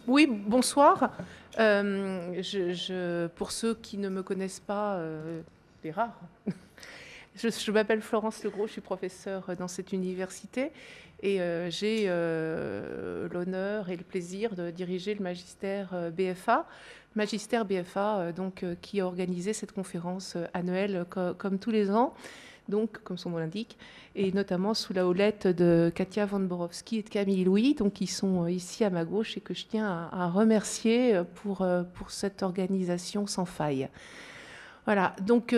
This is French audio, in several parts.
Oui, bonsoir. Pour ceux qui ne me connaissent pas, les rares, je m'appelle Florence Legros, je suis professeure dans cette université et j'ai l'honneur et le plaisir de diriger le magistère BFA. Magistère BFA, qui a organisé cette conférence annuelle comme tous les ans, donc, comme son nom l'indique, et notamment sous la houlette de Katia Van Borowski et de Camille Louis, donc, qui sont ici à ma gauche et que je tiens à remercier pour cette organisation sans faille. Voilà, donc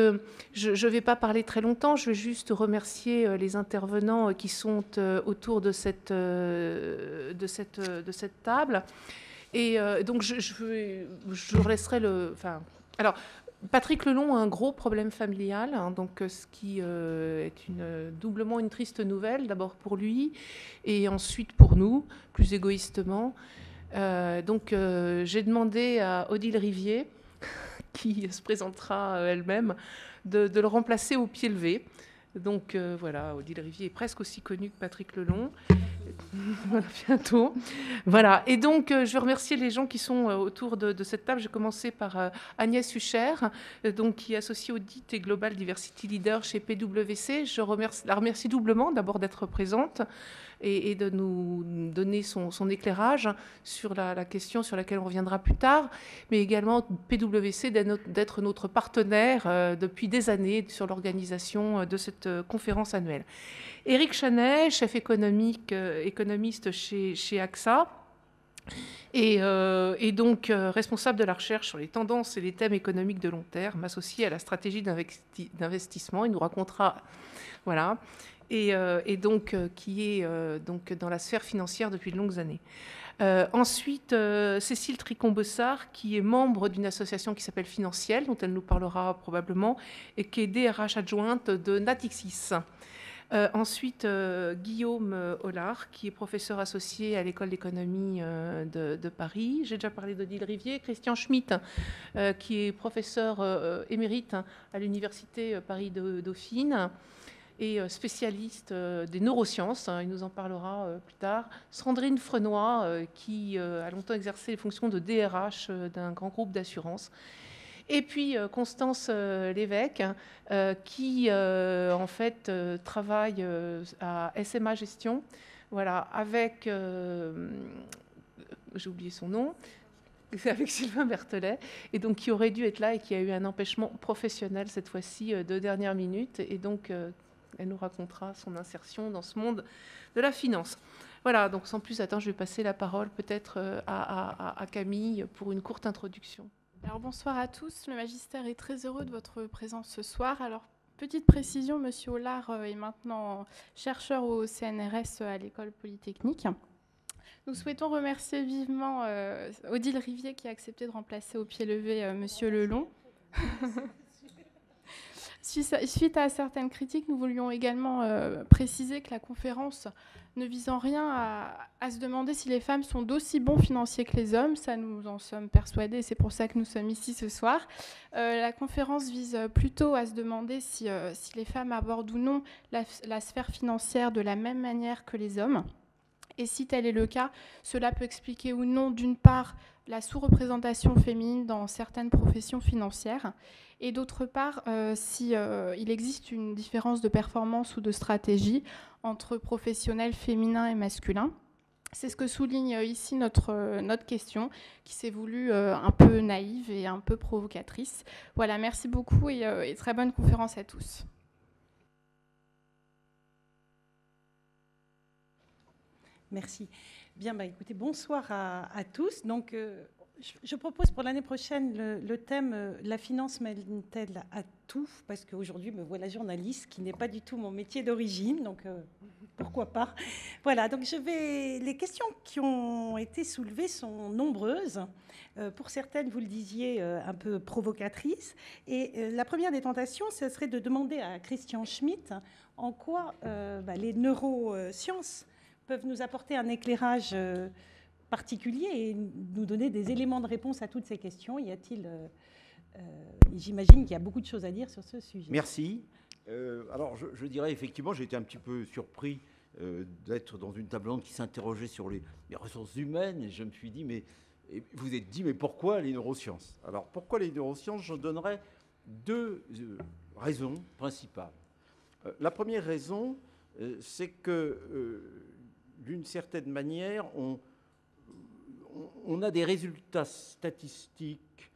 je ne vais pas parler très longtemps, je vais juste remercier les intervenants qui sont autour de cette table. Et donc je laisserai le... Enfin, alors, Patrick Lelon a un gros problème familial, hein, donc ce qui est doublement une triste nouvelle, d'abord pour lui et ensuite pour nous, plus égoïstement. J'ai demandé à Odile Rivier, qui se présentera elle-même, de le remplacer au pied levé. Donc voilà, Odile Rivier est presque aussi connue que Patrick Lelon. Voilà, bientôt. Voilà. Et donc, je vais remercier les gens qui sont autour de cette table. Je vais commencer par Agnès Hucher, qui est associée Audit et Global Diversity Leader chez PwC. La remercie doublement, d'abord d'être présente et de nous donner son éclairage sur la question sur laquelle on reviendra plus tard, mais également PwC d'être notre partenaire depuis des années sur l'organisation de cette conférence annuelle. Éric Chanet, chef économiste chez AXA, et responsable de la recherche sur les tendances et les thèmes économiques de long terme, associé à la stratégie d'investissement. Il nous racontera, voilà, qui est dans la sphère financière depuis de longues années. Ensuite, Cécile Tricon-Bossard, qui est membre d'une association qui s'appelle Financielle, dont elle nous parlera probablement, et qui est DRH adjointe de Natixis. Ensuite, Guillaume Hollard, qui est professeur associé à l'École d'économie de Paris. J'ai déjà parlé d'Odile Rivier. Christian Schmitt, qui est professeur émérite à l'Université Paris-Dauphine et spécialiste des neurosciences. Il nous en parlera plus tard. Sandrine Frenoy, qui a longtemps exercé les fonctions de DRH d'un grand groupe d'assurance. Et puis Constance Lévesque, qui en fait travaille à SMA Gestion, voilà, avec, j'ai oublié son nom, avec Sylvain Berthelet, et donc qui aurait dû être là et qui a eu un empêchement professionnel cette fois-ci de dernière minute, et donc elle nous racontera son insertion dans ce monde de la finance. Voilà, donc sans plus attendre, je vais passer la parole peut-être à Camille pour une courte introduction. Alors bonsoir à tous, le magistère est très heureux de votre présence ce soir. Alors petite précision, Monsieur Hollard est maintenant chercheur au CNRS à l'École Polytechnique. Nous souhaitons remercier vivement Odile Rivier qui a accepté de remplacer au pied levé Monsieur Lelon. Suite à certaines critiques, nous voulions également préciser que la conférence ne vise en rien à se demander si les femmes sont d'aussi bons financiers que les hommes. Ça, nous en sommes persuadés, c'est pour ça que nous sommes ici ce soir. La conférence vise plutôt à se demander si les femmes abordent ou non la sphère financière de la même manière que les hommes. Et si tel est le cas, cela peut expliquer ou non, d'une part, la sous-représentation féminine dans certaines professions financières, et d'autre part, si il existe une différence de performance ou de stratégie entre professionnels féminins et masculins. C'est ce que souligne ici notre question, qui s'est voulue un peu naïve et un peu provocatrice. Voilà, merci beaucoup et très bonne conférence à tous. Merci. Bien, écoutez, bonsoir à tous. Donc, je propose pour l'année prochaine le thème « La finance mène-t-elle à tout ?» Parce qu'aujourd'hui, me voilà journaliste, qui n'est pas du tout mon métier d'origine, donc pourquoi pas. Voilà, donc les questions qui ont été soulevées sont nombreuses. Pour certaines, vous le disiez, un peu provocatrices. Et la première des tentations, ce serait de demander à Christian Schmitt en quoi les neurosciences peuvent nous apporter un éclairage particulier et nous donner des éléments de réponse à toutes ces questions. Y a-t-il... j'imagine qu'il y a beaucoup de choses à dire sur ce sujet. Merci. Alors, je dirais effectivement, j'ai été un petit peu surpris d'être dans une table ronde qui s'interrogeait sur les ressources humaines, et je me suis dit, mais vous vous êtes dit, mais pourquoi les neurosciences? Alors, pourquoi les neurosciences? Je donnerai deux raisons principales. La première raison, c'est que, d'une certaine manière, on a des résultats statistiques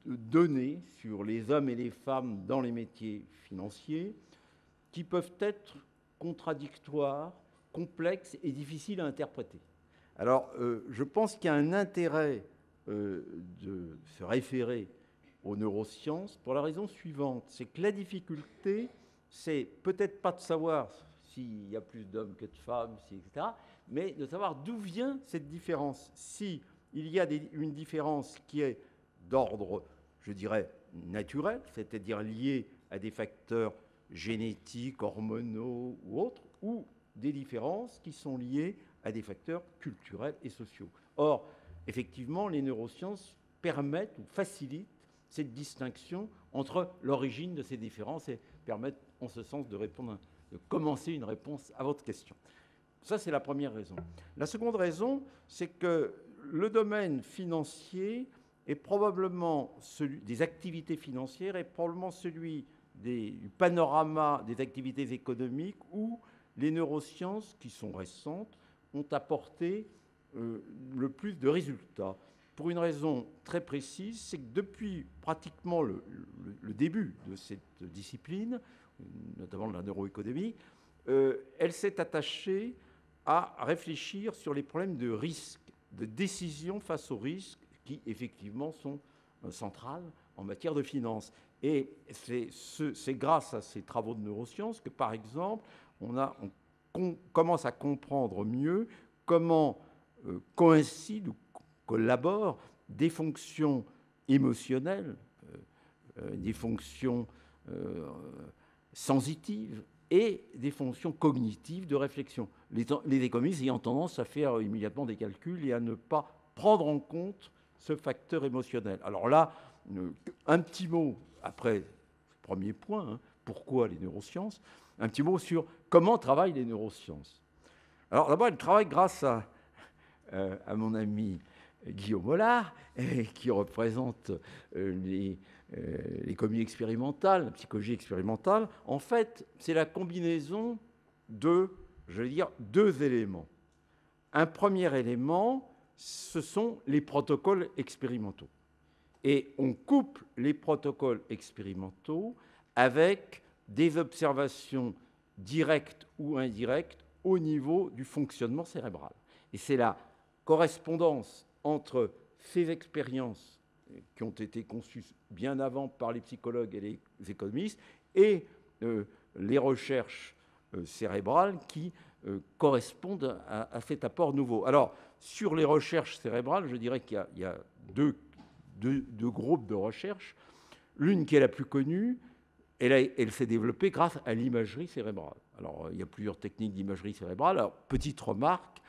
donnés sur les hommes et les femmes dans les métiers financiers qui peuvent être contradictoires, complexes et difficiles à interpréter. Alors, je pense qu'il y a un intérêt de se référer aux neurosciences pour la raison suivante, c'est que la difficulté, c'est peut-être pas de savoir s'il y a plus d'hommes que de femmes, etc., mais de savoir d'où vient cette différence. S'il y a une différence qui est d'ordre, je dirais, naturel, c'est-à-dire lié à des facteurs génétiques, hormonaux ou autres, ou des différences qui sont liées à des facteurs culturels et sociaux. Or, effectivement, les neurosciences permettent ou facilitent cette distinction entre l'origine de ces différences et permettent en ce sens de commencer une réponse à votre question. Ça, c'est la première raison. La seconde raison, c'est que le domaine financier est probablement celui des activités financières, est probablement celui du panorama des activités économiques où les neurosciences, qui sont récentes, ont apporté le plus de résultats. Pour une raison très précise, c'est que depuis pratiquement le début de cette discipline, notamment de la neuroéconomie, elle s'est attachée à réfléchir sur les problèmes de risque, de décision face aux risques qui, effectivement, sont centrales en matière de finance. Et c'est grâce à ces travaux de neurosciences que, par exemple, on commence à comprendre mieux comment coïncident ou collaborent des fonctions émotionnelles, des fonctions sensitives et des fonctions cognitives de réflexion. Les économistes ayant tendance à faire immédiatement des calculs et à ne pas prendre en compte ce facteur émotionnel. Alors là, un petit mot, après le premier point, pourquoi les neurosciences, un petit mot sur comment travaillent les neurosciences. Alors d'abord, elles travaillent grâce à mon ami Guillaume Hollard, qui représente l'économie expérimentale, la psychologie expérimentale. En fait, c'est la combinaison de, je veux dire, deux éléments. Un premier élément, ce sont les protocoles expérimentaux. Et on couple les protocoles expérimentaux avec des observations directes ou indirectes au niveau du fonctionnement cérébral. Et c'est la correspondance entre ces expériences qui ont été conçues bien avant par les psychologues et les économistes et les recherches cérébrales qui correspondent à cet apport nouveau. Alors, sur les recherches cérébrales, je dirais qu'il y a deux groupes de recherche. L'une qui est la plus connue, elle s'est développée grâce à l'imagerie cérébrale. Alors, il y a plusieurs techniques d'imagerie cérébrale. Alors, petite remarque,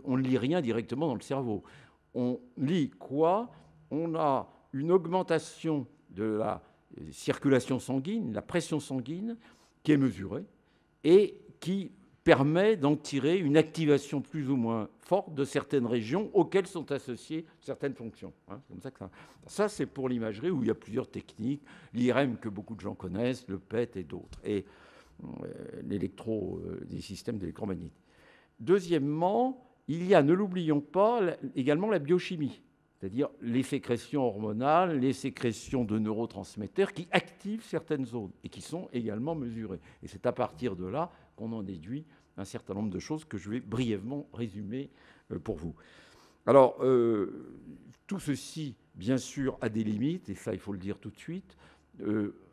on ne lit rien directement dans le cerveau. On lit quoi? On a une augmentation de la circulation sanguine, la pression sanguine, qui est mesurée et qui permet d'en tirer une activation plus ou moins forte de certaines régions auxquelles sont associées certaines fonctions. Comme ça, c'est pour l'imagerie où il y a plusieurs techniques, l'IRM que beaucoup de gens connaissent, le PET et d'autres, et des systèmes d'électromagnétisme. Deuxièmement, il y a, ne l'oublions pas, également la biochimie, c'est-à-dire les sécrétions hormonales, les sécrétions de neurotransmetteurs qui activent certaines zones et qui sont également mesurées. Et c'est à partir de là qu'on en déduit un certain nombre de choses que je vais brièvement résumer pour vous. Alors, tout ceci, bien sûr, a des limites, et ça, il faut le dire tout de suite.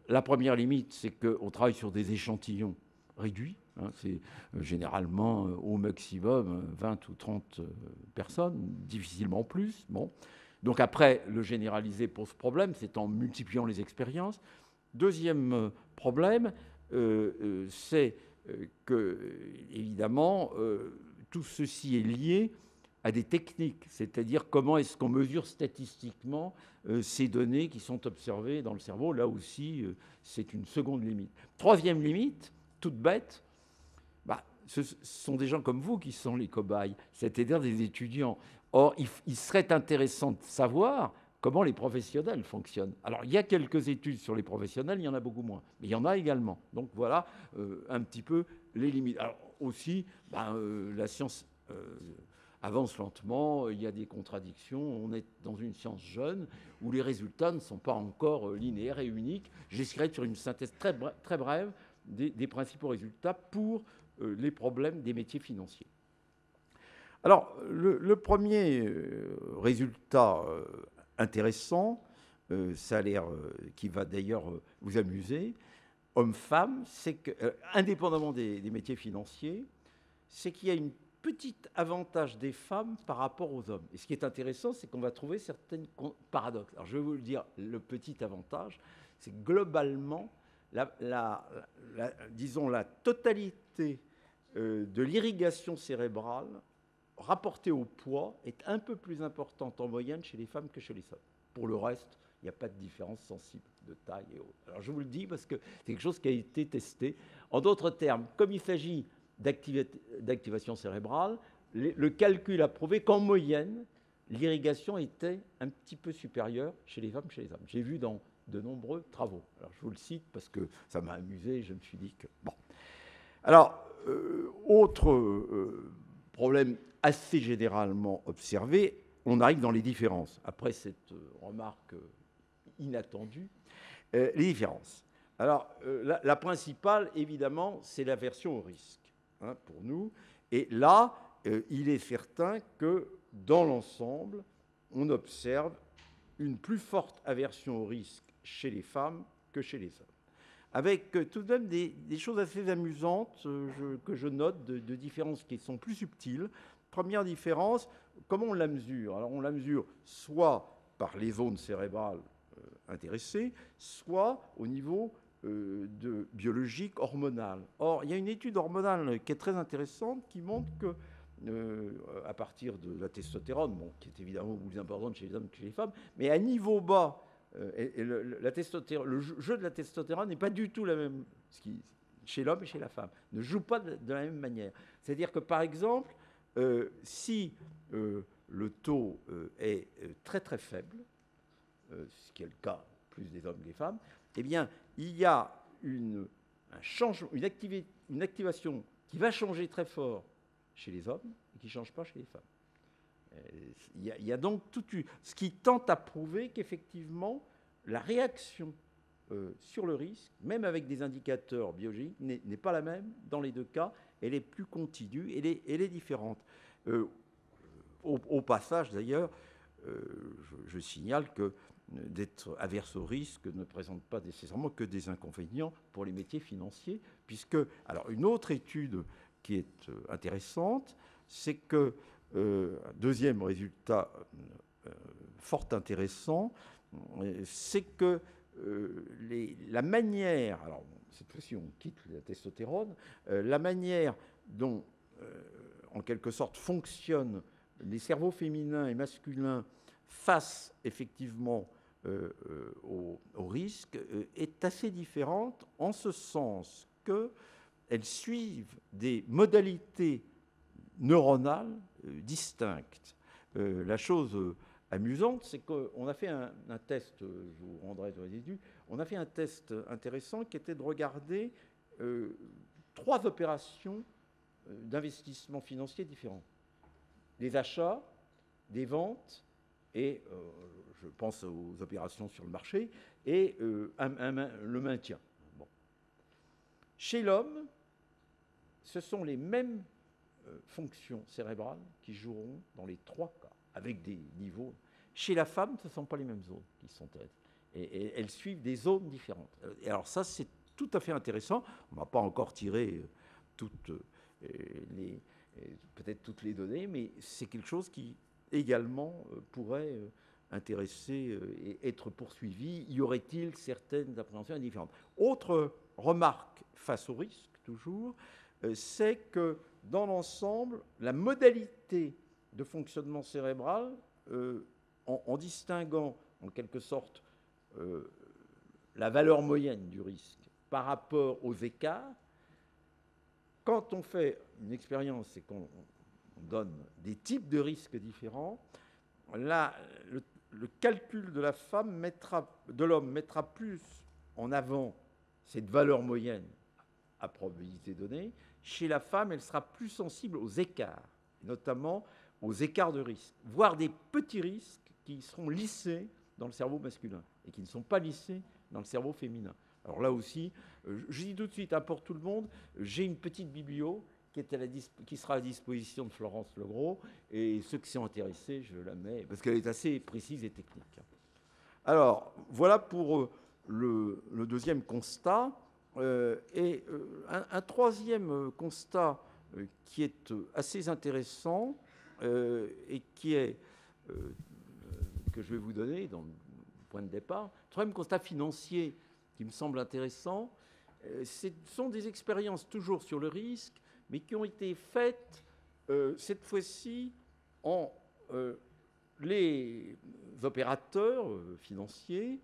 La première limite, c'est qu'on travaille sur des échantillons réduits. C'est généralement au maximum 20 ou 30 personnes, difficilement plus. Bon. Donc après, le généraliser pose problème, c'est en multipliant les expériences. Deuxième problème, c'est que, évidemment, tout ceci est lié à des techniques, c'est-à-dire comment est-ce qu'on mesure statistiquement ces données qui sont observées dans le cerveau. Là aussi, c'est une seconde limite. Troisième limite, toute bête, ce sont des gens comme vous qui sont les cobayes, c'est-à-dire des étudiants. Or, il serait intéressant de savoir comment les professionnels fonctionnent. Alors, il y a quelques études sur les professionnels, il y en a beaucoup moins, mais il y en a également. Donc, voilà un petit peu les limites. Alors, aussi, la science avance lentement, il y a des contradictions, on est dans une science jeune où les résultats ne sont pas encore linéaires et uniques. J'essaierai de faire une synthèse très brève des principaux résultats pour les problèmes des métiers financiers. Alors, le premier résultat intéressant, ça a l'air qui va d'ailleurs vous amuser, homme-femme, c'est que, indépendamment des métiers financiers, c'est qu'il y a un petit avantage des femmes par rapport aux hommes. Et ce qui est intéressant, c'est qu'on va trouver certains paradoxes. Alors, je vais vous le dire, le petit avantage, c'est que globalement, disons, la totalité de l'irrigation cérébrale rapportée au poids est un peu plus importante en moyenne chez les femmes que chez les hommes. Pour le reste, il n'y a pas de différence sensible de taille et autres. Alors je vous le dis parce que c'est quelque chose qui a été testé. En d'autres termes, comme il s'agit d'activation cérébrale, le calcul a prouvé qu'en moyenne, l'irrigation était un petit peu supérieure chez les femmes que chez les hommes. J'ai vu dans de nombreux travaux. Alors je vous le cite parce que ça m'a amusé, je me suis dit que... Bon. Alors, autre problème assez généralement observé, on arrive dans les différences. Après cette remarque inattendue, les différences. Alors, la principale, évidemment, c'est l'aversion au risque, pour nous. Et là, il est certain que, dans l'ensemble, on observe une plus forte aversion au risque chez les femmes que chez les hommes. Avec tout de même des choses assez amusantes que je note, de différences qui sont plus subtiles. Première différence, comment on la mesure? Alors on la mesure soit par les zones cérébrales intéressées, soit au niveau biologique, hormonal. Or, il y a une étude hormonale qui est très intéressante qui montre que, à partir de la testostérone, bon, qui est évidemment plus importante chez les hommes que chez les femmes, mais à niveau bas, le jeu de la testostérone n'est pas du tout la même chez l'homme et chez la femme, ne joue pas de la même manière. C'est-à-dire que, par exemple, si le taux est très très faible, ce qui est le cas plus des hommes que des femmes, eh bien, il y a une activation qui va changer très fort chez les hommes et qui ne change pas chez les femmes. Il y a donc ce qui tente à prouver qu'effectivement, la réaction sur le risque, même avec des indicateurs biologiques, n'est pas la même dans les deux cas. Elle est plus continue, elle est différente. Au passage, d'ailleurs, je signale que d'être averse au risque ne présente pas nécessairement que des inconvénients pour les métiers financiers, puisque, alors, une autre étude qui est intéressante, c'est que, deuxième résultat fort intéressant, c'est que la manière, alors cette fois-ci on quitte la testostérone, la manière dont, en quelque sorte, fonctionnent les cerveaux féminins et masculins face effectivement au risque est assez différente, en ce sens qu'elles suivent des modalités neuronales distinctes. La chose amusante, c'est qu'on a fait un test, je vous rendrai dans les études, on a fait un test intéressant qui était de regarder 3 opérations d'investissement financier différents. Les achats, des ventes, et je pense aux opérations sur le marché, et le maintien. Bon. Chez l'homme, ce sont les mêmes fonctions cérébrales qui joueront dans les 3 cas, avec des niveaux. Chez la femme, ce ne sont pas les mêmes zones qui sont traitées. Et elles suivent des zones différentes. Et alors ça, c'est tout à fait intéressant. On ne va pas encore tirer peut-être toutes les données, mais c'est quelque chose qui également pourrait intéresser et être poursuivi. Y aurait-il certaines appréhensions différentes? Autre remarque face au risque, toujours, c'est que dans l'ensemble, la modalité de fonctionnement cérébral, en distinguant en quelque sorte la valeur moyenne du risque par rapport aux écarts, quand on fait une expérience et qu'on donne des types de risques différents, là, le calcul de la femme de l'homme mettra plus en avant cette valeur moyenne à probabilité donnée. Chez la femme, elle sera plus sensible aux écarts, notamment aux écarts de risque, voire des petits risques qui seront lissés dans le cerveau masculin et qui ne sont pas lissés dans le cerveau féminin. Alors là aussi, je dis tout de suite, pour tout le monde, j'ai une petite biblio qui sera à disposition de Florence Legros, et ceux qui sont intéressés, je la mets, parce qu'elle est assez précise et technique. Alors, voilà pour le deuxième constat. Et un troisième constat qui est assez intéressant et qui est, que je vais vous donner dans le point de départ, troisième constat financier qui me semble intéressant, ce sont des expériences toujours sur le risque, mais qui ont été faites cette fois-ci en les opérateurs financiers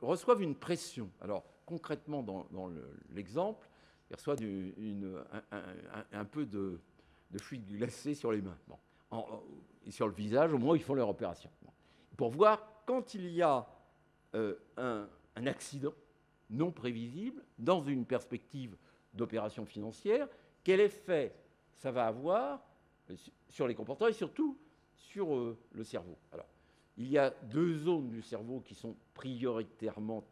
reçoivent une pression. Alors, concrètement, dans l'exemple, ils reçoivent un peu de fluide glacé sur les mains. Bon. Et sur le visage, au moins, ils font leur opération. Bon. Pour voir, quand il y a un accident non prévisible, dans une perspective d'opération financière, quel effet ça va avoir sur les comportements et surtout sur le cerveau. Alors, il y a deux zones du cerveau qui sont prioritairement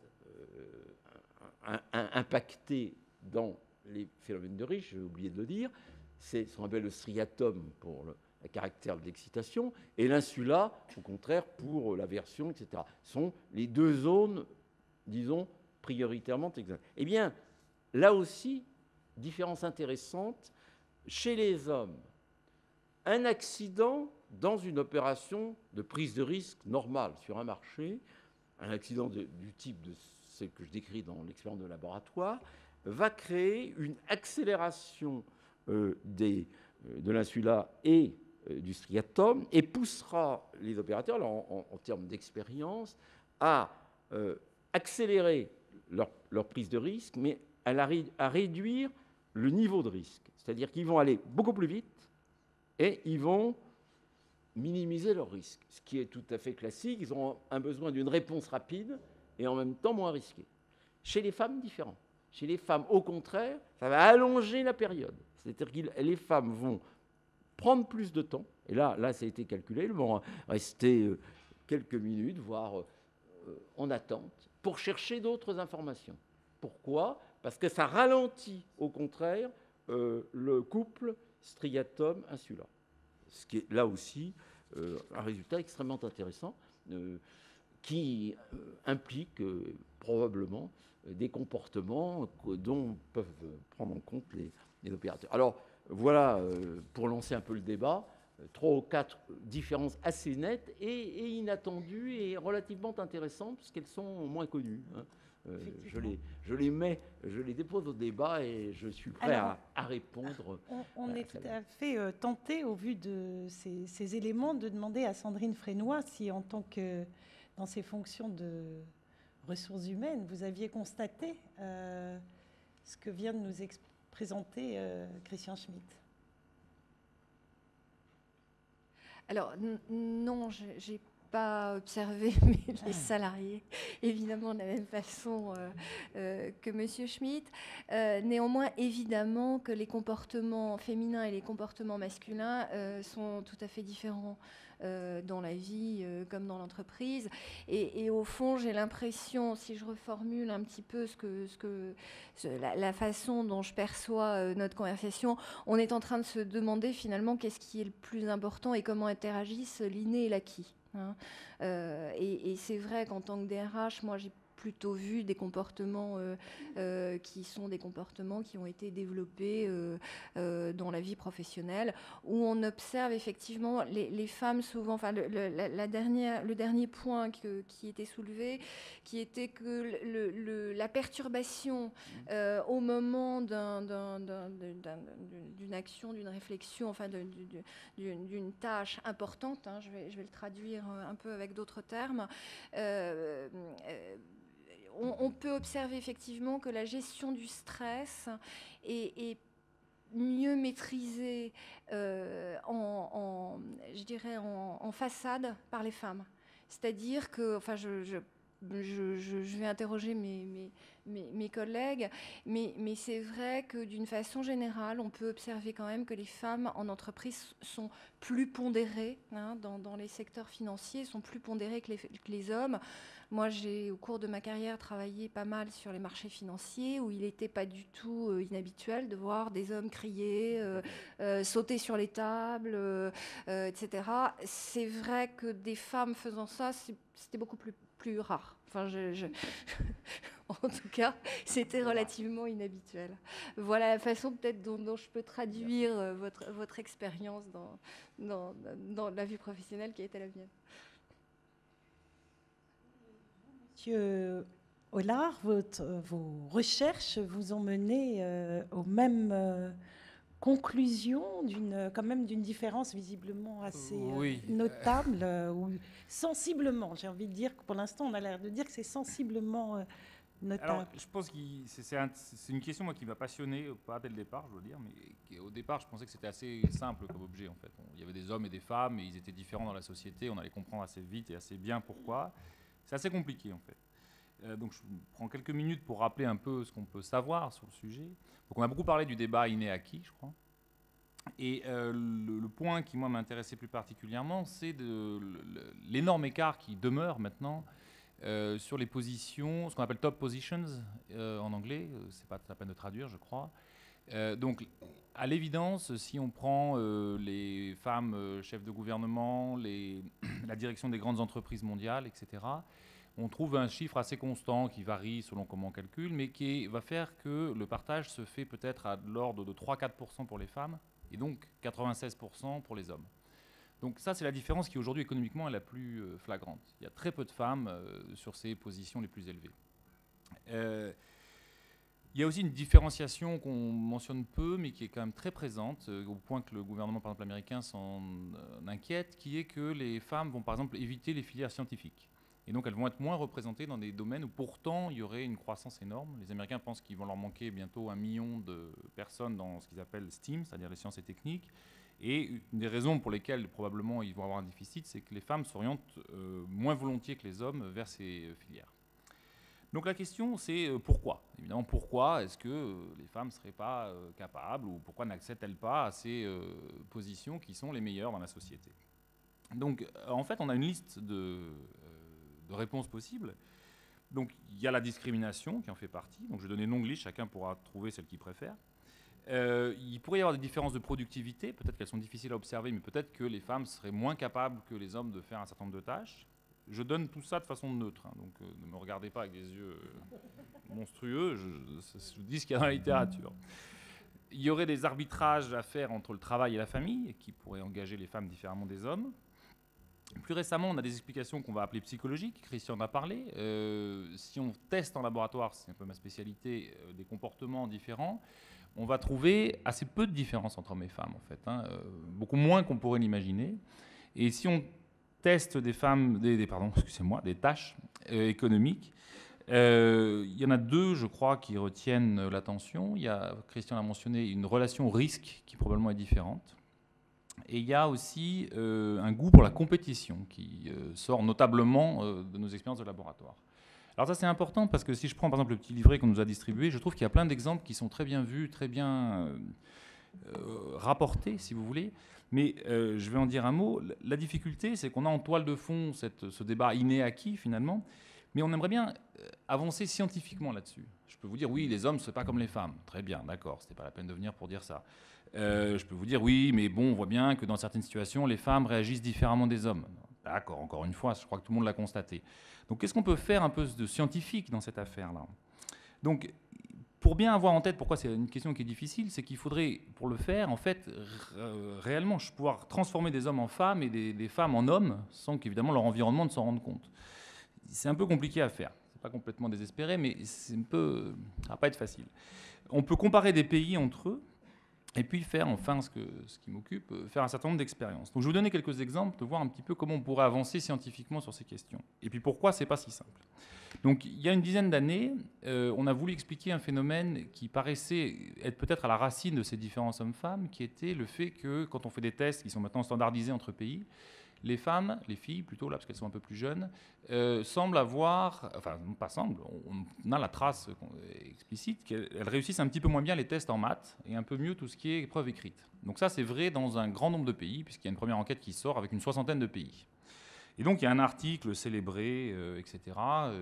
impactées dans les phénomènes de risque, j'ai oublié de le dire. C'est ce qu'on appelle le striatum pour le caractère d'excitation et l'insula, au contraire, pour l'aversion, etc. Ce sont les deux zones, disons, prioritairement exactes. Eh bien, là aussi, différence intéressante, chez les hommes, un accident dans une opération de prise de risque normale sur un marché, un accident du type de ce que je décris dans l'expérience de laboratoire, va créer une accélération de l'insula et du striatum et poussera les opérateurs, là, en termes d'expérience, à accélérer leur prise de risque, mais à réduire le niveau de risque. C'est-à-dire qu'ils vont aller beaucoup plus vite et ils vont minimiser leur risque, ce qui est tout à fait classique. Ils ont un besoin d'une réponse rapide et en même temps moins risquée. Chez les femmes, différent. Chez les femmes, au contraire, ça va allonger la période. C'est-à-dire que les femmes vont prendre plus de temps, et là ça a été calculé, elles vont rester quelques minutes, voire en attente, pour chercher d'autres informations. Pourquoi ? Parce que ça ralentit, au contraire, le couple striatum-insula. Ce qui est là aussi un résultat extrêmement intéressant qui implique probablement des comportements dont peuvent prendre en compte les opérateurs. Alors voilà, pour lancer un peu le débat, 3 ou 4 différences assez nettes et inattendues et relativement intéressantes parce qu'elles sont moins connues. Hein. Je les dépose au débat et je suis prêt à répondre. On est tout à fait tenté, au vu de ces éléments, de demander à Sandrine Frénois si, en tant que dans ses fonctions de ressources humaines, vous aviez constaté ce que vient de nous présenter Christian Schmitt. Alors non, j'ai pas observé les salariés, évidemment, de la même façon que Monsieur Schmitt. Néanmoins, évidemment que les comportements féminins et les comportements masculins sont tout à fait différents dans la vie comme dans l'entreprise. Et au fond, j'ai l'impression, si je reformule un petit peu la façon dont je perçois notre conversation, on est en train de se demander finalement qu'est-ce qui est le plus important et comment interagissent l'inné et l'acquis. Hein. Et c'est vrai qu'en tant que DRH, moi j'ai plutôt vu des comportements qui sont des comportements qui ont été développés dans la vie professionnelle, où on observe effectivement les femmes souvent, enfin le dernier point qui était soulevé, qui était que la perturbation au moment d'une action, d'une réflexion, enfin d'une tâche importante, hein, je vais le traduire un peu avec d'autres termes, on peut observer effectivement que la gestion du stress est mieux maîtrisée je dirais en façade par les femmes. C'est-à-dire que, enfin, je vais interroger mes collègues, mais c'est vrai que d'une façon générale, on peut observer quand même que les femmes en entreprise sont plus pondérées, hein, dans les secteurs financiers, sont plus pondérées que les hommes. Moi, j'ai, au cours de ma carrière, travaillé pas mal sur les marchés financiers, où il n'était pas du tout inhabituel de voir des hommes crier, sauter sur les tables, etc. C'est vrai que des femmes faisant ça, c'était beaucoup plus rare. Enfin, en tout cas, c'était relativement inhabituel. Voilà la façon peut-être dont je peux traduire votre expérience dans la vie professionnelle qui a été la mienne. Monsieur Hollard, vos recherches vous ont mené aux mêmes conclusions, quand même d'une différence visiblement assez notable, ou sensiblement, j'ai envie de dire que pour l'instant on a l'air de dire que c'est sensiblement notable. Alors, je pense que c'est une question moi, qui m'a passionné, pas dès le départ, je dois dire, mais au départ, je pensais que c'était assez simple comme objet, en fait. Il y avait des hommes et des femmes, et ils étaient différents dans la société, on allait comprendre assez vite et assez bien pourquoi. C'est assez compliqué, en fait. Donc, je prends quelques minutes pour rappeler un peu ce qu'on peut savoir sur le sujet. Donc, on a beaucoup parlé du débat inné-acquis, je crois. Et le point qui, moi, m'intéressait plus particulièrement, c'est l'énorme écart qui demeure maintenant sur les positions, ce qu'on appelle top positions en anglais, c'est pas la peine de traduire, je crois. Donc, à l'évidence, si on prend les femmes chefs de gouvernement, la direction des grandes entreprises mondiales, etc., on trouve un chiffre assez constant qui varie selon comment on calcule, mais qui va faire que le partage se fait peut-être à l'ordre de 3-4% pour les femmes, et donc 96% pour les hommes. Donc ça, c'est la différence qui aujourd'hui économiquement est la plus flagrante. Il y a très peu de femmes sur ces positions les plus élevées. Il y a aussi une différenciation qu'on mentionne peu, mais qui est quand même très présente, au point que le gouvernement, par exemple américain, s'en inquiète, qui est que les femmes vont par exemple éviter les filières scientifiques. Et donc elles vont être moins représentées dans des domaines où pourtant il y aurait une croissance énorme. Les Américains pensent qu'il va leur manquer bientôt 1 million de personnes dans ce qu'ils appellent STEAM, c'est-à-dire les sciences et techniques. Et une des raisons pour lesquelles probablement ils vont avoir un déficit, c'est que les femmes s'orientent moins volontiers que les hommes vers ces filières. Donc la question, c'est pourquoi ? Évidemment, pourquoi est-ce que les femmes ne seraient pas capables, ou pourquoi n'accèdent-elles pas à ces positions qui sont les meilleures dans la société ? Donc en fait, on a une liste de réponses possibles. Donc il y a la discrimination qui en fait partie. Donc je vais donner une longue liste, chacun pourra trouver celle qu'il préfère. Il pourrait y avoir des différences de productivité, peut-être qu'elles sont difficiles à observer, mais peut-être que les femmes seraient moins capables que les hommes de faire un certain nombre de tâches. Je donne tout ça de façon neutre, hein, donc ne me regardez pas avec des yeux monstrueux, je dis ce qu'il y a dans la littérature. Il y aurait des arbitrages à faire entre le travail et la famille, qui pourraient engager les femmes différemment des hommes. Plus récemment, on a des explications qu'on va appeler psychologiques, Christian en a parlé. Si on teste en laboratoire, c'est un peu ma spécialité, des comportements différents, on va trouver assez peu de différences entre hommes et femmes, en fait, hein, beaucoup moins qu'on pourrait l'imaginer. Et si on teste des tâches économiques, il y en a deux, je crois, qui retiennent l'attention. Il y a, Christian l'a mentionné, une relation au risque qui probablement est différente. Et il y a aussi un goût pour la compétition qui sort notablement de nos expériences de laboratoire. Alors ça, c'est important parce que si je prends par exemple le petit livret qu'on nous a distribué, je trouve qu'il y a plein d'exemples qui sont très bien vus, très bien rapportés, si vous voulez. Mais je vais en dire un mot. La difficulté, c'est qu'on a en toile de fond ce débat inné-acquis, finalement, mais on aimerait bien avancer scientifiquement là-dessus. Je peux vous dire, oui, les hommes, ce n'est pas comme les femmes. Très bien, d'accord, ce n'était pas la peine de venir pour dire ça. Je peux vous dire, oui, mais bon, on voit bien que dans certaines situations, les femmes réagissent différemment des hommes. D'accord, encore une fois, je crois que tout le monde l'a constaté. Donc, qu'est-ce qu'on peut faire un peu de scientifique dans cette affaire-là ? Donc, pour bien avoir en tête pourquoi c'est une question qui est difficile, c'est qu'il faudrait, pour le faire, en fait, réellement pouvoir transformer des hommes en femmes et des femmes en hommes, sans qu'évidemment leur environnement ne s'en rende compte. C'est un peu compliqué à faire. C'est pas complètement désespéré, mais ça va pas être facile. On peut comparer des pays entre eux. et puis faire, enfin, ce qui m'occupe, faire un certain nombre d'expériences. Donc je vais vous donner quelques exemples, de voir un petit peu comment on pourrait avancer scientifiquement sur ces questions. Et puis pourquoi c'est pas si simple. Donc il y a une dizaine d'années, on a voulu expliquer un phénomène qui paraissait être peut-être à la racine de ces différences hommes-femmes, qui était le fait que quand on fait des tests qui sont maintenant standardisés entre pays, les femmes, les filles plutôt, là, parce qu'elles sont un peu plus jeunes, semblent avoir, enfin, pas semblent, on a la trace explicite qu'elles réussissent un petit peu moins bien les tests en maths et un peu mieux tout ce qui est épreuve écrite. Donc ça, c'est vrai dans un grand nombre de pays, puisqu'il y a une première enquête qui sort avec une 60aine de pays. Et donc, il y a un article célébré, etc.,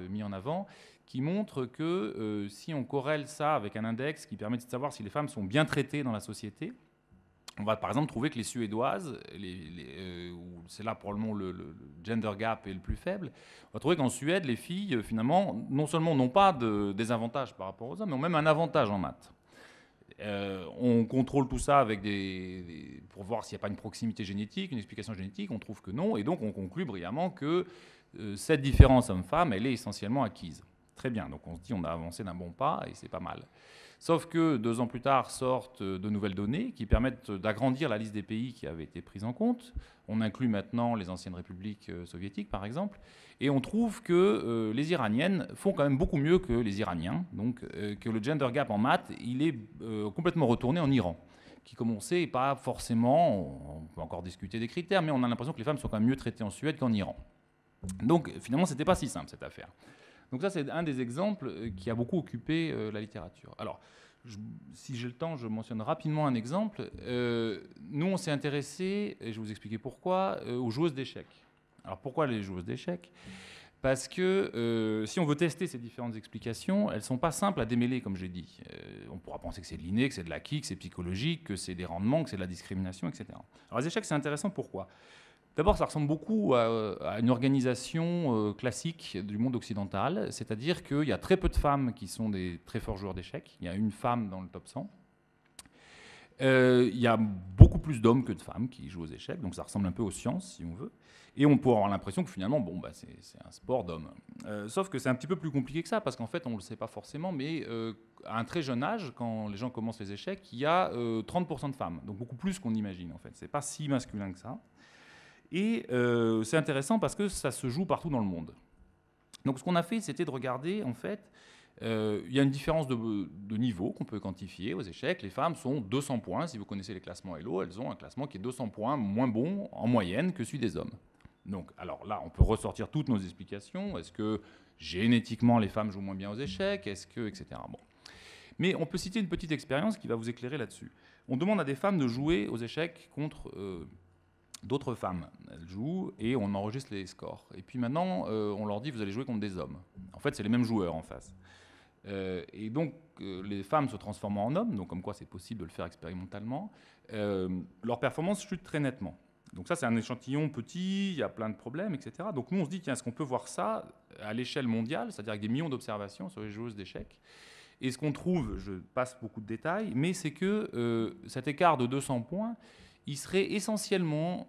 mis en avant, qui montre que si on corrèle ça avec un index qui permet de savoir si les femmes sont bien traitées dans la société, on va par exemple trouver que les Suédoises, où c'est là probablement le gender gap est le plus faible, on va trouver qu'en Suède, les filles, finalement, non seulement n'ont pas de désavantages par rapport aux hommes, mais ont même un avantage en maths. On contrôle tout ça avec pour voir s'il n'y a pas une proximité génétique, une explication génétique, on trouve que non, et donc on conclut brillamment que cette différence homme-femme, elle est essentiellement acquise. Très bien, donc on se dit on a avancé d'un bon pas, et c'est pas mal. Sauf que 2 ans plus tard sortent de nouvelles données qui permettent d'agrandir la liste des pays qui avaient été pris en compte. On inclut maintenant les anciennes républiques soviétiques, par exemple, et on trouve que les Iraniennes font quand même beaucoup mieux que les Iraniens, donc que le gender gap en maths, il est complètement retourné en Iran, qui, comme on sait, n'est pas forcément, on peut encore discuter des critères, mais on a l'impression que les femmes sont quand même mieux traitées en Suède qu'en Iran. Donc finalement, ce n'était pas si simple, cette affaire. Donc ça, c'est un des exemples qui a beaucoup occupé la littérature. Alors, si j'ai le temps, je mentionne rapidement un exemple. Nous, on s'est intéressé, et je vais vous expliquer pourquoi, aux joueuses d'échecs. Alors, pourquoi les joueuses d'échecs ? Parce que si on veut tester ces différentes explications, elles ne sont pas simples à démêler, comme j'ai dit. On pourra penser que c'est de l'inné, que c'est de l'acquis, que c'est psychologique, que c'est des rendements, que c'est de la discrimination, etc. Alors, les échecs, c'est intéressant. Pourquoi ? D'abord, ça ressemble beaucoup à une organisation classique du monde occidental, c'est-à-dire qu'il y a très peu de femmes qui sont des très forts joueurs d'échecs. Il y a une femme dans le top 100. Il y a beaucoup plus d'hommes que de femmes qui jouent aux échecs, donc ça ressemble un peu aux sciences, si on veut. Et on peut avoir l'impression que finalement, bon, bah, c'est un sport d'hommes. Sauf que c'est un petit peu plus compliqué que ça, parce qu'en fait, on ne le sait pas forcément, mais à un très jeune âge, quand les gens commencent les échecs, il y a 30% de femmes, donc beaucoup plus qu'on imagine, en fait. Ce n'est pas si masculin que ça. Et c'est intéressant parce que ça se joue partout dans le monde. Donc ce qu'on a fait, c'était de regarder, en fait, il y a une différence de niveau qu'on peut quantifier aux échecs. Les femmes sont 200 points, si vous connaissez les classements Elo, elles ont un classement qui est 200 points moins bon en moyenne que celui des hommes. Donc, alors là, on peut ressortir toutes nos explications. Est-ce que génétiquement, les femmes jouent moins bien aux échecs ? Est-ce que, etc. Bon. Mais on peut citer une petite expérience qui va vous éclairer là-dessus. On demande à des femmes de jouer aux échecs contre d'autres femmes. Elles jouent et on enregistre les scores. Et puis maintenant, on leur dit, vous allez jouer contre des hommes. En fait, c'est les mêmes joueurs en face. Et donc, les femmes se transformant en hommes, donc comme quoi c'est possible de le faire expérimentalement, leur performance chute très nettement. Donc ça, c'est un échantillon petit, il y a plein de problèmes, etc. Donc nous, on se dit, tiens, est-ce qu'on peut voir ça à l'échelle mondiale, c'est-à-dire avec des millions d'observations sur les joueuses d'échecs ? Et ce qu'on trouve, je passe beaucoup de détails, mais c'est que cet écart de 200 points, il serait essentiellement,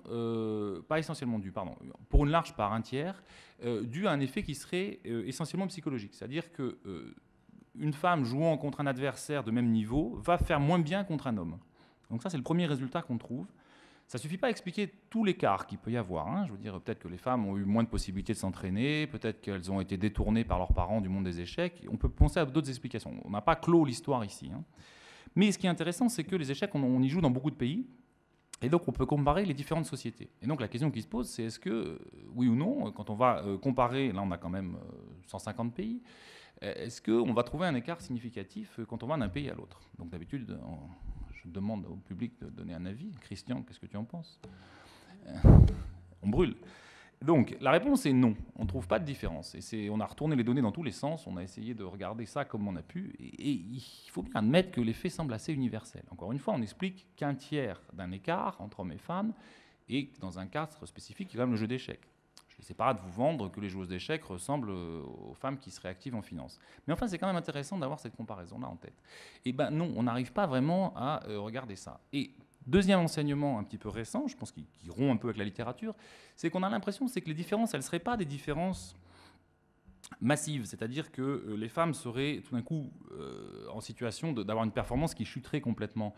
pas essentiellement dû, pardon, pour une large part, un tiers, dû à un effet qui serait essentiellement psychologique. C'est-à-dire qu'une femme jouant contre un adversaire de même niveau va faire moins bien contre un homme. Donc ça, c'est le premier résultat qu'on trouve. Ça ne suffit pas à expliquer tout l'écart qu'il peut y avoir. Hein. Je veux dire, peut-être que les femmes ont eu moins de possibilités de s'entraîner, peut-être qu'elles ont été détournées par leurs parents du monde des échecs. On peut penser à d'autres explications. On n'a pas clos l'histoire ici. Hein. Mais ce qui est intéressant, c'est que les échecs, on y joue dans beaucoup de pays. Et donc, on peut comparer les différentes sociétés. Et donc, la question qui se pose, c'est est-ce que, oui ou non, quand on va comparer, là, on a quand même 150 pays, est-ce qu'on va trouver un écart significatif quand on va d'un pays à l'autre ? Donc, d'habitude, je demande au public de donner un avis. Christian, qu'est-ce que tu en penses ? On brûle. Donc, la réponse est non. On ne trouve pas de différence. Et on a retourné les données dans tous les sens. On a essayé de regarder ça comme on a pu. Et il faut bien admettre que l'effet semble assez universel. Encore une fois, on explique qu'un tiers d'un écart entre hommes et femmes, et dans un cadre spécifique, qui est quand même le jeu d'échecs. Je n'essaie pas de vous vendre que les joueuses d'échecs ressemblent aux femmes qui seraient actives en finance. Mais enfin, c'est quand même intéressant d'avoir cette comparaison-là en tête. Et bien non, on n'arrive pas vraiment à regarder ça. Et deuxième enseignement un petit peu récent, je pense qu'il rompt un peu avec la littérature, c'est qu'on a l'impression que les différences, elles ne seraient pas des différences massive, c'est-à-dire que les femmes seraient tout d'un coup en situation d'avoir une performance qui chuterait complètement.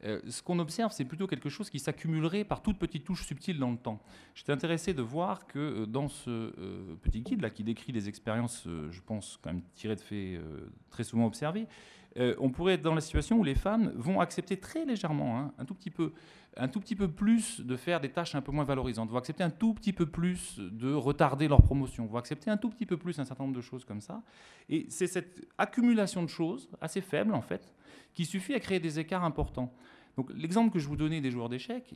Ce qu'on observe, c'est plutôt quelque chose qui s'accumulerait par toutes petites touches subtiles dans le temps. J'étais intéressé de voir que dans ce petit guide là, qui décrit des expériences, je pense quand même tirées de faits très souvent observés, on pourrait être dans la situation où les femmes vont accepter très légèrement, hein, un tout petit peu plus de faire des tâches un peu moins valorisantes, vont accepter un tout petit peu plus de retarder leur promotion, vont accepter un tout petit peu plus un certain nombre de choses comme ça. Et c'est cette accumulation de choses, assez faible en fait, qui suffit à créer des écarts importants. Donc l'exemple que je vous donnais des joueurs d'échecs,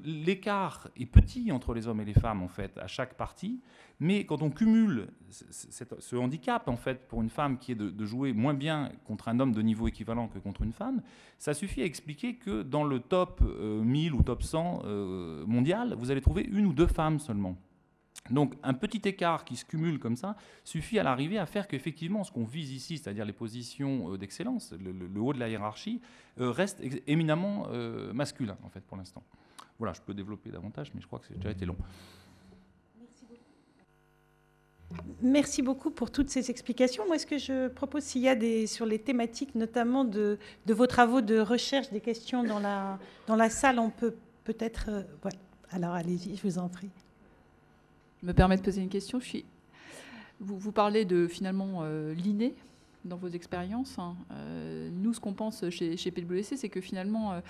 l'écart est petit entre les hommes et les femmes en fait à chaque partie, mais quand on cumule ce handicap en fait pour une femme qui est de jouer moins bien contre un homme de niveau équivalent que contre une femme, ça suffit à expliquer que dans le top 1000 ou top 100 mondial, vous allez trouver 1 ou 2 femmes seulement. Donc un petit écart qui se cumule comme ça suffit à l'arrivée à faire qu'effectivement ce qu'on vise ici, c'est-à-dire les positions d'excellence, le haut de la hiérarchie, reste éminemment masculin en fait pour l'instant. Voilà, je peux développer davantage, mais je crois que c'est déjà été long. Merci beaucoup pour toutes ces explications. Moi, ce que je propose, s'il y a sur les thématiques, notamment de vos travaux de recherche, des questions dans la salle, on peut peut-être... voilà. Alors, allez-y, je vous en prie. Je me permets de poser une question. Vous parlez de, finalement, l'inné dans vos expériences. Nous, ce qu'on pense chez PwC, c'est que finalement...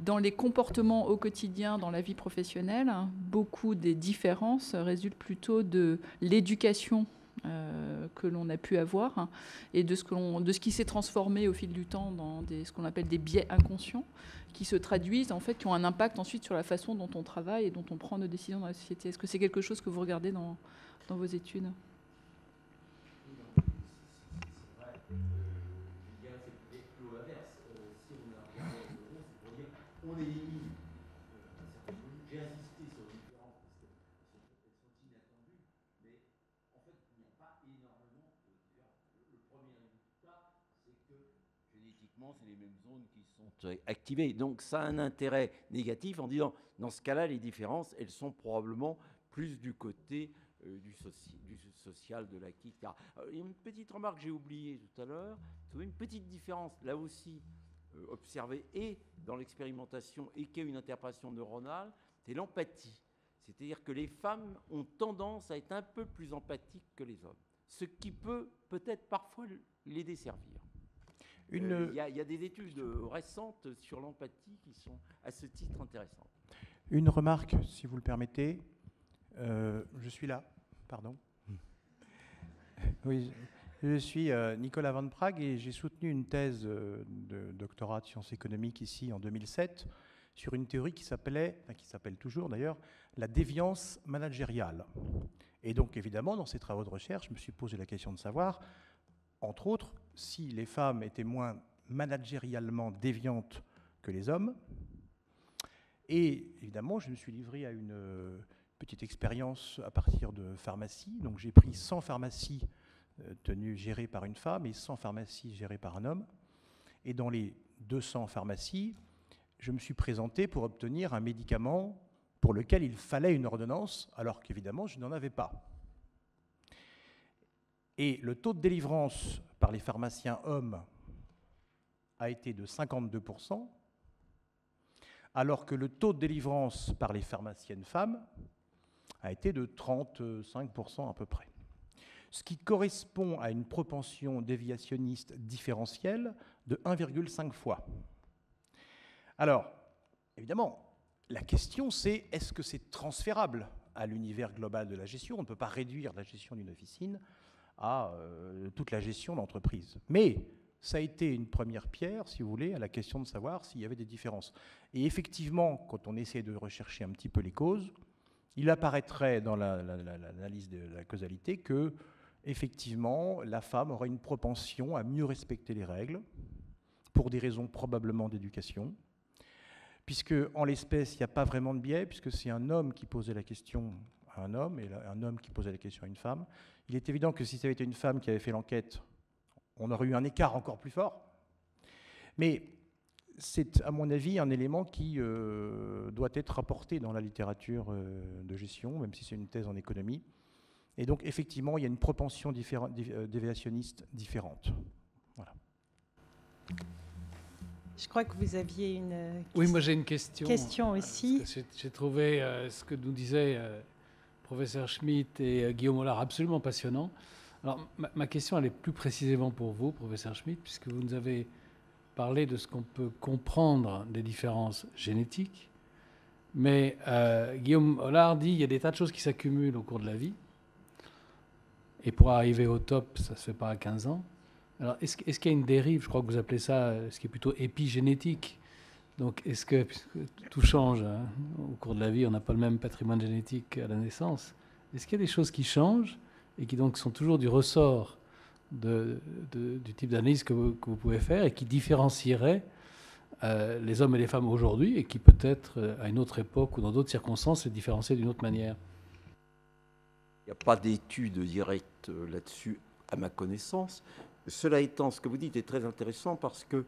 dans les comportements au quotidien, dans la vie professionnelle, beaucoup des différences résultent plutôt de l'éducation que l'on a pu avoir et de ce qui s'est transformé au fil du temps dans ce qu'on appelle des biais inconscients qui se traduisent, en fait, qui ont un impact ensuite sur la façon dont on travaille et dont on prend nos décisions dans la société. Est-ce que c'est quelque chose que vous regardez dans vos études ? On élimine un certain nombre. J'ai insisté sur les différences parce qu'elles sont inattendues, mais en fait, il n'y a pas énormément de différences. Le premier résultat, c'est que génétiquement, c'est les mêmes zones qui sont activées. Donc, ça a un intérêt négatif en disant, dans ce cas-là, les différences, elles sont probablement plus du côté du social, de l'acquis, etc. Il y a une petite remarque que j'ai oubliée tout à l'heure. Vous avez une petite différence, là aussi, observé et dans l'expérimentation et qui est une interprétation neuronale, c'est l'empathie. C'est-à-dire que les femmes ont tendance à être un peu plus empathiques que les hommes, ce qui peut peut-être parfois les desservir. Il y a des études récentes sur l'empathie qui sont à ce titre intéressantes. Une remarque, si vous le permettez. Je suis là, pardon. Oui. Je suis Nicolas Van Prague et j'ai soutenu une thèse de doctorat de sciences économiques ici en 2007 sur une théorie qui s'appelle toujours d'ailleurs, la déviance managériale. Et donc évidemment, dans ces travaux de recherche, je me suis posé la question de savoir, entre autres, si les femmes étaient moins managérialement déviantes que les hommes. Et évidemment, je me suis livré à une petite expérience à partir de pharmacie. Donc j'ai pris 100 pharmacies gérées par une femme et 100 pharmacies gérées par un homme. Et dans les 200 pharmacies, je me suis présenté pour obtenir un médicament pour lequel il fallait une ordonnance, alors qu'évidemment, je n'en avais pas. Et le taux de délivrance par les pharmaciens hommes a été de 52%, alors que le taux de délivrance par les pharmaciennes femmes a été de 35% à peu près. Ce qui correspond à une propension déviationniste différentielle de 1,5 fois. Alors, évidemment, la question c'est, est-ce que c'est transférable à l'univers global de la gestion? On ne peut pas réduire la gestion d'une officine à toute la gestion d'entreprise. Mais ça a été une première pierre, si vous voulez, à la question de savoir s'il y avait des différences. Et effectivement, quand on essaie de rechercher un petit peu les causes, il apparaîtrait dans l'analyse de la causalité que, effectivement, la femme aurait une propension à mieux respecter les règles, pour des raisons probablement d'éducation, puisque en l'espèce, il n'y a pas vraiment de biais, puisque c'est un homme qui posait la question à un homme, et un homme qui posait la question à une femme. Il est évident que si ça avait été une femme qui avait fait l'enquête, on aurait eu un écart encore plus fort. Mais c'est, à mon avis, un élément qui doit être rapporté dans la littérature de gestion, même si c'est une thèse en économie, Et donc, effectivement, il y a une propension déviationniste différente. Voilà. Je crois que vous aviez une Oui, moi j'ai une question. Question aussi. J'ai trouvé ce que nous disait professeur Schmitt et Guillaume Hollard absolument passionnant. Alors, ma question, elle est plus précisément pour vous, professeur Schmitt, puisque vous nous avez parlé de ce qu'on peut comprendre des différences génétiques. Mais Guillaume Hollard dit qu'il y a des tas de choses qui s'accumulent au cours de la vie. Et pour arriver au top, ça ne se fait pas à 15 ans. Alors, est-ce qu'il y a une dérive, je crois que vous appelez ça, ce qui est plutôt épigénétique. Donc, est-ce que, puisque tout change, hein, au cours de la vie, on n'a pas le même patrimoine génétique à la naissance, est-ce qu'il y a des choses qui changent et qui donc sont toujours du ressort du type d'analyse que vous pouvez faire et qui différencieraient les hommes et les femmes aujourd'hui et qui peut-être, à une autre époque ou dans d'autres circonstances, se différenciaient d'une autre manière? Il n'y a pas d'études directes là-dessus, à ma connaissance. Cela étant, ce que vous dites est très intéressant parce que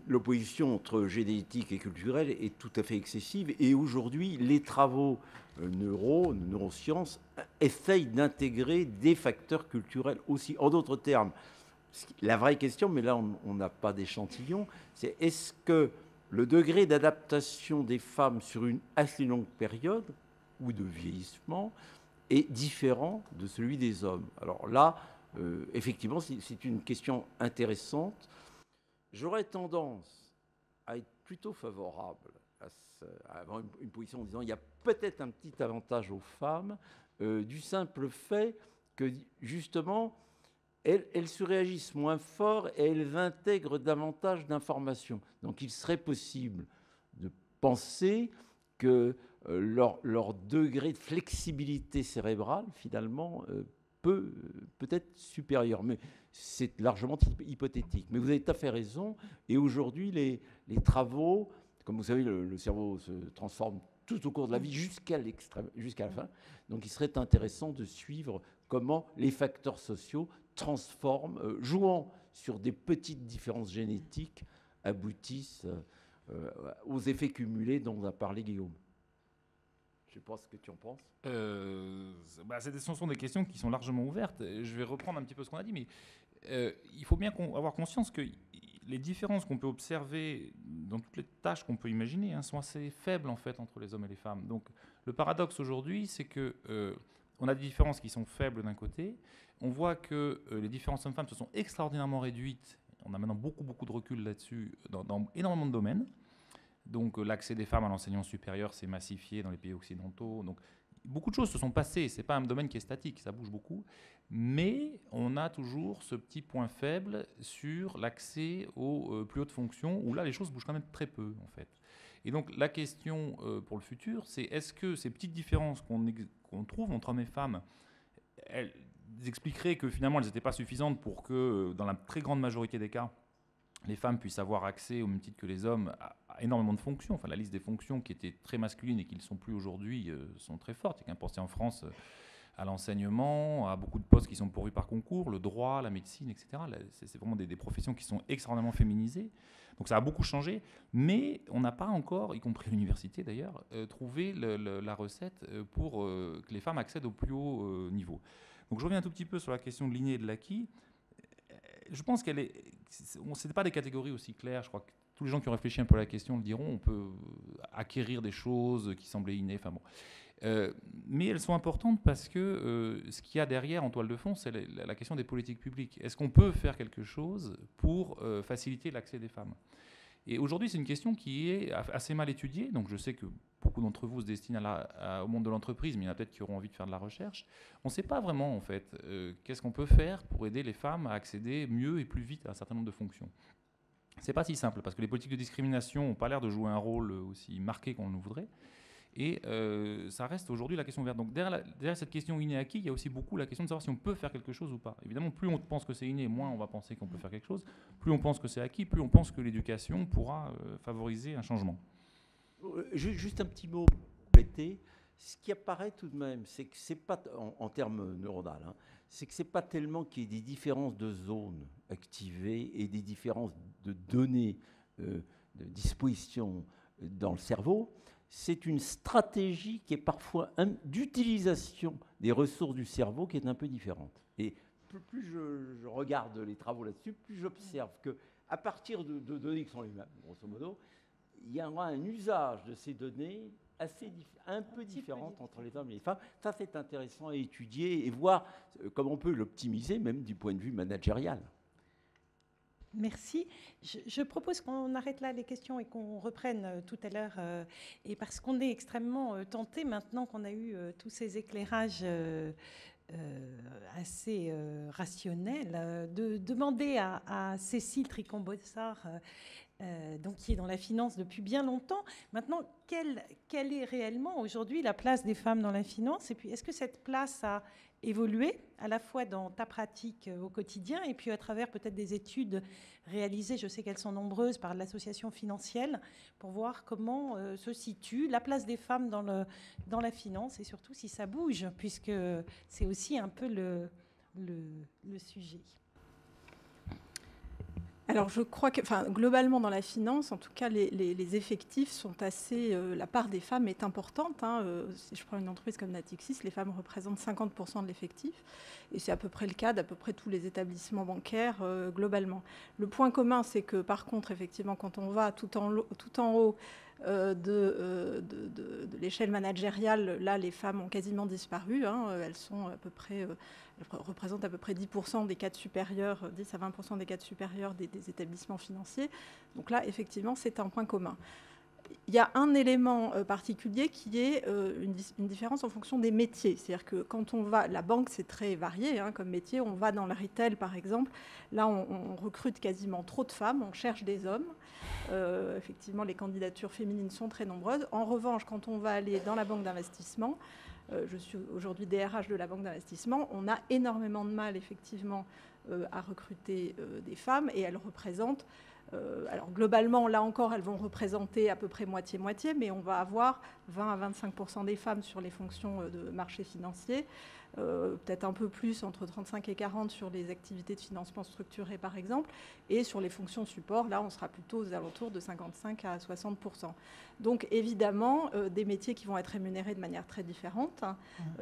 l'opposition entre génétique et culturelle est tout à fait excessive. Et aujourd'hui, les travaux neurosciences essayent d'intégrer des facteurs culturels aussi. En d'autres termes, la vraie question, mais là on n'a pas d'échantillon, c'est est-ce que le degré d'adaptation des femmes sur une assez longue période ou de vieillissement est différent de celui des hommes? Alors là, effectivement, c'est une question intéressante. J'aurais tendance à être plutôt favorable à avoir une position en disant qu'il y a peut-être un petit avantage aux femmes du simple fait que, justement, elles se réagissent moins fort et elles intègrent davantage d'informations. Donc il serait possible de penser que leur degré de flexibilité cérébrale, finalement, peut être supérieur. Mais c'est largement hypothétique. Mais vous avez tout à fait raison. Et aujourd'hui, les travaux, comme vous savez, le cerveau se transforme tout au cours de la vie jusqu'à la fin. Donc il serait intéressant de suivre comment les facteurs sociaux transforment, jouant sur des petites différences génétiques, aboutissent aux effets cumulés dont a parlé Guillaume. Je ne sais pas ce que tu en penses. Ce sont des questions qui sont largement ouvertes. Je vais reprendre un petit peu ce qu'on a dit, mais il faut bien avoir conscience que les différences qu'on peut observer dans toutes les tâches qu'on peut imaginer sont assez faibles en fait entre les hommes et les femmes. Donc le paradoxe aujourd'hui, c'est que on a des différences qui sont faibles d'un côté. On voit que les différences hommes-femmes se sont extraordinairement réduites. On a maintenant beaucoup de recul là-dessus dans énormément de domaines. Donc l'accès des femmes à l'enseignement supérieur s'est massifié dans les pays occidentaux. Donc beaucoup de choses se sont passées. Ce n'est pas un domaine qui est statique, ça bouge beaucoup. Mais on a toujours ce petit point faible sur l'accès aux plus hautes fonctions, où là les choses bougent quand même très peu en fait. Et donc la question pour le futur, c'est est-ce que ces petites différences qu'on trouve entre hommes et femmes, elles expliqueraient que finalement elles n'étaient pas suffisantes pour que dans la très grande majorité des cas, les femmes puissent avoir accès au même titre que les hommes à énormément de fonctions. Enfin, la liste des fonctions qui étaient très masculines et qui ne le sont plus aujourd'hui sont très fortes. Il y a qu'à penser en France à l'enseignement, à beaucoup de postes qui sont pourvus par concours, le droit, la médecine, etc. C'est vraiment des professions qui sont extraordinairement féminisées. Donc ça a beaucoup changé, mais on n'a pas encore, y compris à l'université d'ailleurs, trouvé la recette pour que les femmes accèdent au plus haut niveau. Donc je reviens un tout petit peu sur la question de l'inné et de l'acquis. Je pense ce n'est pas des catégories aussi claires. Je crois que tous les gens qui ont réfléchi un peu à la question le diront. On peut acquérir des choses qui semblaient innées. Enfin bon. Mais elles sont importantes parce que ce qu'il y a derrière en toile de fond, c'est la question des politiques publiques. Est-ce qu'on peut faire quelque chose pour faciliter l'accès des femmes ? Et aujourd'hui, c'est une question qui est assez mal étudiée. Donc je sais que beaucoup d'entre vous se destinent au monde de l'entreprise, mais il y en a peut-être qui auront envie de faire de la recherche. On ne sait pas vraiment, en fait, qu'est-ce qu'on peut faire pour aider les femmes à accéder mieux et plus vite à un certain nombre de fonctions. C'est pas si simple, parce que les politiques de discrimination n'ont pas l'air de jouer un rôle aussi marqué qu'on le voudrait. Et ça reste aujourd'hui la question ouverte. Donc derrière cette question inné-acquis, il y a aussi beaucoup la question de savoir si on peut faire quelque chose ou pas. Évidemment, plus on pense que c'est inné, moins on va penser qu'on peut faire quelque chose. Plus on pense que c'est acquis, plus on pense que l'éducation pourra favoriser un changement. Juste un petit mot pour compléter. Ce qui apparaît tout de même, c'est que c'est pas, en termes neuronaux, c'est que c'est pas tellement qu'il y ait des différences de zones activées et des différences de données de disposition dans le cerveau. c'est une stratégie qui est parfois d'utilisation des ressources du cerveau qui est un peu différente. Et plus je regarde les travaux là-dessus, plus j'observe qu'à partir de données qui sont les mêmes, grosso modo, il y aura un usage de ces données un peu différente entre les hommes et les femmes. Ça, c'est intéressant à étudier et voir comment on peut l'optimiser, même du point de vue managérial. Merci. Je propose qu'on arrête là les questions et qu'on reprenne tout à l'heure. Et parce qu'on est extrêmement tenté, maintenant qu'on a eu tous ces éclairages assez rationnels, de demander à Cécile Tricon-Bossard, donc qui est dans la finance depuis bien longtemps, maintenant, quelle est réellement aujourd'hui la place des femmes dans la finance? Et puis, est-ce que cette place a évolué à la fois dans ta pratique au quotidien et puis à travers peut-être des études réalisées, je sais qu'elles sont nombreuses, par l'association Financielle, pour voir comment se situe la place des femmes dans la finance et surtout si ça bouge, puisque c'est aussi un peu le sujet. Alors, je crois que, globalement, dans la finance, en tout cas, les effectifs sont assez... la part des femmes est importante. Si je prends une entreprise comme Natixis, les femmes représentent 50% de l'effectif. Et c'est à peu près le cas d'à peu près tous les établissements bancaires, globalement. Le point commun, c'est que, par contre, effectivement, quand on va tout en haut de l'échelle managériale, là, les femmes ont quasiment disparu. Elles sont à peu près... représentent à peu près 10% des cadres supérieurs, 10 à 20% des cadres supérieurs des établissements financiers. Donc là, effectivement, c'est un point commun. Il y a un élément particulier qui est une différence en fonction des métiers. C'est-à-dire que quand on va... La banque, c'est très varié comme métier. On va dans le retail, par exemple. Là, on recrute quasiment trop de femmes. On cherche des hommes. Effectivement, les candidatures féminines sont très nombreuses. En revanche, quand on va aller dans la banque d'investissement... je suis aujourd'hui DRH de la banque d'investissement, on a énormément de mal effectivement à recruter des femmes et elles représentent, alors globalement là encore elles vont représenter à peu près moitié-moitié, mais on va avoir 20 à 25% des femmes sur les fonctions de marché financier, peut-être un peu plus, entre 35 et 40 sur les activités de financement structuré par exemple, et sur les fonctions support, là on sera plutôt aux alentours de 55 à 60%. Donc évidemment, des métiers qui vont être rémunérés de manière très différente,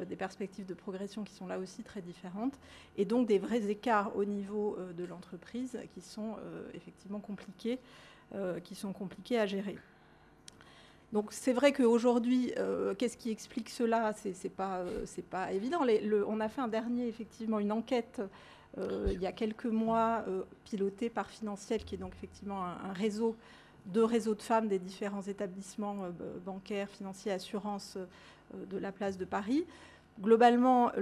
des perspectives de progression qui sont là aussi très différentes, et donc des vrais écarts au niveau de l'entreprise qui sont effectivement compliqués à gérer. Donc c'est vrai qu'aujourd'hui, qu'est-ce qui explique cela? C'est pas évident. On a fait effectivement une enquête il y a quelques mois pilotée par Financielle, qui est donc effectivement un réseau de femmes des différents établissements bancaires, financiers, assurances de la place de Paris. Globalement,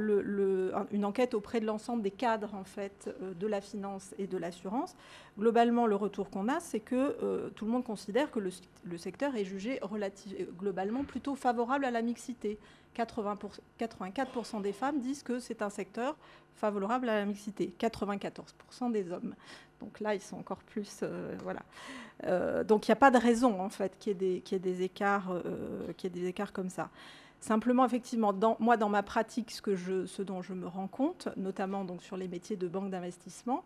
une enquête auprès de l'ensemble des cadres en fait, de la finance et de l'assurance. Globalement, le retour qu'on a, c'est que tout le monde considère que le secteur est jugé globalement plutôt favorable à la mixité. 84% des femmes disent que c'est un secteur favorable à la mixité. 94% des hommes. Donc là, ils sont encore plus... voilà. Donc il n'y a pas de raison en fait qu'il y ait des écarts comme ça. Simplement, effectivement, dans ma pratique, ce dont je me rends compte, notamment donc, sur les métiers de banque d'investissement,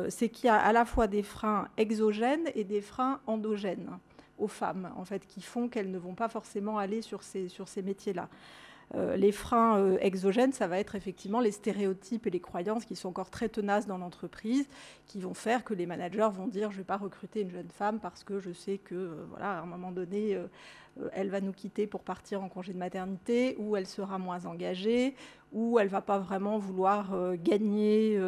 c'est qu'il y a à la fois des freins exogènes et des freins endogènes aux femmes, en fait, qui font qu'elles ne vont pas forcément aller sur ces métiers-là. Les freins exogènes, ça va être effectivement les stéréotypes et les croyances qui sont encore très tenaces dans l'entreprise, qui vont faire que les managers vont dire « je ne vais pas recruter une jeune femme parce que je sais que, voilà, à un moment donné, elle va nous quitter pour partir en congé de maternité, ou elle sera moins engagée, ou elle ne va pas vraiment vouloir gagner,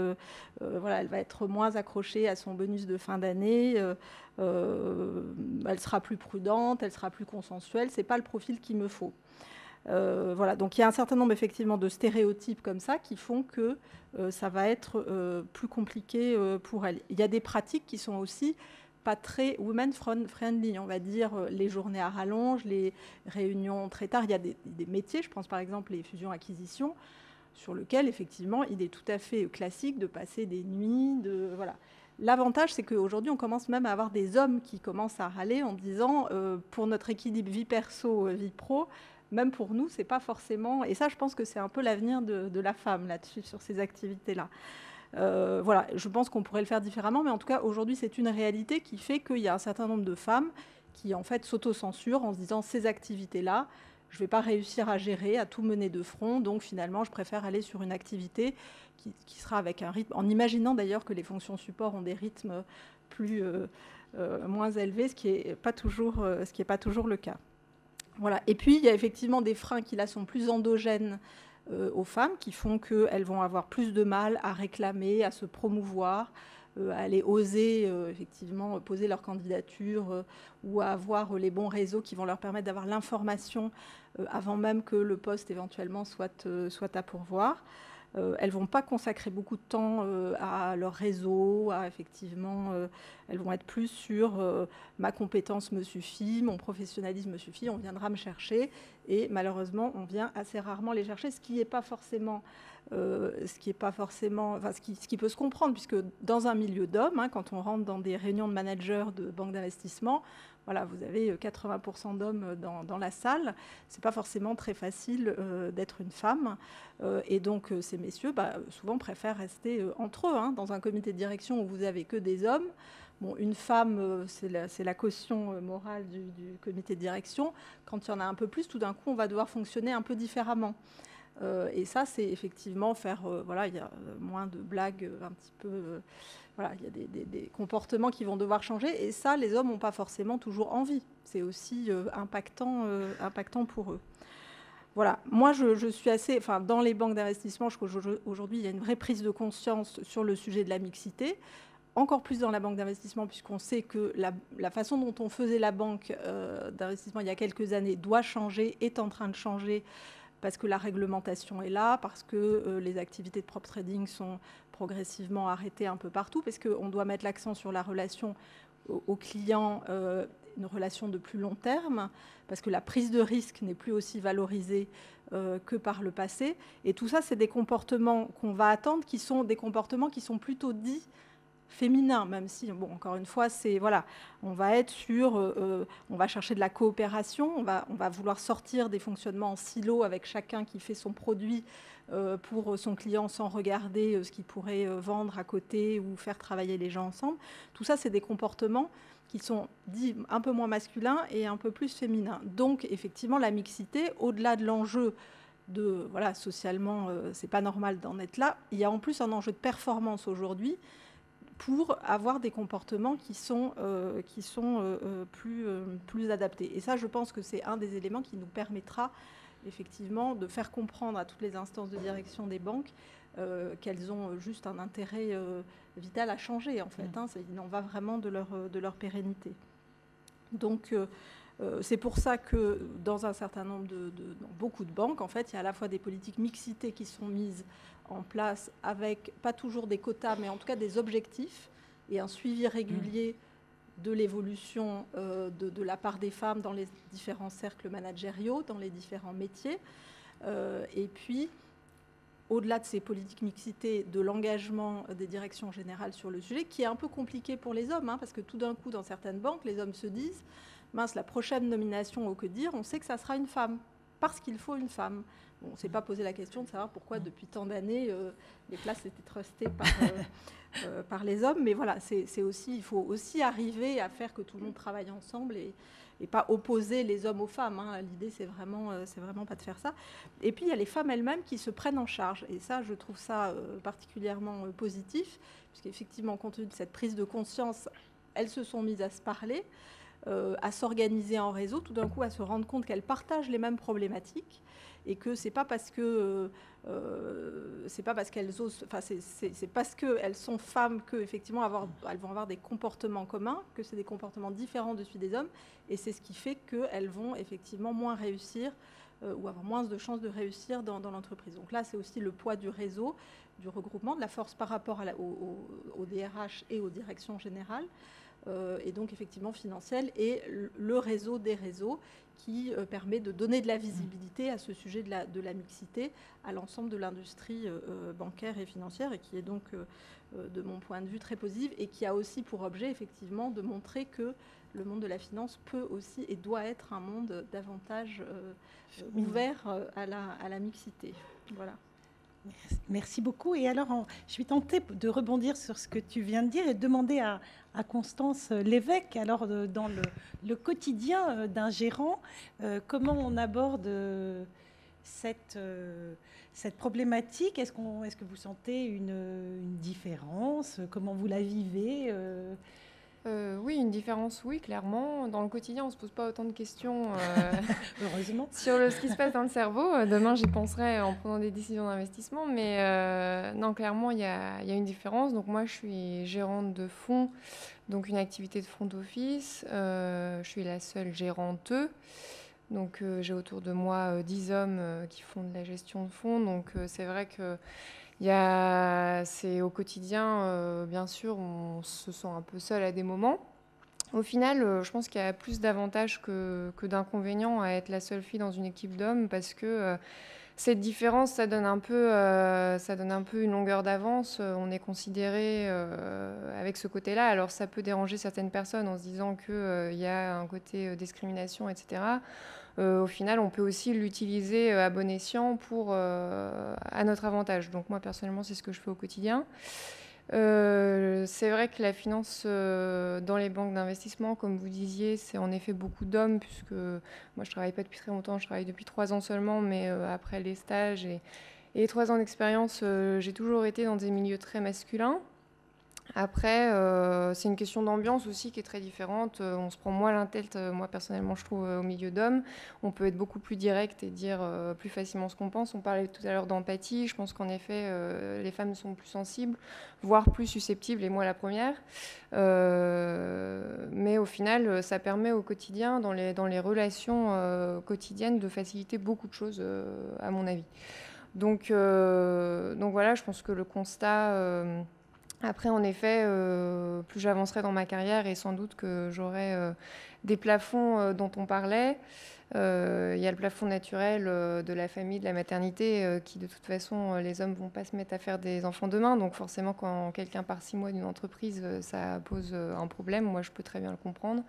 voilà, elle va être moins accrochée à son bonus de fin d'année, elle sera plus prudente, elle sera plus consensuelle, ce n'est pas le profil qu'il me faut ». Voilà, donc il y a un certain nombre effectivement de stéréotypes comme ça qui font que ça va être plus compliqué pour elles. Il y a des pratiques qui sont aussi pas très women-friendly, on va dire les journées à rallonge, les réunions très tard. Il y a des métiers, je pense par exemple les fusions-acquisitions, sur lesquels effectivement il est tout à fait classique de passer des nuits, voilà. L'avantage, c'est qu'aujourd'hui, on commence même à avoir des hommes qui commencent à râler en disant pour notre équilibre vie perso, vie pro, même pour nous, c'est pas forcément... Et ça, je pense que c'est un peu l'avenir de la femme là-dessus, sur ces activités-là. Voilà, je pense qu'on pourrait le faire différemment, mais en tout cas, aujourd'hui, c'est une réalité qui fait qu'il y a un certain nombre de femmes qui en fait s'autocensurent en se disant ces activités-là, je ne vais pas réussir à gérer, à tout mener de front, donc finalement je préfère aller sur une activité qui sera avec un rythme, en imaginant d'ailleurs que les fonctions support ont des rythmes moins élevés, ce qui n'est pas toujours le cas. Voilà. Et puis il y a effectivement des freins qui là sont plus endogènes aux femmes, qui font qu'elles vont avoir plus de mal à réclamer, à se promouvoir, à aller oser effectivement poser leur candidature ou à avoir les bons réseaux qui vont leur permettre d'avoir l'information avant même que le poste éventuellement soit à pourvoir. Elles ne vont pas consacrer beaucoup de temps à leur réseau, elles vont être plus sur ma compétence me suffit, mon professionnalisme me suffit, on viendra me chercher, et malheureusement on vient assez rarement les chercher, ce qui peut se comprendre, puisque dans un milieu d'hommes, quand on rentre dans des réunions de managers de banques d'investissement, voilà, vous avez 80% d'hommes dans la salle. Ce n'est pas forcément très facile d'être une femme. Et donc, ces messieurs, souvent, préfèrent rester entre eux. Dans un comité de direction où vous n'avez que des hommes, bon, une femme, c'est la caution morale du comité de direction. Quand il y en a un peu plus, tout d'un coup, on va devoir fonctionner un peu différemment. Et ça, c'est effectivement il y a moins de blagues un petit peu... il y a des comportements qui vont devoir changer. Et ça, les hommes n'ont pas forcément toujours envie. C'est aussi impactant pour eux. Voilà. Moi, je suis assez... dans les banques d'investissement, je crois qu'aujourd'hui, il y a une vraie prise de conscience sur le sujet de la mixité. Encore plus dans la banque d'investissement, puisqu'on sait que la façon dont on faisait la banque d'investissement il y a quelques années doit changer, est en train de changer, parce que la réglementation est là, parce que les activités de prop trading sont progressivement arrêtées un peu partout, parce qu'on doit mettre l'accent sur la relation au client, une relation de plus long terme, parce que la prise de risque n'est plus aussi valorisée que par le passé. Et tout ça, c'est des comportements qu'on va attendre, qui sont des comportements qui sont plutôt dits féminin, même si, bon, encore une fois, on va être on va chercher de la coopération, on va vouloir sortir des fonctionnements en silo avec chacun qui fait son produit pour son client sans regarder ce qu'il pourrait vendre à côté ou faire travailler les gens ensemble. Tout ça, c'est des comportements qui sont dits un peu moins masculins et un peu plus féminins. Donc, effectivement, la mixité, au-delà de l'enjeu socialement, c'est pas normal d'en être là, il y a en plus un enjeu de performance aujourd'hui, pour avoir des comportements qui sont plus adaptés. Et ça, je pense que c'est un des éléments qui nous permettra effectivement de faire comprendre à toutes les instances de direction des banques qu'elles ont juste un intérêt vital à changer, en fait. Il en va vraiment de leur pérennité. Donc, c'est pour ça que dans un certain nombre dans beaucoup de banques, en fait, il y a à la fois des politiques mixité qui sont mises en place avec, pas toujours des quotas, mais en tout cas des objectifs et un suivi régulier de l'évolution de la part des femmes dans les différents cercles managériaux, dans les différents métiers. Et puis, au-delà de ces politiques mixité, de l'engagement des directions générales sur le sujet, qui est un peu compliqué pour les hommes, parce que tout d'un coup, dans certaines banques, les hommes se disent « mince, la prochaine nomination au CODIR, on sait que ça sera une femme, parce qu'il faut une femme ». Bon, on ne s'est pas posé la question de savoir pourquoi, depuis tant d'années, les places étaient trustées par les hommes. Mais voilà, il faut aussi arriver à faire que tout le monde travaille ensemble et pas opposer les hommes aux femmes. L'idée, c'est vraiment pas de faire ça. Et puis, il y a les femmes elles-mêmes qui se prennent en charge. Et ça, je trouve ça particulièrement positif, puisqu'effectivement, compte tenu de cette prise de conscience, elles se sont mises à se parler, à s'organiser en réseau, tout d'un coup à se rendre compte qu'elles partagent les mêmes problématiques, et que c'est pas parce qu'elles osent, c'est parce qu'elles sont femmes qu'effectivement elles vont avoir des comportements communs, que c'est des comportements différents de celui des hommes, et c'est ce qui fait qu'elles vont effectivement moins réussir ou avoir moins de chances de réussir dans l'entreprise. Donc là, c'est aussi le poids du réseau, du regroupement, de la force par rapport au DRH et aux directions générales, et donc effectivement financière, et le réseau des réseaux qui permet de donner de la visibilité à ce sujet de la mixité à l'ensemble de l'industrie bancaire et financière, et qui est donc, de mon point de vue, très positive, et qui a aussi pour objet effectivement de montrer que le monde de la finance peut aussi et doit être un monde davantage ouvert à la mixité. Voilà. Merci beaucoup. Et alors, je suis tentée de rebondir sur ce que tu viens de dire et de demander à Constance Lévesque, alors dans le quotidien d'un gérant, comment on aborde cette problématique. Est-ce que vous sentez une différence? Comment vous la vivez? Oui, une différence, oui, clairement. Dans le quotidien, on ne se pose pas autant de questions heureusement. sur ce qui se passe dans le cerveau. Demain, j'y penserai en prenant des décisions d'investissement. Mais non, clairement, il y a une différence. Donc moi, je suis gérante de fonds, donc une activité de front office. Je suis la seule gérante. Donc j'ai autour de moi 10 hommes qui font de la gestion de fonds. Donc c'est vrai que c'est au quotidien, bien sûr, on se sent un peu seul à des moments. Au final, je pense qu'il y a plus d'avantages que d'inconvénients à être la seule fille dans une équipe d'hommes parce que cette différence, ça donne un peu une longueur d'avance. On est considéré avec ce côté-là. Alors ça peut déranger certaines personnes en se disant qu'il y a un côté discrimination, etc. Au final, on peut aussi l'utiliser à bon escient à notre avantage. Donc moi, personnellement, c'est ce que je fais au quotidien. C'est vrai que la finance dans les banques d'investissement, comme vous disiez, c'est en effet beaucoup d'hommes, puisque moi, je ne travaille pas depuis très longtemps, je travaille depuis 3 ans seulement, mais après les stages et les 3 ans d'expérience, j'ai toujours été dans des milieux très masculins. Après, c'est une question d'ambiance aussi qui est très différente. On se prend moins la tête, moi personnellement, je trouve, au milieu d'hommes. On peut être beaucoup plus direct et dire plus facilement ce qu'on pense. On parlait tout à l'heure d'empathie. Je pense qu'en effet, les femmes sont plus sensibles, voire plus susceptibles, et moi la première. Mais au final, ça permet au quotidien, dans les relations quotidiennes, de faciliter beaucoup de choses, à mon avis. Donc voilà, je pense que le constat... Après, en effet, plus j'avancerai dans ma carrière et sans doute que j'aurai des plafonds dont on parlait. Il y a le plafond naturel de la famille, de la maternité, qui de toute façon, les hommes ne vont pas se mettre à faire des enfants demain. Donc forcément, quand quelqu'un part 6 mois d'une entreprise, ça pose un problème. Moi, je peux très bien le comprendre.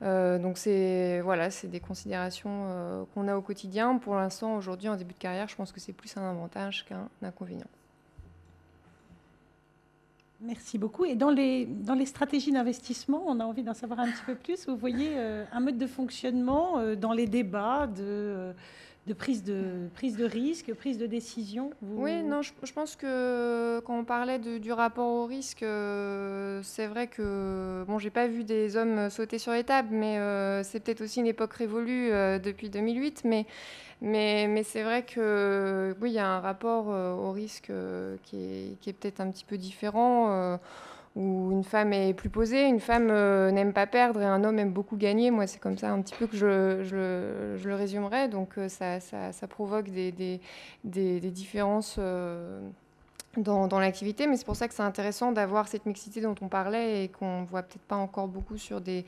Donc c'est des considérations qu'on a au quotidien. Pour l'instant, aujourd'hui, en début de carrière, je pense que c'est plus un avantage qu'un inconvénient. Merci beaucoup. Et dans les stratégies d'investissement, on a envie d'en savoir un petit peu plus. Vous voyez un mode de fonctionnement dans les débats de prise de risque, prise de décision. Oui, non, je pense que quand on parlait du rapport au risque, c'est vrai que, bon, j'ai pas vu des hommes sauter sur les tables, mais c'est peut-être aussi une époque révolue depuis 2008, mais c'est vrai que oui, il y a un rapport au risque qui est peut-être un petit peu différent, où une femme est plus posée, une femme n'aime pas perdre et un homme aime beaucoup gagner. Moi, c'est comme ça un petit peu que je le résumerai. Donc ça provoque des différences dans l'activité, mais c'est pour ça que c'est intéressant d'avoir cette mixité dont on parlait et qu'on voit peut-être pas encore beaucoup sur des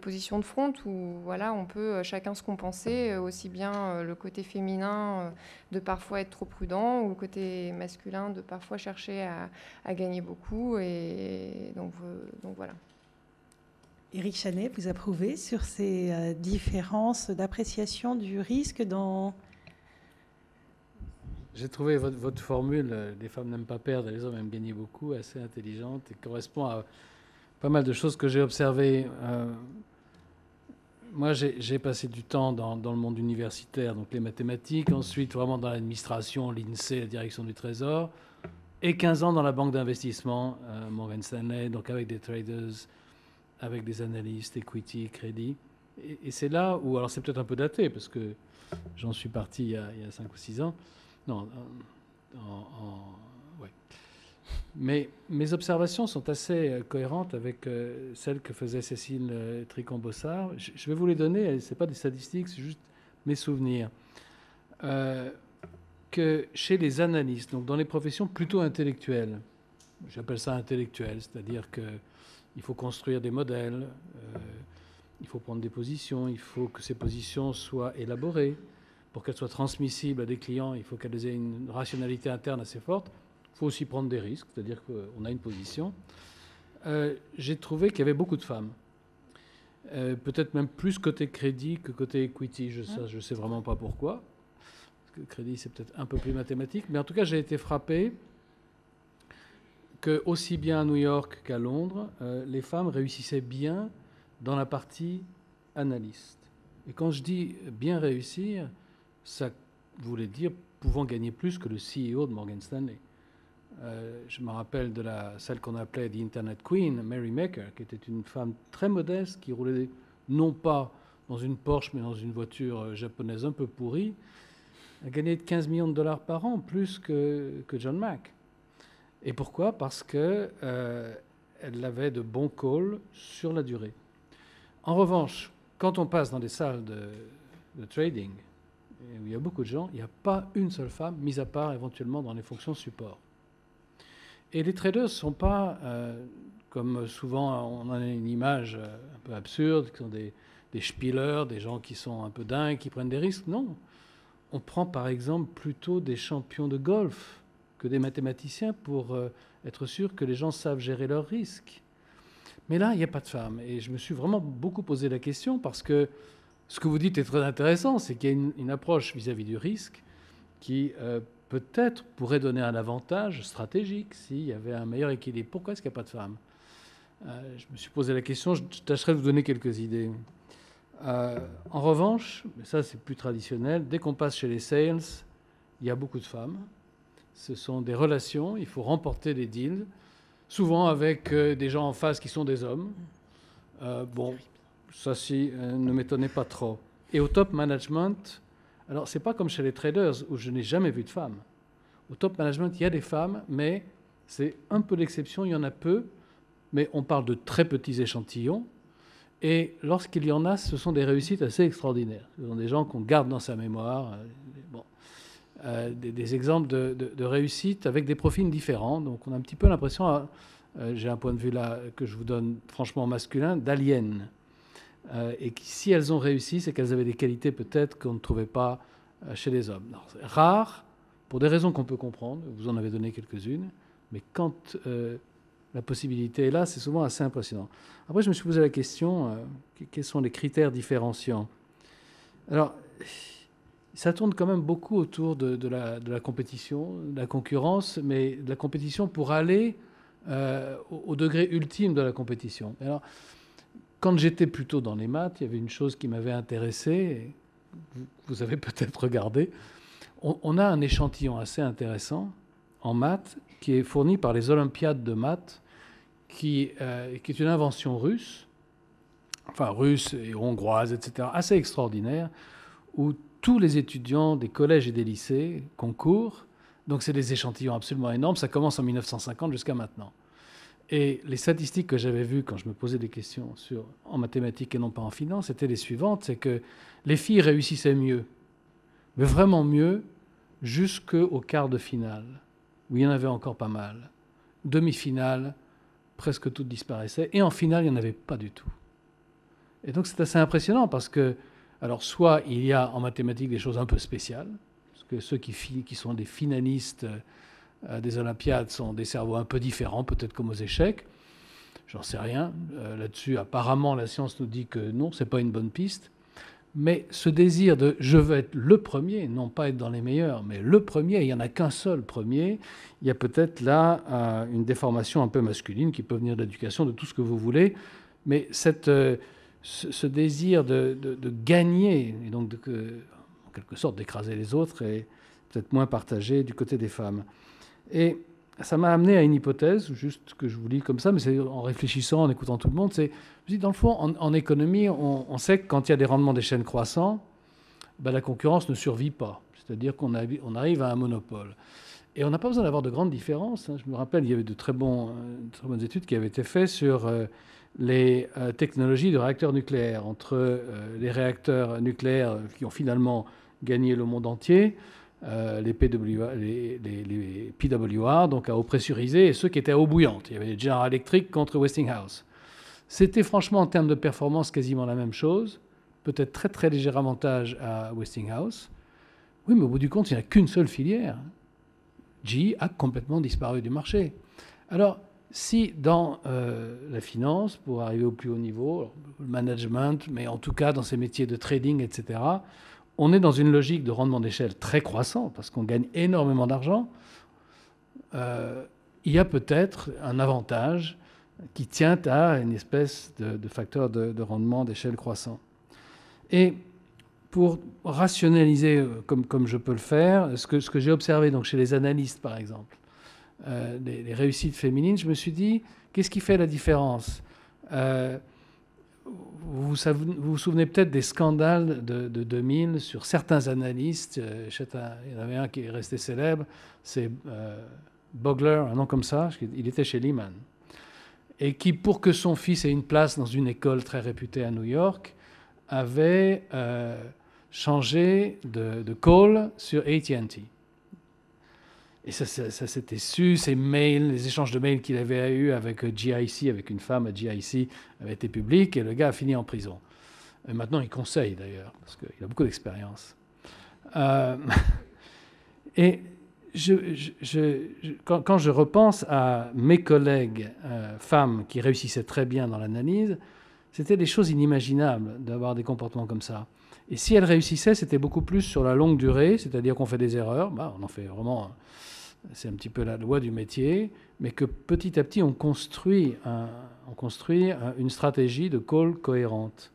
positions de front où voilà, on peut chacun se compenser, aussi bien le côté féminin de parfois être trop prudent ou le côté masculin de parfois chercher à gagner beaucoup, et donc voilà. Éric Chanet, vous approuvez sur ces différences d'appréciation du risque dans... J'ai trouvé votre formule, les femmes n'aiment pas perdre et les hommes aiment gagner beaucoup, assez intelligente et correspond à pas mal de choses que j'ai observées. Moi, j'ai passé du temps dans le monde universitaire, donc les mathématiques, ensuite vraiment dans l'administration, l'INSEE, la direction du Trésor, et 15 ans dans la banque d'investissement, Morgan Stanley, donc avec des traders, avec des analystes, equity, crédit. Et c'est là où, alors c'est peut-être un peu daté, parce que j'en suis parti il y a 5 ou 6 ans. Non, ouais. Mais mes observations sont assez cohérentes avec celles que faisait Cécile Tricon-Bossard. Je vais vous les donner, ce n'est pas des statistiques, c'est juste mes souvenirs. Que chez les analystes, donc dans les professions plutôt intellectuelles, j'appelle ça intellectuel, c'est-à-dire qu'il faut construire des modèles, il faut prendre des positions, il faut que ces positions soient élaborées. Pour qu'elles soient transmissibles à des clients, il faut qu'elles aient une rationalité interne assez forte. Il faut aussi prendre des risques, c'est-à-dire qu'on a une position. J'ai trouvé qu'il y avait beaucoup de femmes. Peut-être même plus côté crédit que côté equity. Je ne sais vraiment pas pourquoi. Le crédit, c'est peut-être un peu plus mathématique. Mais en tout cas, j'ai été frappé que, aussi bien à New York qu'à Londres, les femmes réussissaient bien dans la partie analyste. Et quand je dis bien réussir, ça voulait dire pouvant gagner plus que le CEO de Morgan Stanley. Je me rappelle de celle qu'on appelait The Internet Queen, Mary Maker, qui était une femme très modeste, qui roulait non pas dans une Porsche, mais dans une voiture japonaise un peu pourrie. Elle gagnait 15 millions de dollars par an, plus que John Mack. Et pourquoi? Parce qu'elle avait de bons calls sur la durée. En revanche, quand on passe dans des salles de trading, où il y a beaucoup de gens, il n'y a pas une seule femme, mis à part éventuellement dans les fonctions support. Et les traders ne sont pas, comme souvent on en a une image un peu absurde, qui sont des spielers, des gens qui sont un peu dingues, qui prennent des risques. Non. On prend par exemple plutôt des champions de golf que des mathématiciens pour être sûr que les gens savent gérer leurs risques. Mais là, il n'y a pas de femmes. Et je me suis vraiment beaucoup posé la question parce que ce que vous dites est très intéressant, c'est qu'il y a une approche vis-à-vis du risque qui peut-être pourrait donner un avantage stratégique s'il y avait un meilleur équilibre. Pourquoi est-ce qu'il n'y a pas de femmes? Je me suis posé la question, je tâcherai de vous donner quelques idées. En revanche, mais ça c'est plus traditionnel, dès qu'on passe chez les sales, il y a beaucoup de femmes. Ce sont des relations, il faut remporter des deals, souvent avec des gens en face qui sont des hommes. Bon, ça ne m'étonnait pas trop. Et au top management, alors c'est pas comme chez les traders où je n'ai jamais vu de femmes. Au top management, il y a des femmes, mais c'est un peu l'exception, il y en a peu, mais on parle de très petits échantillons. Et lorsqu'il y en a, ce sont des réussites assez extraordinaires. Ce sont des gens qu'on garde dans sa mémoire. Des exemples de réussite avec des profils différents. Donc on a un petit peu l'impression, j'ai un point de vue là que je vous donne franchement masculin, d'aliens. Et si elles ont réussi, c'est qu'elles avaient des qualités peut-être qu'on ne trouvait pas chez les hommes. C'est rare, pour des raisons qu'on peut comprendre, vous en avez donné quelques-unes, mais quand la possibilité est là, c'est souvent assez impressionnant. Après, je me suis posé la question, quels sont les critères différenciants? Alors, ça tourne quand même beaucoup autour de la compétition, de la concurrence, mais de la compétition pour aller au degré ultime de la compétition. Alors, quand j'étais plutôt dans les maths, il y avait une chose qui m'avait intéressé, vous avez peut-être regardé. On a un échantillon assez intéressant en maths qui est fourni par les Olympiades de maths, qui est une invention russe, enfin russe et hongroise, etc., assez extraordinaire, où tous les étudiants des collèges et des lycées concourent. Donc c'est des échantillons absolument énormes. Ça commence en 1950 jusqu'à maintenant. Et les statistiques que j'avais vues quand je me posais des questions en mathématiques et non pas en finance étaient les suivantes. C'est que les filles réussissaient mieux, mais vraiment mieux, jusqu'au quart de finale, où il y en avait encore pas mal. Demi-finale, presque toutes disparaissaient. Et en finale, il n'y en avait pas du tout. Et donc c'est assez impressionnant parce que, alors soit il y a en mathématiques des choses un peu spéciales, parce que ceux qui sont des finalistes des Olympiades sont des cerveaux un peu différents, peut-être comme aux échecs. J'en sais rien. Là-dessus, apparemment, la science nous dit que non, ce n'est pas une bonne piste. Mais ce désir de « je veux être le premier », non pas être dans les meilleurs, mais le premier, il n'y en a qu'un seul premier, il y a peut-être là une déformation un peu masculine qui peut venir de l'éducation, de tout ce que vous voulez. Mais ce désir de gagner, et donc en quelque sorte d'écraser les autres, est peut-être moins partagé du côté des femmes. Et ça m'a amené à une hypothèse, juste que je vous lis comme ça, mais c'est en réfléchissant, en écoutant tout le monde. Je me dis, dans le fond, en économie, on sait que quand il y a des rendements des chaînes croissants, la concurrence ne survit pas. C'est-à-dire qu'on arrive à un monopole. Et on n'a pas besoin d'avoir de grandes différences. Je me rappelle, il y avait de très bonnes études qui avaient été faites sur les technologies de réacteurs nucléaires, entre les réacteurs nucléaires qui ont finalement gagné le monde entier, les PWR, donc à eau pressurisée, et ceux qui étaient à eau bouillante. Il y avait General Electric contre Westinghouse. C'était franchement, en termes de performance, quasiment la même chose. Peut-être très, très léger avantage à Westinghouse. Oui, mais au bout du compte, il n'y a qu'une seule filière. GE a complètement disparu du marché. Alors, si dans la finance, pour arriver au plus haut niveau, le management, mais en tout cas dans ces métiers de trading, etc., on est dans une logique de rendement d'échelle très croissant, parce qu'on gagne énormément d'argent. Il y a peut-être un avantage qui tient à une espèce de facteur de rendement d'échelle croissant. Et pour rationaliser, comme je peux le faire, ce que j'ai observé donc, chez les analystes, par exemple, les réussites féminines, je me suis dit, qu'est-ce qui fait la différence? Vous vous souvenez peut-être des scandales de 2000 sur certains analystes. Il y en avait un qui est resté célèbre, c'est Bogler, un nom comme ça, il était chez Lehman. Et qui, pour que son fils ait une place dans une école très réputée à New York, avait changé de call sur AT&T. Et ça s'était su, ces mails, les échanges de mails qu'il avait eus avec GIC, avec une femme à GIC, avaient été publics, et le gars a fini en prison. Et maintenant, il conseille d'ailleurs, parce qu'il a beaucoup d'expérience. Et quand je repense à mes collègues femmes qui réussissaient très bien dans l'analyse, c'était des choses inimaginables d'avoir des comportements comme ça. Et si elles réussissaient, c'était beaucoup plus sur la longue durée, c'est-à-dire qu'on fait des erreurs, on en fait vraiment, c'est un petit peu la loi du métier, mais que petit à petit on construit une stratégie de call cohérente.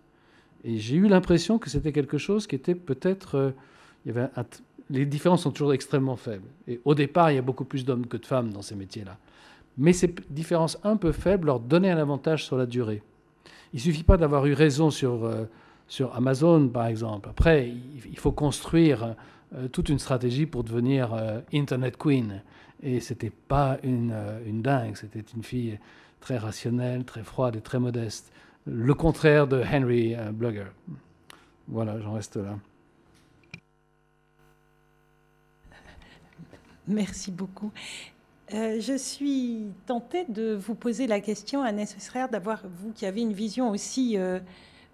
Et j'ai eu l'impression que c'était quelque chose qui était peut-être... les différences sont toujours extrêmement faibles. Et au départ, il y a beaucoup plus d'hommes que de femmes dans ces métiers-là. Mais ces différences un peu faibles leur donnaient un avantage sur la durée. Il ne suffit pas d'avoir eu raison sur Amazon, par exemple. Après, il faut construire toute une stratégie pour devenir Internet Queen. Et ce n'était pas une dingue, c'était une fille très rationnelle, très froide et très modeste. Le contraire de Henry Blugger. Voilà, j'en reste là. Merci beaucoup. Je suis tentée de vous poser la question, Anne Schreier, d'avoir, vous qui avez une vision aussi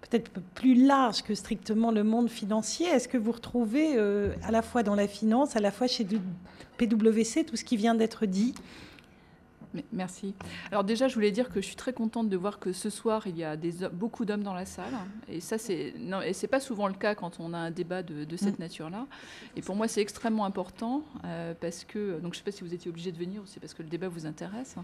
peut-être plus large que strictement le monde financier, est-ce que vous retrouvez à la fois dans la finance, à la fois chez PwC, tout ce qui vient d'être dit? Merci. Alors déjà, je voulais dire que je suis très contente de voir que ce soir, il y a beaucoup d'hommes dans la salle. Et ça, c'est pas souvent le cas quand on a un débat de cette nature-là. Et pour moi, c'est extrêmement important parce que... Donc, je ne sais pas si vous étiez obligé de venir ou c'est parce que le débat vous intéresse.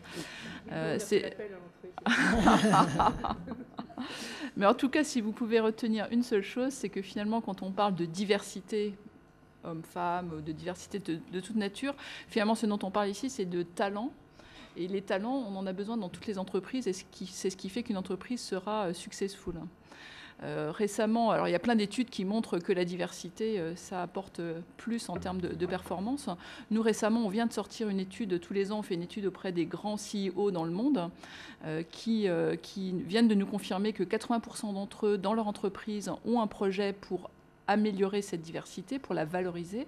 Mais en tout cas, si vous pouvez retenir une seule chose, c'est que finalement, quand on parle de diversité, hommes-femmes, de diversité de toute nature, finalement, ce dont on parle ici, c'est de talent. Et les talents, on en a besoin dans toutes les entreprises et c'est ce qui fait qu'une entreprise sera successful. Récemment, alors il y a plein d'études qui montrent que la diversité, ça apporte plus en termes de performance. Nous, récemment, on vient de sortir une étude, tous les ans, on fait une étude auprès des grands CEO dans le monde qui viennent de nous confirmer que 80% d'entre eux, dans leur entreprise, ont un projet pour améliorer cette diversité, pour la valoriser,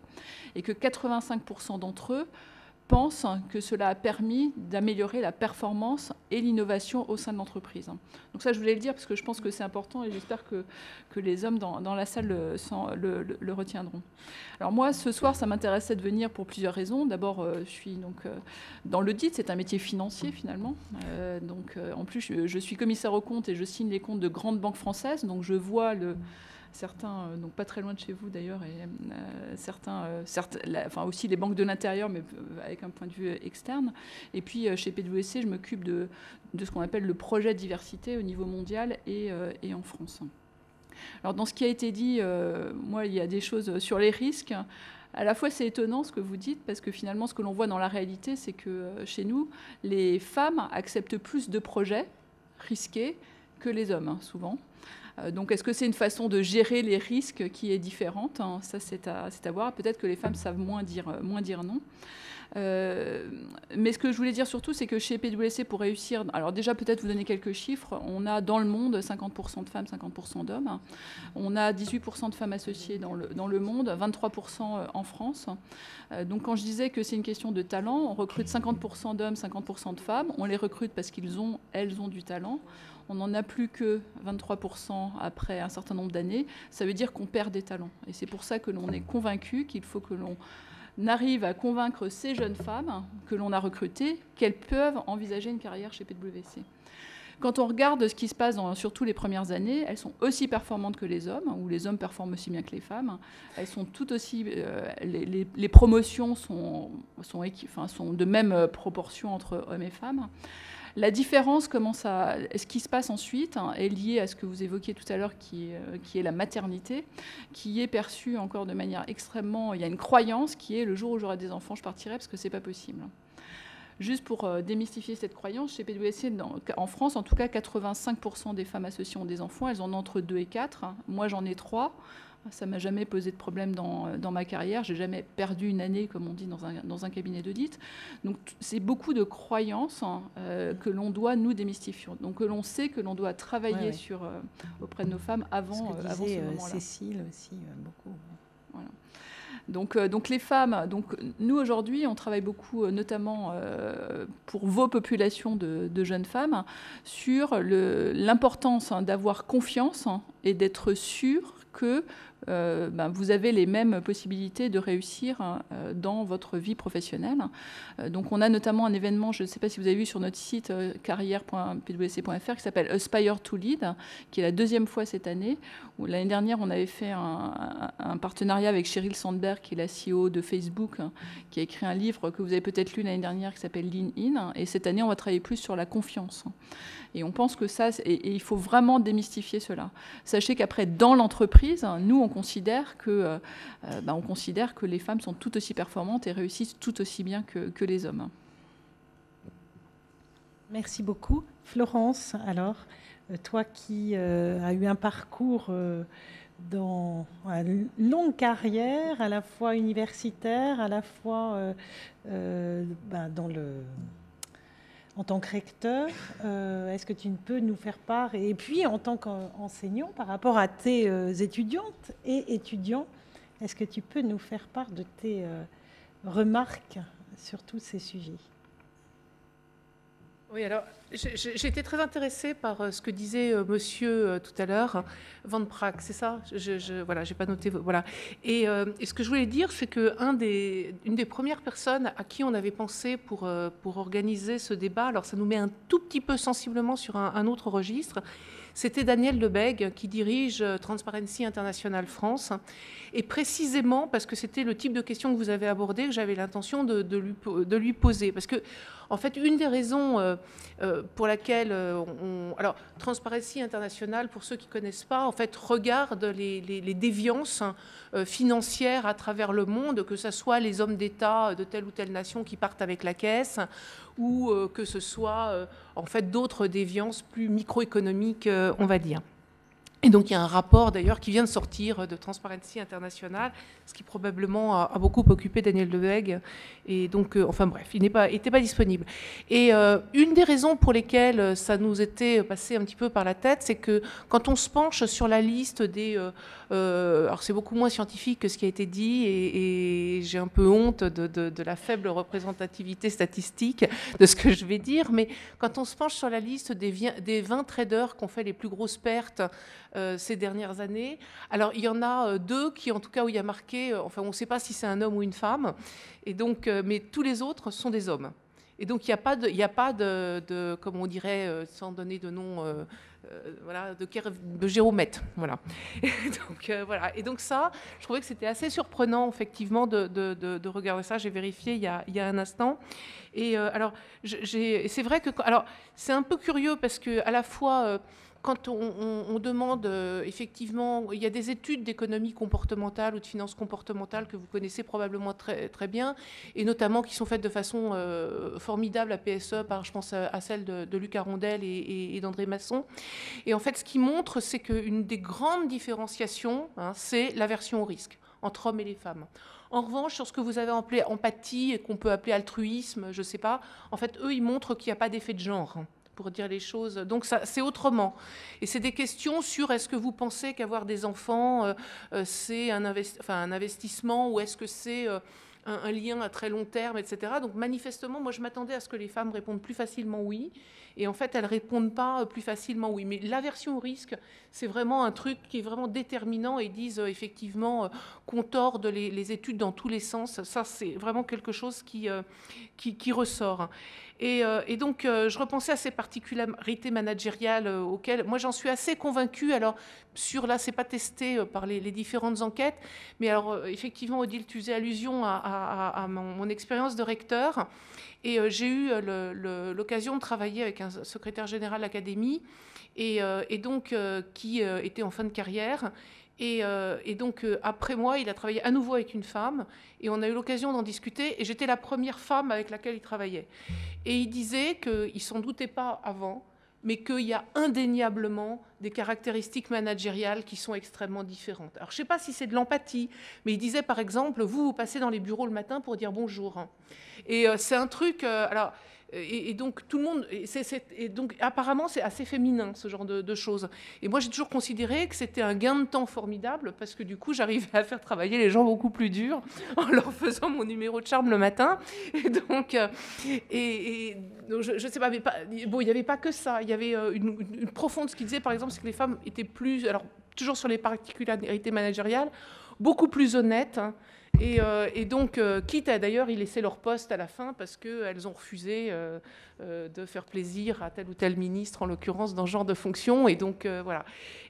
et que 85% d'entre eux pensent que cela a permis d'améliorer la performance et l'innovation au sein de l'entreprise. Donc ça, je voulais le dire parce que je pense que c'est important et j'espère que les hommes dans la salle le retiendront. Alors moi, ce soir, ça m'intéressait de venir pour plusieurs raisons. D'abord, je suis donc dans l'audit, c'est un métier financier finalement. En plus, je suis commissaire aux comptes et je signe les comptes de grandes banques françaises, donc je vois certains, donc pas très loin de chez vous d'ailleurs, et enfin aussi les banques de l'intérieur, mais avec un point de vue externe. Et puis chez PwC, je m'occupe de ce qu'on appelle le projet diversité au niveau mondial et en France. Alors dans ce qui a été dit, moi il y a des choses sur les risques. À la fois c'est étonnant ce que vous dites, parce que finalement ce que l'on voit dans la réalité, c'est que chez nous, les femmes acceptent plus de projets risqués que les hommes, souvent. Donc, est-ce que c'est une façon de gérer les risques qui est différente? Ça, c'est à voir. Peut-être que les femmes savent moins dire non. Mais ce que je voulais dire surtout, c'est que chez PwC, pour réussir... Alors déjà, peut-être vous donner quelques chiffres. On a dans le monde 50% de femmes, 50% d'hommes. On a 18% de femmes associées dans le monde, 23% en France. Donc quand je disais que c'est une question de talent, on recrute 50% d'hommes, 50% de femmes. On les recrute parce elles ont du talent. On n'en a plus que 23% après un certain nombre d'années. Ça veut dire qu'on perd des talents. Et c'est pour ça que l'on est convaincu qu'il faut que l'on arrive à convaincre ces jeunes femmes que l'on a recrutées qu'elles peuvent envisager une carrière chez PwC. Quand on regarde ce qui se passe surtout les premières années, elles sont aussi performantes que les hommes, ou les hommes performent aussi bien que les femmes. Elles sont tout aussi... les promotions sont de même proportion entre hommes et femmes. La différence, ce qui se passe ensuite, est lié à ce que vous évoquiez tout à l'heure, qui est la maternité, qui est perçue encore de manière extrêmement... Il y a une croyance qui est, le jour où j'aurai des enfants, je partirai parce que c'est pas possible. Juste pour démystifier cette croyance, chez PwC, en France, en tout cas, 85% des femmes associées ont des enfants. Elles en ont entre 2 et 4. Moi, j'en ai 3. Ça ne m'a jamais posé de problème dans ma carrière. Je n'ai jamais perdu une année, comme on dit, dans un cabinet d'audit. Donc, c'est beaucoup de croyances que l'on doit nous démystifier. Donc, que l'on sait que l'on doit travailler auprès de nos femmes avant ce moment-là. Cécile aussi, beaucoup. Voilà. Donc les femmes, nous aujourd'hui, on travaille beaucoup, notamment pour vos populations de jeunes femmes, sur l'importance d'avoir confiance et d'être sûr que vous avez les mêmes possibilités de réussir dans votre vie professionnelle. Donc on a notamment un événement, je ne sais pas si vous avez vu sur notre site carrière.pwc.fr, qui s'appelle Aspire to Lead, qui est la 2e fois cette année. L'année dernière, on avait fait un partenariat avec Sheryl Sandberg, qui est la CEO de Facebook, qui a écrit un livre que vous avez peut-être lu l'année dernière, qui s'appelle Lean In. Et cette année, on va travailler plus sur la confiance. Et on pense que ça, et il faut vraiment démystifier cela. Sachez qu'après, dans l'entreprise, nous, on considère que les femmes sont tout aussi performantes et réussissent tout aussi bien que les hommes. Merci beaucoup. Florence, alors, toi qui as eu un parcours dans une longue carrière, à la fois universitaire, à la fois en tant que recteur, est-ce que tu peux nous faire part, et puis en tant qu'enseignant, par rapport à tes étudiantes et étudiants, est-ce que tu peux nous faire part de tes remarques sur tous ces sujets? Oui, alors j'ai été très intéressée par ce que disait monsieur tout à l'heure, Van Praag, c'est ça? Voilà, j'ai pas noté. Voilà. Et ce que je voulais dire, c'est qu'une des premières personnes à qui on avait pensé pour organiser ce débat, alors ça nous met un tout petit peu sensiblement sur un autre registre, c'était Daniel Lebègue qui dirige Transparency International France. Et précisément parce que c'était le type de question que vous avez abordé, que j'avais l'intention de lui poser. Parce que, en fait, une des raisons pour laquelle alors, Transparency International, pour ceux qui ne connaissent pas, en fait, regarde les déviances financières à travers le monde, que ce soit les hommes d'État de telle ou telle nation qui partent avec la caisse, ou que ce soit, en fait, d'autres déviances plus microéconomiques, on va dire. Et donc, il y a un rapport, d'ailleurs, qui vient de sortir de Transparency International, ce qui probablement a beaucoup occupé Daniel Lebègue. Et donc, enfin bref, il n'était pas disponible. Et une des raisons pour lesquelles ça nous était passé un petit peu par la tête, c'est que quand on se penche sur la liste des... alors, c'est beaucoup moins scientifique que ce qui a été dit, et j'ai un peu honte de la faible représentativité statistique de ce que je vais dire, mais quand on se penche sur la liste des 20 traders qui ont fait les plus grosses pertes ces dernières années. Alors, il y en a 2 qui, en tout cas, où il y a marqué, enfin, on ne sait pas si c'est un homme ou une femme, et donc, mais tous les autres sont des hommes. Et donc, il n'y a pas de comme on dirait, sans donner de nom, voilà, de géromètre. Voilà. Voilà. Et donc, ça, je trouvais que c'était assez surprenant, effectivement, de regarder ça. J'ai vérifié il y a un instant. Et alors, c'est vrai que... Alors, c'est un peu curieux parce qu'à la fois... quand on demande, effectivement, il y a des études d'économie comportementale ou de finance comportementale que vous connaissez probablement très, très bien, et notamment qui sont faites de façon formidable à PSE, par, je pense à celle de Luc Arondel et d'André Masson. Et en fait, ce qui montre, c'est qu'une des grandes différenciations, c'est l'aversion au risque entre hommes et les femmes. En revanche, sur ce que vous avez appelé empathie et qu'on peut appeler altruisme, je ne sais pas, en fait, eux, ils montrent qu'il n'y a pas d'effet de genre, pour dire les choses. Donc, c'est autrement. Et c'est des questions sur est-ce que vous pensez qu'avoir des enfants, c'est un investissement, ou est-ce que c'est un lien à très long terme, etc. Donc manifestement, moi je m'attendais à ce que les femmes répondent plus facilement oui, et en fait elles répondent pas plus facilement oui. Mais l'aversion au risque, c'est vraiment un truc qui est vraiment déterminant, et disent effectivement qu'on torde les études dans tous les sens. Ça, c'est vraiment quelque chose qui ressort. Et donc, je repensais à ces particularités managériales auxquelles, moi, j'en suis assez convaincue. Alors, là, c'est pas testé par les différentes enquêtes, mais alors, effectivement, Odile, tu faisais allusion à mon expérience de recteur, et j'ai eu l'occasion de travailler avec un secrétaire général de l'académie, et donc, qui était en fin de carrière. Et donc, après moi, il a travaillé à nouveau avec une femme, et on a eu l'occasion d'en discuter, et j'étais la première femme avec laquelle il travaillait. Et il disait qu'il ne s'en doutait pas avant, mais qu'il y a indéniablement des caractéristiques managériales qui sont extrêmement différentes. Alors, je ne sais pas si c'est de l'empathie, mais il disait, par exemple, vous passez dans les bureaux le matin pour dire bonjour. Et c'est un truc... alors, et donc, tout le monde... Et donc, apparemment, c'est assez féminin, ce genre de choses. Et moi, j'ai toujours considéré que c'était un gain de temps formidable, parce que du coup, j'arrivais à faire travailler les gens beaucoup plus durs en leur faisant mon numéro de charme le matin. Et donc, donc je ne sais pas, mais bon, il n'y avait pas que ça. Il y avait une profonde... Ce qu'il disait, par exemple, c'est que les femmes étaient plus... Alors, toujours sur les particularités managériales, beaucoup plus honnêtes, hein. Et donc, quitte à d'ailleurs y laisser leur poste à la fin parce qu'elles ont refusé de faire plaisir à tel ou tel ministre, en l'occurrence, dans ce genre de fonction. Et donc, voilà.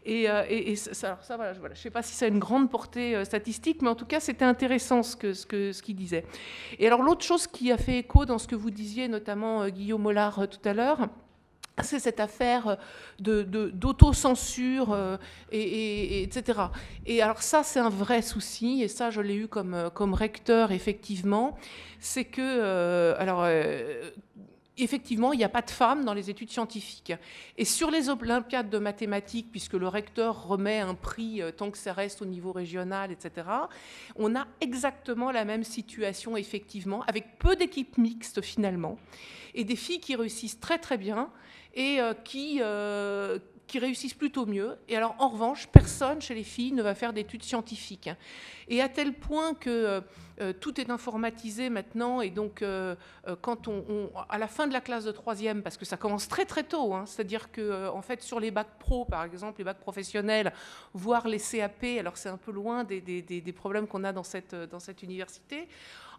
Et ça, voilà, je ne sais pas si ça a une grande portée statistique, mais en tout cas, c'était intéressant ce qu'il disait. Et alors, l'autre chose qui a fait écho dans ce que vous disiez, notamment Guillaume Mollard tout à l'heure, c'est cette affaire d'autocensure, etc. Et alors ça, c'est un vrai souci, et ça, je l'ai eu comme recteur, effectivement. C'est que, effectivement, il n'y a pas de femmes dans les études scientifiques. Et sur les olympiades de mathématiques, puisque le recteur remet un prix tant que ça reste au niveau régional, etc., on a exactement la même situation, effectivement, avec peu d'équipes mixtes, finalement, et des filles qui réussissent très, très bien, et qui réussissent plutôt mieux. Et alors, en revanche, personne chez les filles ne va faire d'études scientifiques. Et à tel point que tout est informatisé maintenant, et donc quand à la fin de la classe de 3e, parce que ça commence très très tôt, hein, c'est-à-dire que en fait sur les bacs pro, par exemple, les bacs professionnels, voire les CAP, alors c'est un peu loin des problèmes qu'on a dans cette université.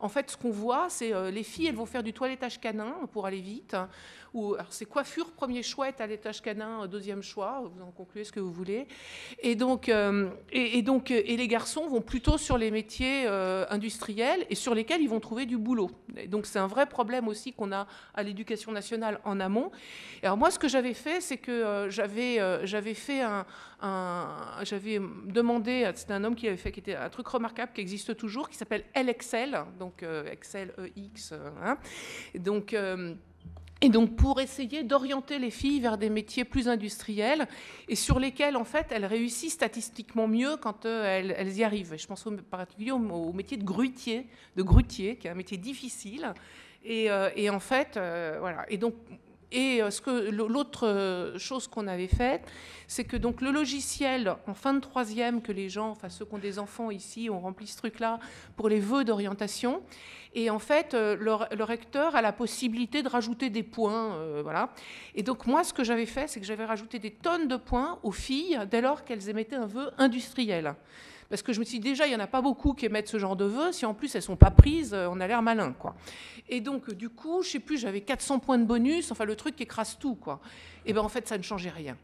En fait, ce qu'on voit, c'est les filles, elles vont faire du toilettage canin pour aller vite, hein, ou alors c'est coiffure premier choix, toilettage canin deuxième choix, vous en concluez ce que vous voulez. Et donc les garçons vont plutôt sur les métiers industriels et sur lesquels ils vont trouver du boulot. Et donc c'est un vrai problème aussi qu'on a à l'éducation nationale en amont. Et alors moi, ce que j'avais fait, c'est que j'avais demandé, c'était un homme qui avait fait, qui était un truc remarquable qui existe toujours, qui s'appelle LXL, donc Excel EX, hein. Et donc, pour essayer d'orienter les filles vers des métiers plus industriels et sur lesquels, en fait, elles réussissent statistiquement mieux quand elles y arrivent. Je pense en particulier au métier de grutier, qui est un métier difficile. Et en fait, voilà. Et donc, l'autre chose qu'on avait faite, c'est que donc le logiciel en fin de 3e que les gens, enfin ceux qui ont des enfants ici, ont rempli ce truc-là pour les vœux d'orientation. Et en fait, le recteur a la possibilité de rajouter des points, voilà. Et donc moi, ce que j'avais fait, c'est que j'avais rajouté des tonnes de points aux filles dès lors qu'elles émettaient un vœu industriel. Parce que je me suis dit, déjà, il n'y en a pas beaucoup qui émettent ce genre de vœux. Si en plus, elles ne sont pas prises, on a l'air malin, quoi. Et donc, du coup, je ne sais plus, j'avais 400 points de bonus, enfin, le truc qui écrase tout, quoi. Et bien, en fait, ça ne changeait rien.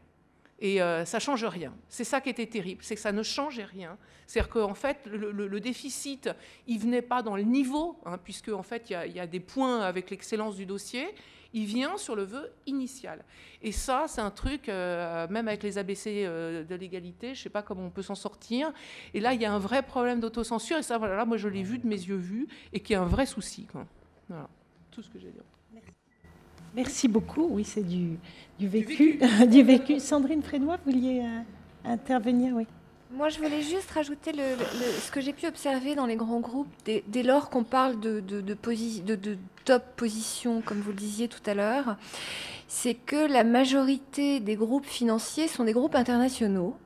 Et ça ne change rien. C'est ça qui était terrible, c'est que ça ne changeait rien. C'est-à-dire qu'en fait, le déficit, il ne venait pas dans le niveau, hein, puisque en fait, il y a des points avec l'excellence du dossier. Il vient sur le vœu initial. Et ça, c'est un truc, même avec les ABC de l'égalité, je ne sais pas comment on peut s'en sortir. Et là, il y a un vrai problème d'autocensure. Et ça, voilà, moi, je l'ai vu de mes yeux vus, et qui est un vrai souci, quoi. Voilà, tout ce que j'ai à dire. Merci beaucoup. Oui, c'est du vécu. Du vécu. Sandrine Frénois, vous vouliez intervenir, oui. Moi, je voulais juste rajouter ce que j'ai pu observer dans les grands groupes, dès lors qu'on parle de top position, comme vous le disiez tout à l'heure, c'est que la majorité des groupes financiers sont des groupes internationaux,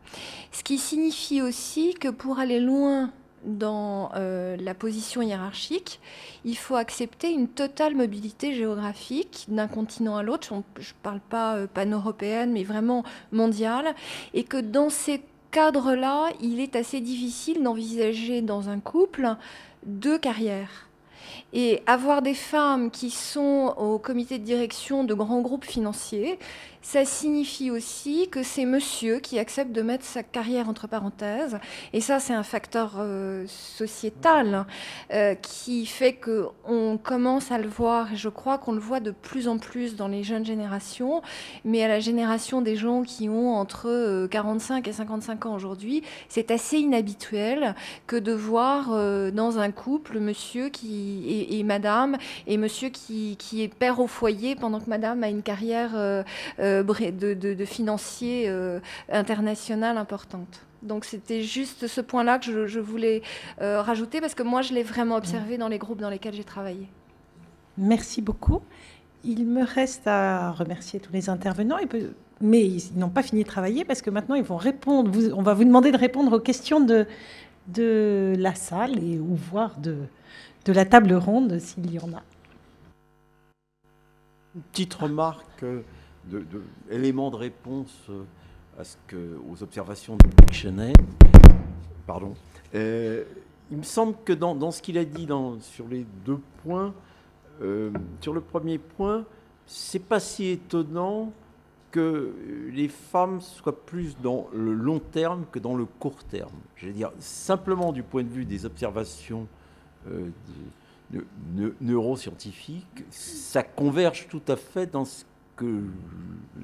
ce qui signifie aussi que pour aller loin dans la position hiérarchique, il faut accepter une totale mobilité géographique d'un continent à l'autre. Je ne parle pas pan-européenne, mais vraiment mondiale. Et que dans ces cadres-là, il est assez difficile d'envisager dans un couple 2 carrières. Et avoir des femmes qui sont au comité de direction de grands groupes financiers, ça signifie aussi que c'est monsieur qui accepte de mettre sa carrière entre parenthèses. Et ça, c'est un facteur sociétal qui fait qu'on commence à le voir, et je crois qu'on le voit de plus en plus dans les jeunes générations, mais à la génération des gens qui ont entre 45 et 55 ans aujourd'hui, c'est assez inhabituel que de voir dans un couple monsieur et madame, et monsieur qui est père au foyer pendant que madame a une carrière de financier international importante. Donc c'était juste ce point-là que je voulais rajouter, parce que moi je l'ai vraiment observé dans les groupes dans lesquels j'ai travaillé. Merci beaucoup. Il me reste à remercier tous les intervenants, mais ils n'ont pas fini de travailler parce que maintenant ils vont répondre. On va vous demander de répondre aux questions de la salle ou voire de la table ronde s'il y en a. Une petite remarque élément de réponse aux observations de Dictionnaire. Pardon. Il me semble que dans ce qu'il a dit sur les 2 points, sur le premier point, c'est pas si étonnant que les femmes soient plus dans le long terme que dans le court terme. Je veux dire, simplement du point de vue des observations neuroscientifiques, ça converge tout à fait dans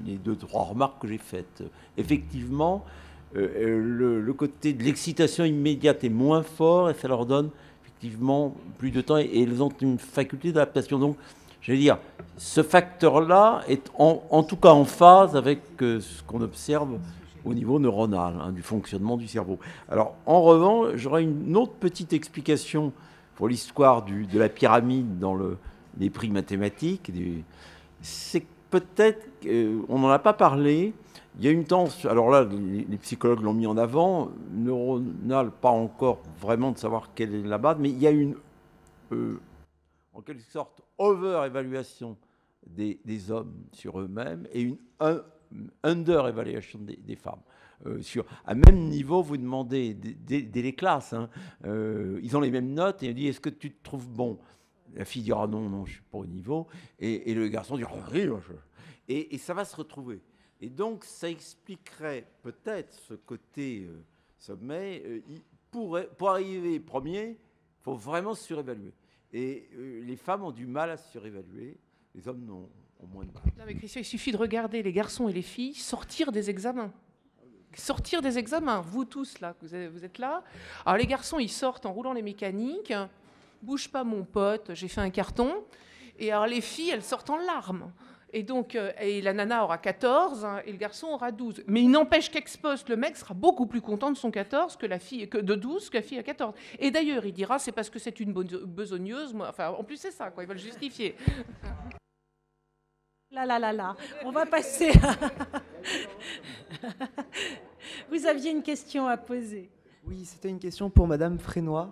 les 2-3 remarques que j'ai faites. Effectivement, le côté de l'excitation immédiate est moins fort et ça leur donne effectivement plus de temps et elles ont une faculté d'adaptation. Donc, je veux dire, ce facteur-là est en tout cas en phase avec ce qu'on observe au niveau neuronal, du fonctionnement du cerveau. Alors, en revanche, j'aurais une autre petite explication pour l'histoire de la pyramide dans les prix mathématiques. C'est peut-être, on n'en a pas parlé, il y a une tendance, alors là, les psychologues l'ont mis en avant, neuronale, pas encore vraiment de savoir quelle est la base, mais il y a une, en quelque sorte, over-évaluation des hommes sur eux-mêmes et une under-évaluation des femmes. À même niveau, vous demandez dès les classes, ils ont les mêmes notes et on dit « est-ce que tu te trouves bon ?» La fille dira non, je ne suis pas au niveau. Et le garçon dira oui. Et ça va se retrouver. Et donc, ça expliquerait peut-être ce côté sommet. Pour arriver premier, il faut vraiment se surévaluer. Et les femmes ont du mal à se surévaluer. Les hommes ont moins de mal. Non, mais Christian, il suffit de regarder les garçons et les filles sortir des examens. Sortir des examens. Vous tous, là, vous êtes là. Alors, les garçons, ils sortent en roulant les mécaniques. Bouge pas mon pote, j'ai fait un carton. Et alors les filles, elles sortent en larmes. Et donc, et la nana aura 14 et le garçon aura 12. Mais il n'empêche qu'ex post, le mec sera beaucoup plus content de son 14 de 12 que la fille à 14. Et d'ailleurs, il dira, c'est parce que c'est une besogneuse. Enfin, en plus, c'est ça, quoi. Il va le justifier. Là. On va passer Vous aviez une question à poser. Oui, c'était une question pour Madame Frénois.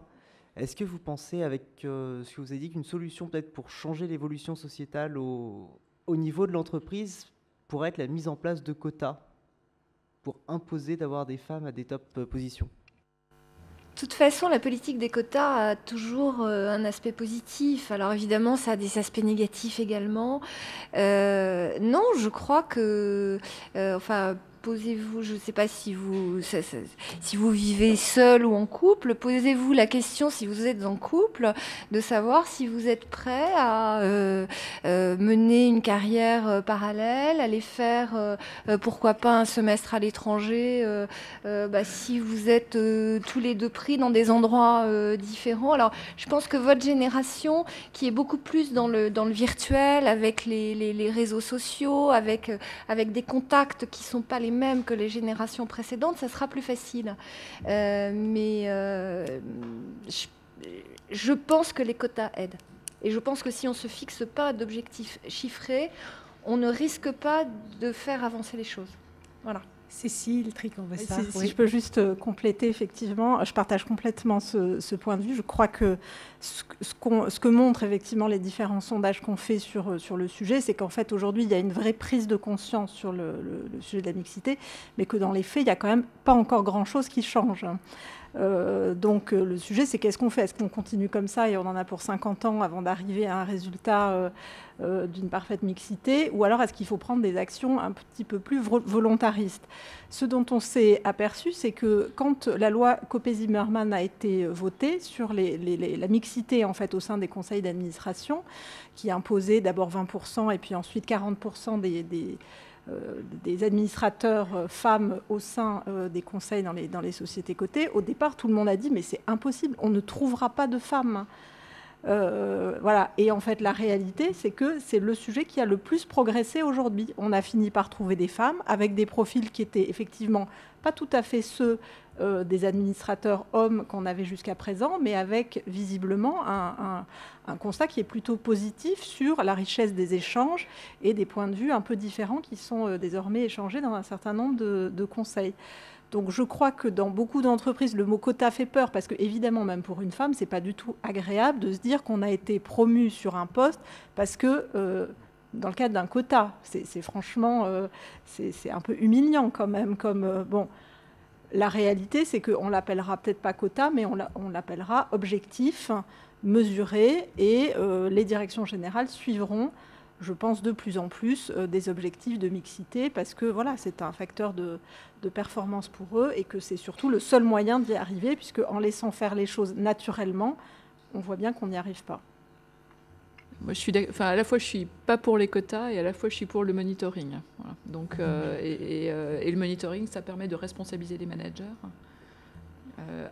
Est-ce que vous pensez, avec ce que vous avez dit, qu'une solution peut-être pour changer l'évolution sociétale au niveau de l'entreprise pourrait être la mise en place de quotas pour imposer d'avoir des femmes à des top positions? De toute façon, la politique des quotas a toujours un aspect positif. Alors évidemment, ça a des aspects négatifs également. Non, je crois que... posez-vous, je ne sais pas si vous vivez seul ou en couple, posez-vous la question, si vous êtes en couple, de savoir si vous êtes prêt à mener une carrière parallèle, aller faire, pourquoi pas, un semestre à l'étranger, si vous êtes tous les deux pris dans des endroits différents. Alors, je pense que votre génération, qui est beaucoup plus dans le virtuel, avec les réseaux sociaux, avec des contacts qui ne sont pas les mêmes que les générations précédentes, ça sera plus facile. Je pense que les quotas aident. Et je pense que si on ne se fixe pas d'objectifs chiffrés, on ne risque pas de faire avancer les choses. Voilà. Cécile Tricot-Bessard. Si je peux juste compléter, effectivement, je partage complètement ce point de vue. Je crois que ce que montrent effectivement les différents sondages qu'on fait sur le sujet, c'est qu'en fait, aujourd'hui, il y a une vraie prise de conscience sur le sujet de la mixité, mais que dans les faits, il n'y a quand même pas encore grand-chose qui change. Donc le sujet, c'est qu'est-ce qu'on fait? Est-ce qu'on continue comme ça et on en a pour 50 ans avant d'arriver à un résultat d'une parfaite mixité, ou alors est-ce qu'il faut prendre des actions un petit peu plus volontaristes? Ce dont on s'est aperçu, c'est que quand la loi Copé-Zimmermann a été votée sur la mixité en fait, au sein des conseils d'administration, qui imposait d'abord 20% et puis ensuite 40% des administrateurs femmes au sein des conseils dans les sociétés cotées, au départ, tout le monde a dit « mais c'est impossible, on ne trouvera pas de femmes ». Voilà. Et en fait, la réalité, c'est que c'est le sujet qui a le plus progressé aujourd'hui. On a fini par trouver des femmes avec des profils qui étaient effectivement pas tout à fait ceux des administrateurs hommes qu'on avait jusqu'à présent, mais avec visiblement un constat qui est plutôt positif sur la richesse des échanges et des points de vue un peu différents qui sont désormais échangés dans un certain nombre de conseils. Donc je crois que dans beaucoup d'entreprises, le mot quota fait peur parce que évidemment, même pour une femme, c'est pas du tout agréable de se dire qu'on a été promu sur un poste parce que dans le cadre d'un quota, c'est franchement, c'est un peu humiliant quand même. Bon, la réalité, c'est qu'on l'appellera peut-être pas quota, mais on l'appellera objectif, mesuré, et les directions générales suivront, je pense, de plus en plus des objectifs de mixité parce que voilà, c'est un facteur de performance pour eux et que c'est surtout le seul moyen d'y arriver puisque en laissant faire les choses naturellement, on voit bien qu'on n'y arrive pas. Moi, à la fois, je suis pas pour les quotas et à la fois, je suis pour le monitoring. Voilà. Donc, et le monitoring, ça permet de responsabiliser les managers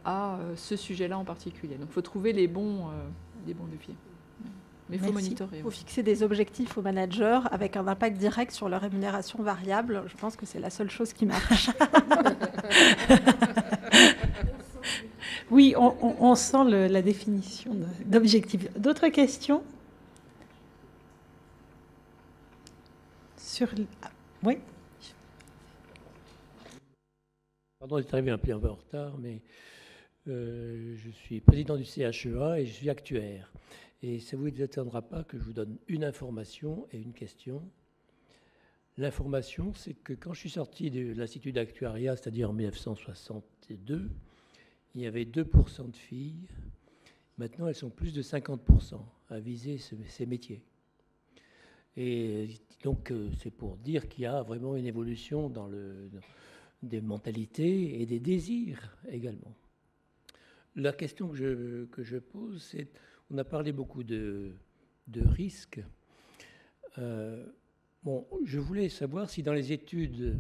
à ce sujet-là en particulier. Donc, il faut trouver les bons leviers. Mais il faut monitorer. Il faut fixer des objectifs aux managers avec un impact direct sur leur rémunération variable. Je pense que c'est la seule chose qui marche. Oui, on sent la définition d'objectif. D'autres questions? Oui. Pardon d'être arrivé un peu en retard, mais je suis président du CHEA et je suis actuaire. Et ça ne vous étonnera pas que je vous donne une information et une question. L'information, c'est que quand je suis sorti de l'Institut d'actuariat, c'est-à-dire en 1962, il y avait 2% de filles. Maintenant, elles sont plus de 50% à viser ces métiers. Et donc, c'est pour dire qu'il y a vraiment une évolution dans des mentalités et des désirs également. La question que je pose, c'est, on a parlé beaucoup de risques. Bon, je voulais savoir si dans les études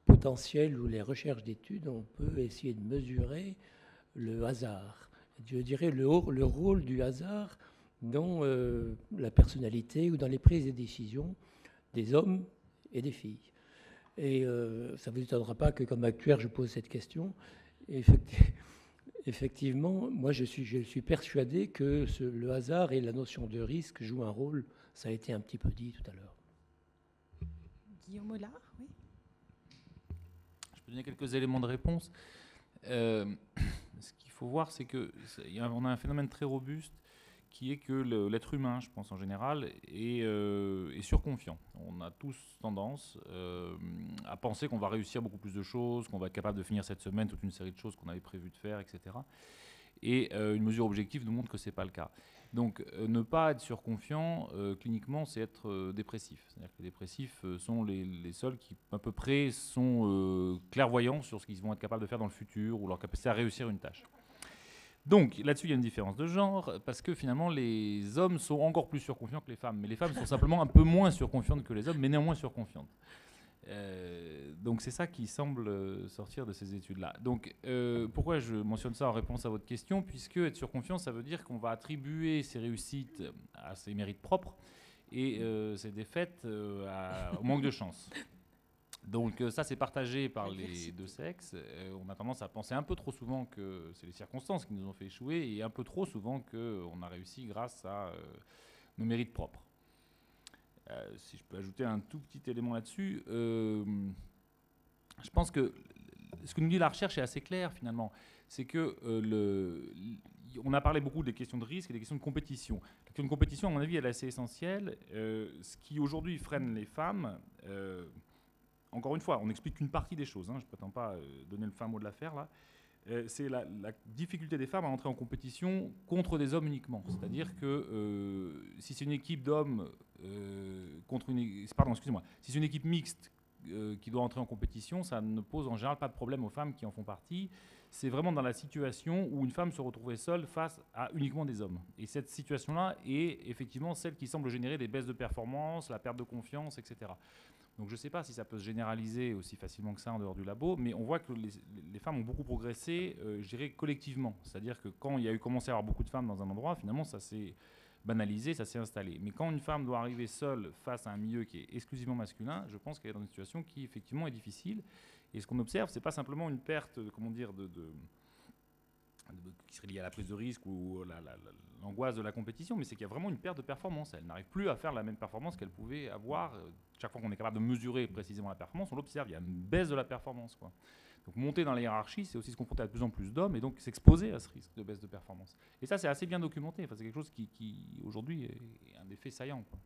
potentielles ou les recherches d'études, on peut essayer de mesurer le hasard. Je dirais le rôle du hasard dans la personnalité ou dans les prises de décision des hommes et des filles. Et ça ne vous étonnera pas que comme actuaire, je pose cette question. Effectivement, moi je suis persuadé que le hasard et la notion de risque jouent un rôle, ça a été un petit peu dit tout à l'heure. Guillaume Hollard, oui. Je peux donner quelques éléments de réponse. Ce qu'il faut voir, c'est qu'on a un phénomène très robuste qui est que l'être humain, je pense en général, est surconfiant. On a tous tendance à penser qu'on va réussir beaucoup plus de choses, qu'on va être capable de finir cette semaine toute une série de choses qu'on avait prévu de faire, etc. Et une mesure objective nous montre que ce n'est pas le cas. Donc ne pas être surconfiant, cliniquement, c'est être dépressif. C'est-à-dire que les dépressifs sont les seuls qui, à peu près, sont clairvoyants sur ce qu'ils vont être capables de faire dans le futur ou leur capacité à réussir une tâche. Donc là-dessus, il y a une différence de genre, parce que finalement, les hommes sont encore plus surconfiants que les femmes. Mais les femmes sont simplement un peu moins surconfiantes que les hommes, mais néanmoins surconfiantes. Donc c'est ça qui semble sortir de ces études-là. Donc pourquoi je mentionne ça en réponse à votre question? Puisque être surconfiant, ça veut dire qu'on va attribuer ses réussites à ses mérites propres et ses défaites au manque de chance. Donc ça, c'est partagé par les deux sexes. On a tendance à penser un peu trop souvent que c'est les circonstances qui nous ont fait échouer et un peu trop souvent qu'on a réussi grâce à nos mérites propres. Si je peux ajouter un tout petit élément là-dessus, je pense que ce que nous dit la recherche est assez clair finalement. C'est que on a parlé beaucoup des questions de risque et des questions de compétition. La question de compétition, à mon avis, elle est assez essentielle. Ce qui aujourd'hui freine les femmes, encore une fois, on n'explique qu'une partie des choses. Je ne prétends pas donner le fin mot de l'affaire là. C'est la difficulté des femmes à entrer en compétition contre des hommes uniquement. C'est-à-dire que si c'est une équipe d'hommes contre une... Pardon, excusez-moi. Si c'est une équipe mixte qui doit entrer en compétition, ça ne pose en général pas de problème aux femmes qui en font partie. C'est vraiment dans la situation où une femme se retrouvait seule face à uniquement des hommes. Et cette situation-là est effectivement celle qui semble générer des baisses de performance, la perte de confiance, etc. Donc je ne sais pas si ça peut se généraliser aussi facilement que ça en dehors du labo, mais on voit que les femmes ont beaucoup progressé, je dirais, collectivement. C'est-à-dire que quand il y a eu commencé à avoir beaucoup de femmes dans un endroit, finalement, ça s'est banalisé, ça s'est installé. Mais quand une femme doit arriver seule face à un milieu qui est exclusivement masculin, je pense qu'elle est dans une situation qui, effectivement, est difficile. Et ce qu'on observe, ce n'est pas simplement une perte, comment dire, qui serait liée à la prise de risque ou l'angoisse de la compétition, mais c'est qu'il y a vraiment une perte de performance. Elle n'arrive plus à faire la même performance qu'elle pouvait avoir. Chaque fois qu'on est capable de mesurer précisément la performance, on l'observe, il y a une baisse de la performance, quoi. Donc monter dans la hiérarchie, c'est aussi se confronter à de plus en plus d'hommes et donc s'exposer à ce risque de baisse de performance. Et ça, c'est assez bien documenté. Enfin, c'est quelque chose qui aujourd'hui, est un effet saillant, quoi.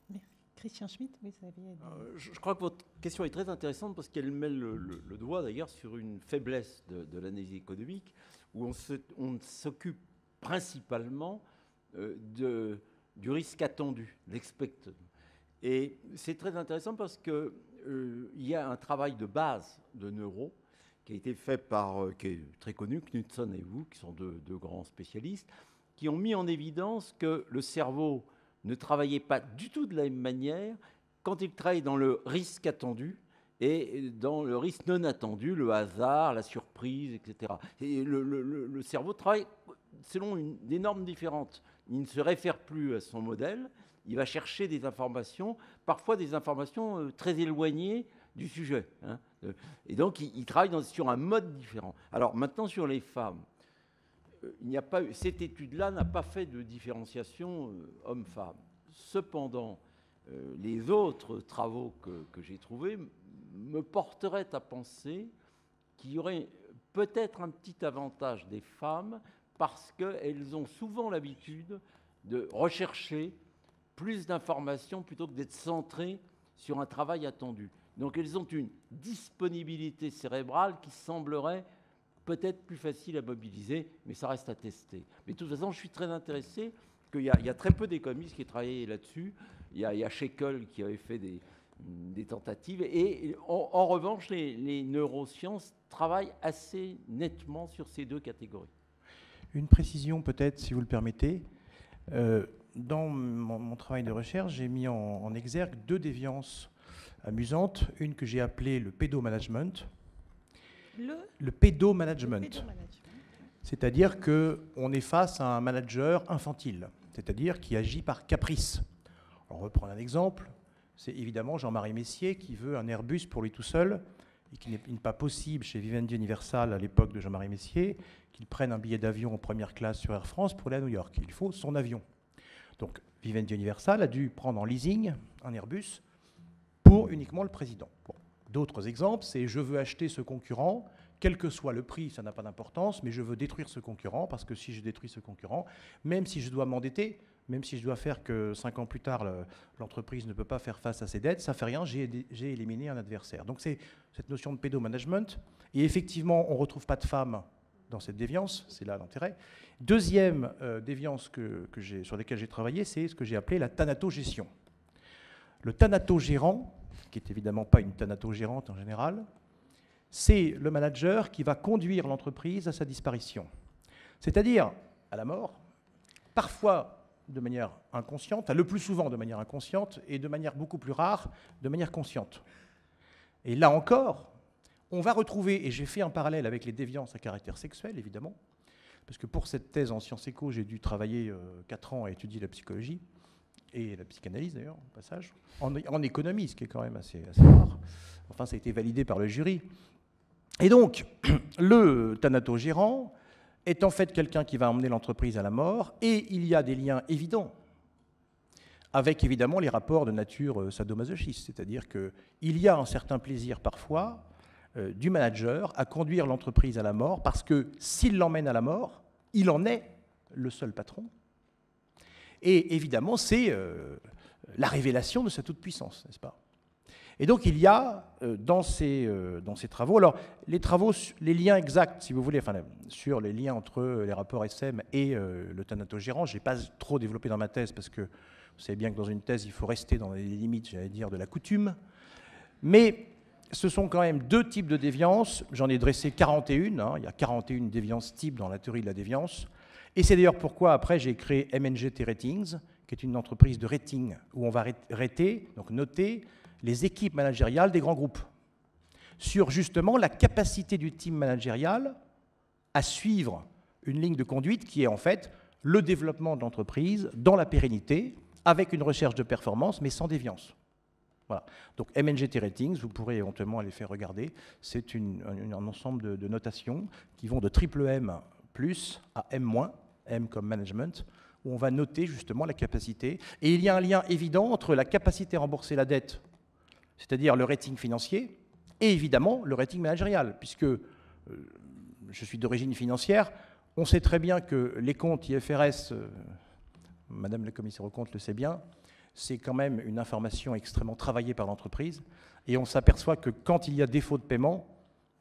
Merci. Christian Schmitt, oui, ça avait... Je crois que votre question est très intéressante parce qu'elle met le doigt d'ailleurs sur une faiblesse de l'analyse économique où on s'occupe principalement du risque attendu, l'expected. Et c'est très intéressant parce qu'il y a un travail de base de neuro qui a été fait qui est très connu, Knudson et Wu, qui sont deux grands spécialistes, qui ont mis en évidence que le cerveau ne travaillait pas du tout de la même manière quand il travaille dans le risque attendu et dans le risque non attendu, le hasard, la surprise, etc. Et le cerveau travaille selon des normes différentes. Il ne se réfère plus à son modèle, il va chercher des informations, parfois des informations très éloignées du sujet. Et donc, il travaille sur un mode différent. Alors maintenant, sur les femmes, cette étude-là n'a pas fait de différenciation homme-femme. Cependant, les autres travaux que j'ai trouvés me porteraient à penser qu'il y aurait peut-être un petit avantage des femmes parce qu'elles ont souvent l'habitude de rechercher plus d'informations plutôt que d'être centrées sur un travail attendu. Donc elles ont une disponibilité cérébrale qui semblerait peut-être plus facile à mobiliser, mais ça reste à tester. Mais de toute façon, je suis très intéressé qu'il y a très peu d'économistes qui aient travaillé là-dessus. Il y a Shekel qui avait fait des tentatives. Et en revanche, les neurosciences travaillent assez nettement sur ces deux catégories. Une précision peut-être, si vous le permettez. Dans mon travail de recherche, j'ai mis en exergue deux déviances amusantes. Une que j'ai appelée le pédomanagement. Le pédomanagement. C'est-à-dire qu'on est face à un manager infantile, c'est-à-dire qui agit par caprice. On reprend un exemple, c'est évidemment Jean-Marie Messier qui veut un Airbus pour lui tout seul et qu'il n'est pas possible chez Vivendi Universal à l'époque de Jean-Marie Messier qu'il prenne un billet d'avion en première classe sur Air France pour aller à New York. Il faut son avion. Donc Vivendi Universal a dû prendre en leasing un Airbus pour uniquement le président. Bon. D'autres exemples, c'est je veux acheter ce concurrent, quel que soit le prix, ça n'a pas d'importance, mais je veux détruire ce concurrent, parce que si je détruis ce concurrent, même si je dois m'endetter, même si je dois faire que 5 ans plus tard, l'entreprise ne peut pas faire face à ses dettes, ça ne fait rien, j'ai éliminé un adversaire. Donc c'est cette notion de pédomanagement. Et effectivement, on ne retrouve pas de femmes dans cette déviance, c'est là l'intérêt. Deuxième déviance sur laquelle j'ai travaillé, c'est ce que j'ai appelé la thanatogestion. Le thanatogérant, qui n'est évidemment pas une thanatogérante en général, c'est le manager qui va conduire l'entreprise à sa disparition. C'est-à-dire à la mort, parfois de manière inconsciente, le plus souvent de manière inconsciente, et de manière beaucoup plus rare, de manière consciente. Et là encore, on va retrouver, et j'ai fait un parallèle avec les déviances à caractère sexuel, évidemment, parce que pour cette thèse en sciences éco, j'ai dû travailler 4 ans à étudier la psychologie, et la psychanalyse d'ailleurs, au passage, en économie, ce qui est quand même assez rare. Enfin, ça a été validé par le jury. Et donc, le thanatogérant est en fait quelqu'un qui va emmener l'entreprise à la mort, et il y a des liens évidents avec évidemment les rapports de nature sadomasochiste, c'est-à-dire qu'il y a un certain plaisir parfois du manager à conduire l'entreprise à la mort, parce que s'il l'emmène à la mort, il en est le seul patron. Et évidemment, c'est la révélation de sa toute-puissance, n'est-ce pas? Et donc, il y a dans ces travaux, alors les liens exacts, si vous voulez, enfin, sur les liens entre les rapports SM et le thanatogérant, je n'ai pas trop développé dans ma thèse, parce que vous savez bien que dans une thèse, il faut rester dans les limites, j'allais dire, de la coutume. Mais ce sont quand même deux types de déviance. J'en ai dressé 41. Hein, il y a 41 déviances types dans la théorie de la déviance. Et c'est d'ailleurs pourquoi, après, j'ai créé MNGT Ratings, qui est une entreprise de rating, où on va rater, donc noter les équipes managériales des grands groupes, sur justement la capacité du team managérial à suivre une ligne de conduite qui est en fait le développement de l'entreprise dans la pérennité, avec une recherche de performance, mais sans déviance. Voilà. Donc MNGT Ratings, vous pourrez éventuellement aller faire regarder, c'est un ensemble de notations qui vont de M plus à M-, M comme management, où on va noter justement la capacité. Et il y a un lien évident entre la capacité à rembourser la dette, c'est-à-dire le rating financier, et évidemment le rating managérial, puisque je suis d'origine financière, on sait très bien que les comptes IFRS, Madame la commissaire aux comptes le sait bien, c'est quand même une information extrêmement travaillée par l'entreprise, et on s'aperçoit que quand il y a défaut de paiement,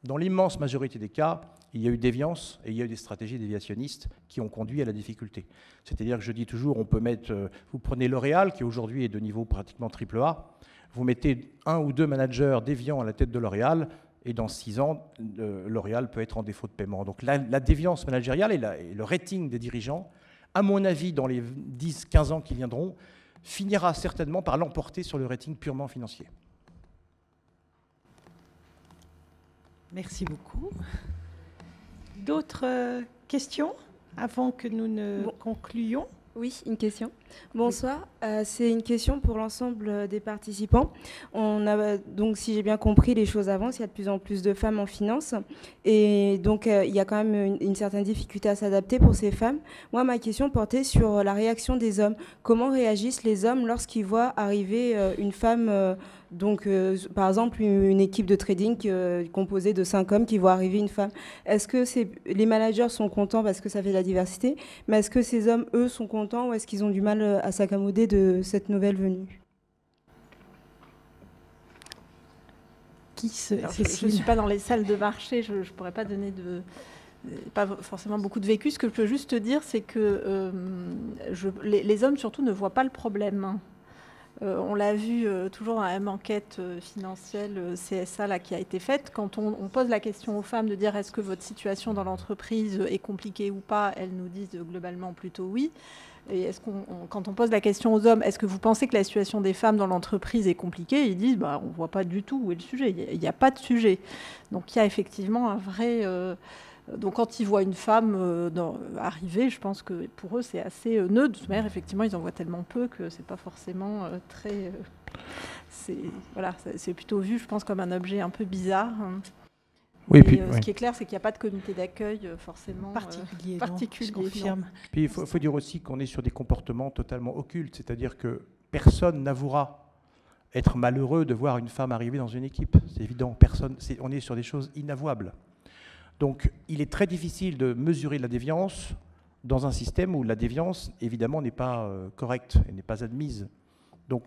dans l'immense majorité des cas, il y a eu déviance et il y a eu des stratégies déviationnistes qui ont conduit à la difficulté. C'est-à-dire que je dis toujours, on peut mettre, vous prenez L'Oréal, qui aujourd'hui est de niveau pratiquement AAA, vous mettez 1 ou 2 managers déviants à la tête de L'Oréal, et dans 6 ans, L'Oréal peut être en défaut de paiement. Donc la déviance managériale et le rating des dirigeants, à mon avis, dans les 10-15 ans qui viendront, finira certainement par l'emporter sur le rating purement financier. Merci beaucoup. D'autres questions avant que nous ne concluions? Oui, une question. Bonsoir. C'est une question pour l'ensemble des participants. On a donc, si j'ai bien compris, les choses avancent. Il y a de plus en plus de femmes en finance. Et donc, il y a quand même une certaine difficulté à s'adapter pour ces femmes. Moi, ma question portait sur la réaction des hommes. Comment réagissent les hommes lorsqu'ils voient arriver une femme donc, par exemple, une équipe de trading composée de 5 hommes qui voient arriver une femme. Est-ce que les managers sont contents parce que ça fait de la diversité, mais est-ce que ces hommes, eux, sont contents ou est-ce qu'ils ont du mal à s'accommoder de cette nouvelle venue? Je ne suis pas dans les salles de marché, je ne pourrais pas donner pas forcément beaucoup de vécu. Ce que je peux juste te dire, c'est que les hommes, surtout, ne voient pas le problème. On l'a vu toujours dans la même enquête financière CSA là, qui a été faite. Quand on pose la question aux femmes de dire est-ce que votre situation dans l'entreprise est compliquée ou pas, elles nous disent globalement plutôt oui. Et quand on pose la question aux hommes, est-ce que vous pensez que la situation des femmes dans l'entreprise est compliquée, ils disent on ne voit pas du tout où est le sujet. Il n'y a pas de sujet. Donc il y a effectivement un vrai... Donc quand ils voient une femme arriver, je pense que pour eux c'est assez neutre. De toute manière, effectivement, ils en voient tellement peu que c'est pas forcément très... c'est plutôt vu, je pense, comme un objet un peu bizarre. Oui, ce qui est clair, c'est qu'il n'y a pas de comité d'accueil forcément particulier. Puis il faut dire aussi qu'on est sur des comportements totalement occultes, c'est-à-dire que personne n'avouera être malheureux de voir une femme arriver dans une équipe. C'est évident, on est sur des choses inavouables. Donc, il est très difficile de mesurer la déviance dans un système où la déviance, évidemment, n'est pas correcte et n'est pas admise. Donc,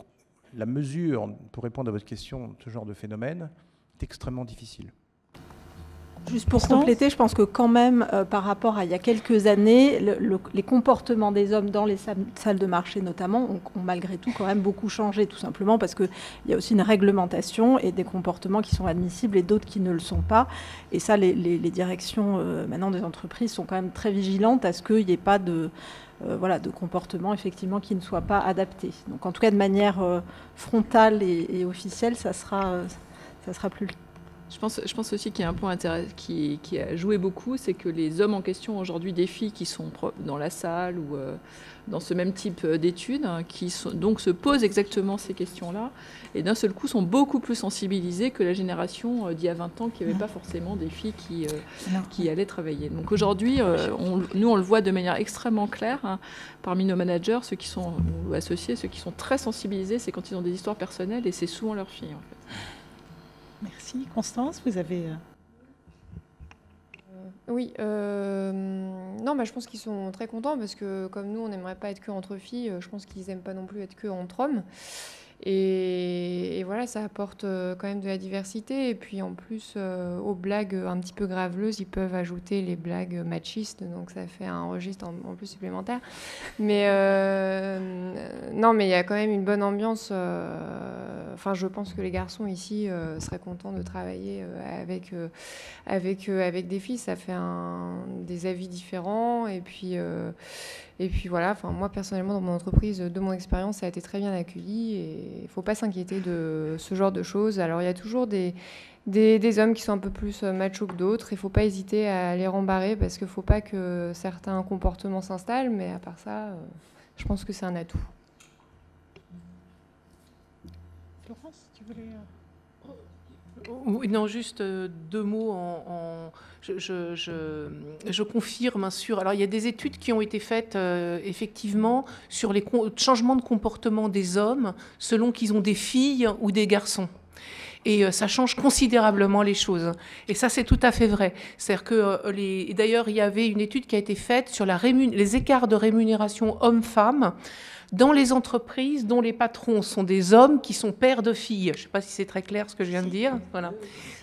la mesure, pour répondre à votre question, ce genre de phénomène, est extrêmement difficile. Juste pour compléter, je pense que quand même, par rapport à il y a quelques années, les comportements des hommes dans les salles de marché notamment ont malgré tout quand même beaucoup changé, tout simplement parce qu'il y a aussi une réglementation et des comportements qui sont admissibles et d'autres qui ne le sont pas. Et ça, les directions maintenant des entreprises sont quand même très vigilantes à ce qu'il n'y ait pas de comportement effectivement qui ne soit pas adapté. Donc en tout cas, de manière frontale et officielle, ça sera plus Je pense aussi qu'il y a un point qui a joué beaucoup, c'est que les hommes en question aujourd'hui, des filles qui sont dans la salle ou dans ce même type d'études, hein, donc se posent exactement ces questions-là, et d'un seul coup sont beaucoup plus sensibilisés que la génération d'il y a 20 ans qui n'avait pas forcément des filles qui allaient travailler. Donc aujourd'hui, nous on le voit de manière extrêmement claire, hein, parmi nos managers, ceux qui sont ou associés, ceux qui sont très sensibilisés, c'est quand ils ont des histoires personnelles, et c'est souvent leurs filles en fait. Merci. Constance, vous avez... Oui, non, bah, je pense qu'ils sont très contents parce que comme nous, on n'aimerait pas être que entre filles, je pense qu'ils n'aiment pas non plus être que entre hommes. Et voilà, ça apporte quand même de la diversité. Et puis en plus, aux blagues un petit peu graveleuses, ils peuvent ajouter les blagues machistes. Donc ça fait un registre en plus supplémentaire. Mais non, mais il y a quand même une bonne ambiance. Enfin, je pense que les garçons ici seraient contents de travailler avec des filles. Ça fait des avis différents. Et puis voilà, enfin, moi personnellement dans mon entreprise, de mon expérience, ça a été très bien accueilli et il ne faut pas s'inquiéter de ce genre de choses. Alors il y a toujours des hommes qui sont un peu plus machos que d'autres. Il ne faut pas hésiter à les rembarrer parce qu'il ne faut pas que certains comportements s'installent, mais à part ça, je pense que c'est un atout. Florence, tu voulais... Oui, non, juste deux mots. Je confirme sur... Alors, il y a des études qui ont été faites, effectivement, sur les changements de comportement des hommes selon qu'ils ont des filles ou des garçons. Et ça change considérablement les choses. Et ça, c'est tout à fait vrai. C'est-à-dire que, d'ailleurs, il y avait une étude qui a été faite sur les écarts de rémunération hommes-femmes dans les entreprises dont les patrons sont des hommes qui sont pères de filles. Je ne sais pas si c'est très clair ce que je viens de dire. Voilà.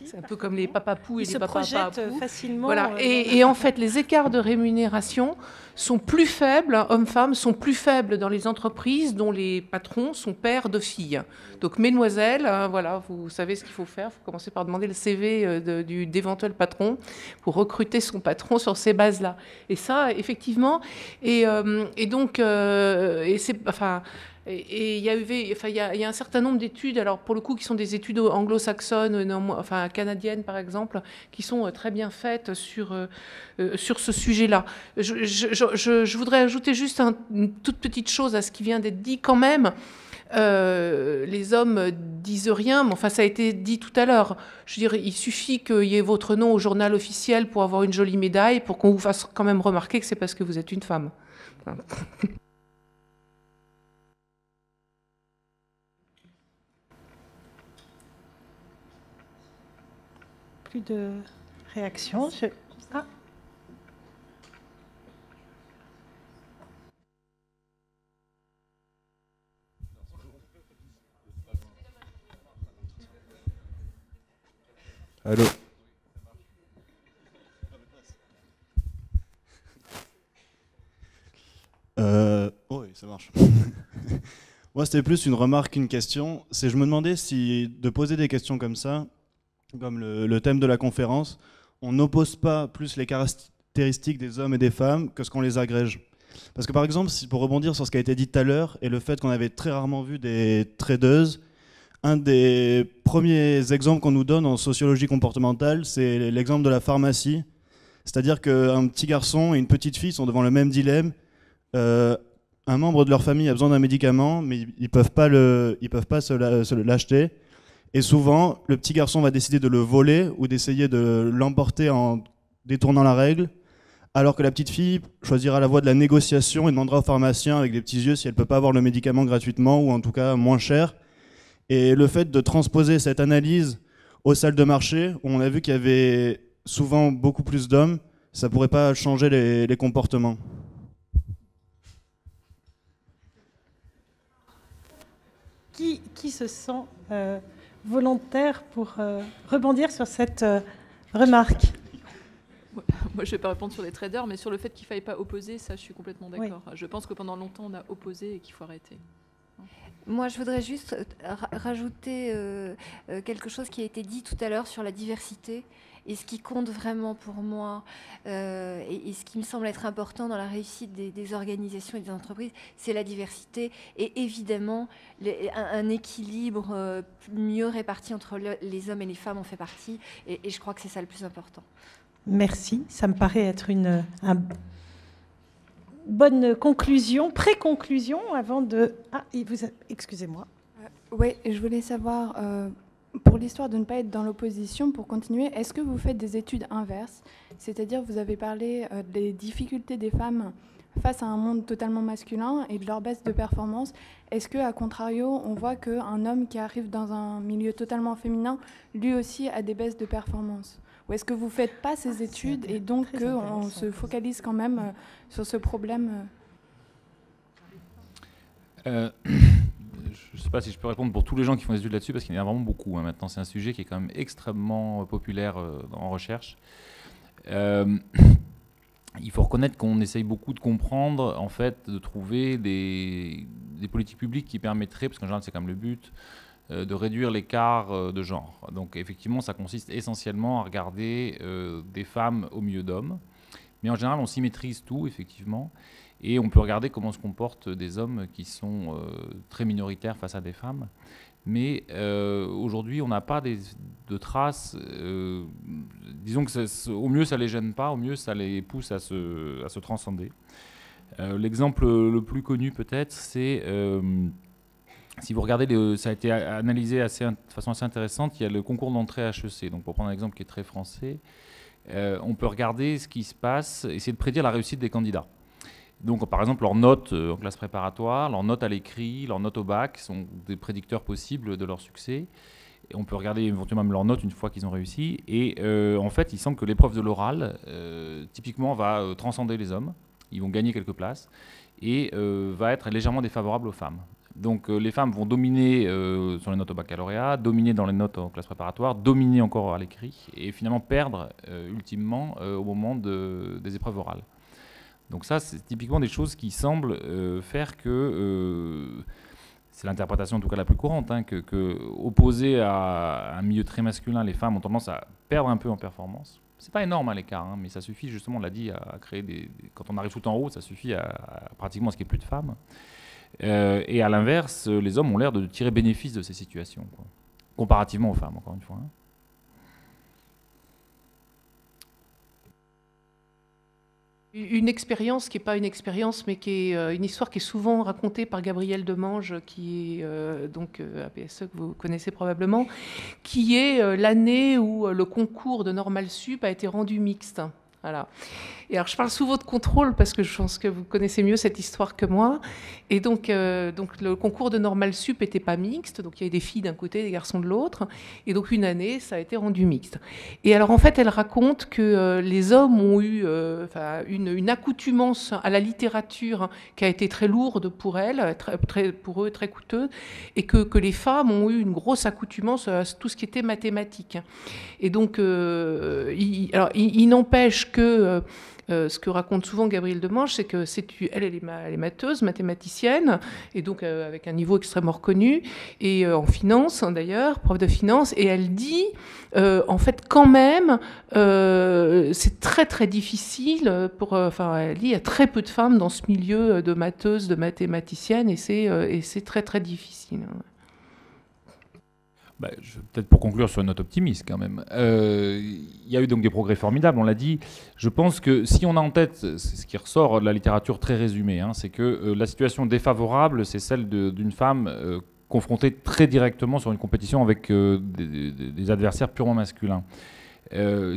C'est un peu comme les papapous et les papapapous. Facilement. Voilà. Et en fait, les écarts de rémunération sont plus faibles, hommes-femmes, sont plus faibles dans les entreprises dont les patrons sont pères de filles. Donc, mesdemoiselles, voilà, vous savez ce qu'il faut faire. Il faut commencer par demander le CV d'éventuel patron pour recruter son patron sur ces bases-là. Et ça, effectivement, et donc, c'est... Enfin, et il y a un certain nombre d'études, alors pour le coup, qui sont des études anglo-saxonnes, enfin canadiennes par exemple, qui sont très bien faites sur ce sujet-là. Je voudrais ajouter juste une toute petite chose à ce qui vient d'être dit quand même. Les hommes disent rien, mais enfin ça a été dit tout à l'heure. Je veux dire, il suffit qu'il y ait votre nom au journal officiel pour avoir une jolie médaille, pour qu'on vous fasse quand même remarquer que c'est parce que vous êtes une femme. Voilà. Plus de réactions. Ah. Allô. Oui, ça marche. Moi, c'était plus une remarque qu'une question. Je me demandais si de poser des questions comme ça, comme le thème de la conférence, on n'oppose pas plus les caractéristiques des hommes et des femmes que ce qu'on les agrège. Parce que par exemple, pour rebondir sur ce qui a été dit tout à l'heure, et le fait qu'on avait très rarement vu des tradeuses, un des premiers exemples qu'on nous donne en sociologie comportementale, c'est l'exemple de la pharmacie. C'est-à-dire qu'un petit garçon et une petite fille sont devant le même dilemme. Un membre de leur famille a besoin d'un médicament, mais ils ne peuvent pas l'acheter. Et souvent, le petit garçon va décider de le voler ou d'essayer de l'emporter en détournant la règle, alors que la petite fille choisira la voie de la négociation et demandera au pharmacien avec des petits yeux si elle ne peut pas avoir le médicament gratuitement ou en tout cas moins cher. Et le fait de transposer cette analyse aux salles de marché, où on a vu qu'il y avait souvent beaucoup plus d'hommes, ça ne pourrait pas changer les comportements. Qui se sent volontaire pour rebondir sur cette remarque? Moi, je ne vais pas répondre sur les traders, mais sur le fait qu'il ne faille pas opposer, ça, je suis complètement d'accord. Oui. Je pense que pendant longtemps, on a opposé et qu'il faut arrêter. Moi, je voudrais juste rajouter quelque chose qui a été dit tout à l'heure sur la diversité Et ce qui compte vraiment pour moi, et ce qui me semble être important dans la réussite des organisations et des entreprises, c'est la diversité et évidemment un équilibre mieux réparti entre les hommes et les femmes en fait partie. Et je crois que c'est ça le plus important. Merci. Ça me paraît être une bonne conclusion, pré-conclusion avant de... Ah, excusez-moi. Oui, je voulais savoir, pour l'histoire de ne pas être dans l'opposition, pour continuer, est-ce que vous faites des études inverses? C'est-à-dire, vous avez parlé des difficultés des femmes face à un monde totalement masculin et de leur baisse de performance. Est-ce qu'à contrario, on voit qu'un homme qui arrive dans un milieu totalement féminin, lui aussi a des baisses de performance? Ou est-ce que vous ne faites pas ces études et donc qu'on se focalise quand même sur ce problème Je ne sais pas si je peux répondre pour tous les gens qui font des études là-dessus, parce qu'il y en a vraiment beaucoup. Maintenant, c'est un sujet qui est quand même extrêmement populaire en recherche. Il faut reconnaître qu'on essaye beaucoup de comprendre, en fait, de trouver des politiques publiques qui permettraient, parce qu'en général c'est quand même le but, de réduire l'écart de genre. Donc effectivement, ça consiste essentiellement à regarder des femmes au milieu d'hommes. Mais en général, on symétrise tout, effectivement. Et on peut regarder comment se comportent des hommes qui sont très minoritaires face à des femmes. Mais aujourd'hui, on n'a pas de traces. Disons que au mieux, ça ne les gêne pas, au mieux, ça les pousse à se transcender. L'exemple le plus connu, peut-être, c'est... si vous regardez, ça a été analysé de façon assez intéressante, il y a le concours d'entrée à HEC. Donc pour prendre un exemple qui est très français, on peut regarder ce qui se passe, essayer de prédire la réussite des candidats. Donc par exemple, leurs notes en classe préparatoire, leurs notes à l'écrit, leurs notes au bac sont des prédicteurs possibles de leur succès. Et on peut regarder éventuellement même leurs notes une fois qu'ils ont réussi. Et en fait, il semble que l'épreuve de l'oral, typiquement, va transcender les hommes. Ils vont gagner quelques places et va être légèrement défavorable aux femmes. Donc les femmes vont dominer sur les notes au baccalauréat, dominer dans les notes en classe préparatoire, dominer encore à l'écrit et finalement perdre ultimement au moment des épreuves orales. Donc ça, c'est typiquement des choses qui semblent faire que, c'est l'interprétation en tout cas la plus courante, hein, que opposé à un milieu très masculin, les femmes ont tendance à perdre un peu en performance. C'est pas énorme hein, l'écart, hein, mais ça suffit justement, on l'a dit, à créer quand on arrive tout en haut, ça suffit à pratiquement à ce qu'il n'y ait plus de femmes. Et à l'inverse, les hommes ont l'air de tirer bénéfice de ces situations, quoi, comparativement aux femmes, encore une fois. Hein. Une expérience qui n'est pas une expérience, mais qui est une histoire qui est souvent racontée par Gabrielle Demange, qui est donc APSE que vous connaissez probablement, qui est l'année où le concours de Normal Sup a été rendu mixte. Voilà. Et alors, je parle sous votre contrôle parce que je pense que vous connaissez mieux cette histoire que moi. Et donc le concours de Normal Sup n'était pas mixte. Donc, il y avait des filles d'un côté, des garçons de l'autre. Et donc, une année, ça a été rendu mixte. Et alors, en fait, elle raconte que les hommes ont eu une accoutumance à la littérature qui a été très lourde pour elles, pour eux, très coûteuse. Et que les femmes ont eu une grosse accoutumance à tout ce qui était mathématiques. Et donc, il n'empêche que... ce que raconte souvent Gabrielle Demange, c'est que elle est matheuse, mathématicienne, et donc avec un niveau extrêmement reconnu, et en finance d'ailleurs, prof de finance, et elle dit, en fait quand même, c'est très très difficile, elle dit, il y a très peu de femmes dans ce milieu de matheuses, de mathématiciennes, et c'est très très difficile. Peut-être pour conclure sur une note optimiste quand même. Il y a eu donc des progrès formidables, on l'a dit. Je pense que si on a en tête, c'est ce qui ressort de la littérature très résumée, hein, c'est que la situation défavorable, c'est celle d'une femme confrontée très directement sur une compétition avec des adversaires purement masculins.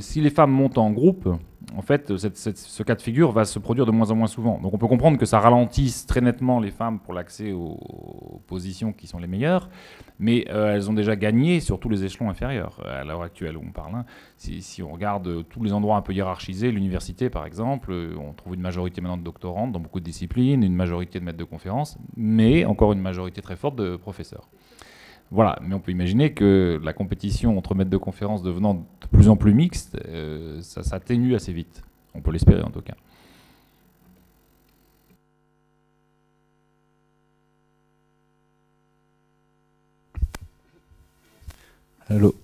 Si les femmes montent en groupe, en fait, ce cas de figure va se produire de moins en moins souvent. Donc on peut comprendre que ça ralentisse très nettement les femmes pour l'accès aux positions qui sont les meilleures, mais elles ont déjà gagné sur tous les échelons inférieurs à l'heure actuelle où on parle. Hein. Si on regarde tous les endroits un peu hiérarchisés, l'université par exemple, on trouve une majorité maintenant de doctorantes dans beaucoup de disciplines, une majorité de maîtres de conférences, mais encore une majorité très forte de professeurs. Voilà, mais on peut imaginer que la compétition entre maîtres de conférences devenant de plus en plus mixte, ça s'atténue assez vite. On peut l'espérer en tout cas. Allô.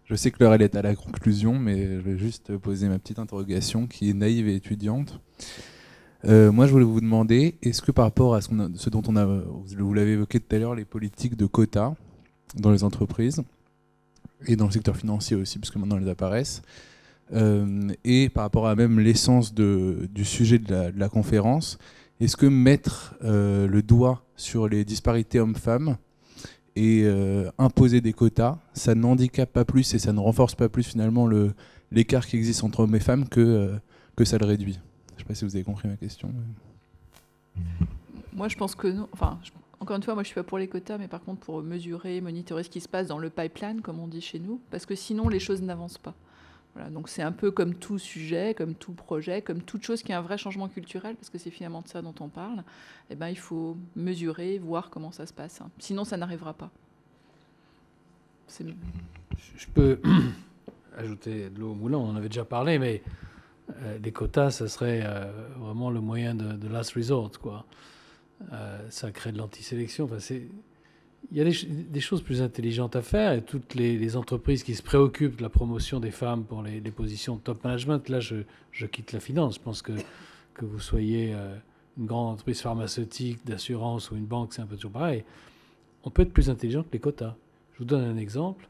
Je sais que l'heure elle est à la conclusion, mais je vais juste poser ma petite interrogation qui est naïve et étudiante. Moi, je voulais vous demander, est-ce que par rapport à ce dont vous l'avez évoqué tout à l'heure, les politiques de quotas dans les entreprises et dans le secteur financier aussi, puisque maintenant elles apparaissent, et par rapport à même l'essence du sujet de la conférence, est-ce que mettre le doigt sur les disparités hommes-femmes et imposer des quotas, ça n'handicape pas plus et ça ne renforce pas plus finalement l'écart qui existe entre hommes et femmes que ça le réduit? Je ne sais pas si vous avez compris ma question. Moi, je pense que non. Enfin, encore une fois, moi, je suis pas pour les quotas, mais par contre pour mesurer, monitorer ce qui se passe dans le pipeline, comme on dit chez nous, parce que sinon les choses n'avancent pas. Voilà, donc c'est un peu comme tout sujet, comme tout projet, comme toute chose qui a un vrai changement culturel, parce que c'est finalement de ça dont on parle. Eh ben, il faut mesurer, voir comment ça se passe. Sinon, ça n'arrivera pas. Je peux ajouter de l'eau au moulin, on en avait déjà parlé, mais les quotas, ça serait vraiment le moyen de last resort, quoi. Ça crée de l'antisélection. Enfin, il y a des choses plus intelligentes à faire, et toutes les entreprises qui se préoccupent de la promotion des femmes pour les positions de top management, là je quitte la finance. Je pense que vous soyez une grande entreprise pharmaceutique, d'assurance ou une banque, c'est un peu toujours pareil. On peut être plus intelligent que les quotas. Je vous donne un exemple.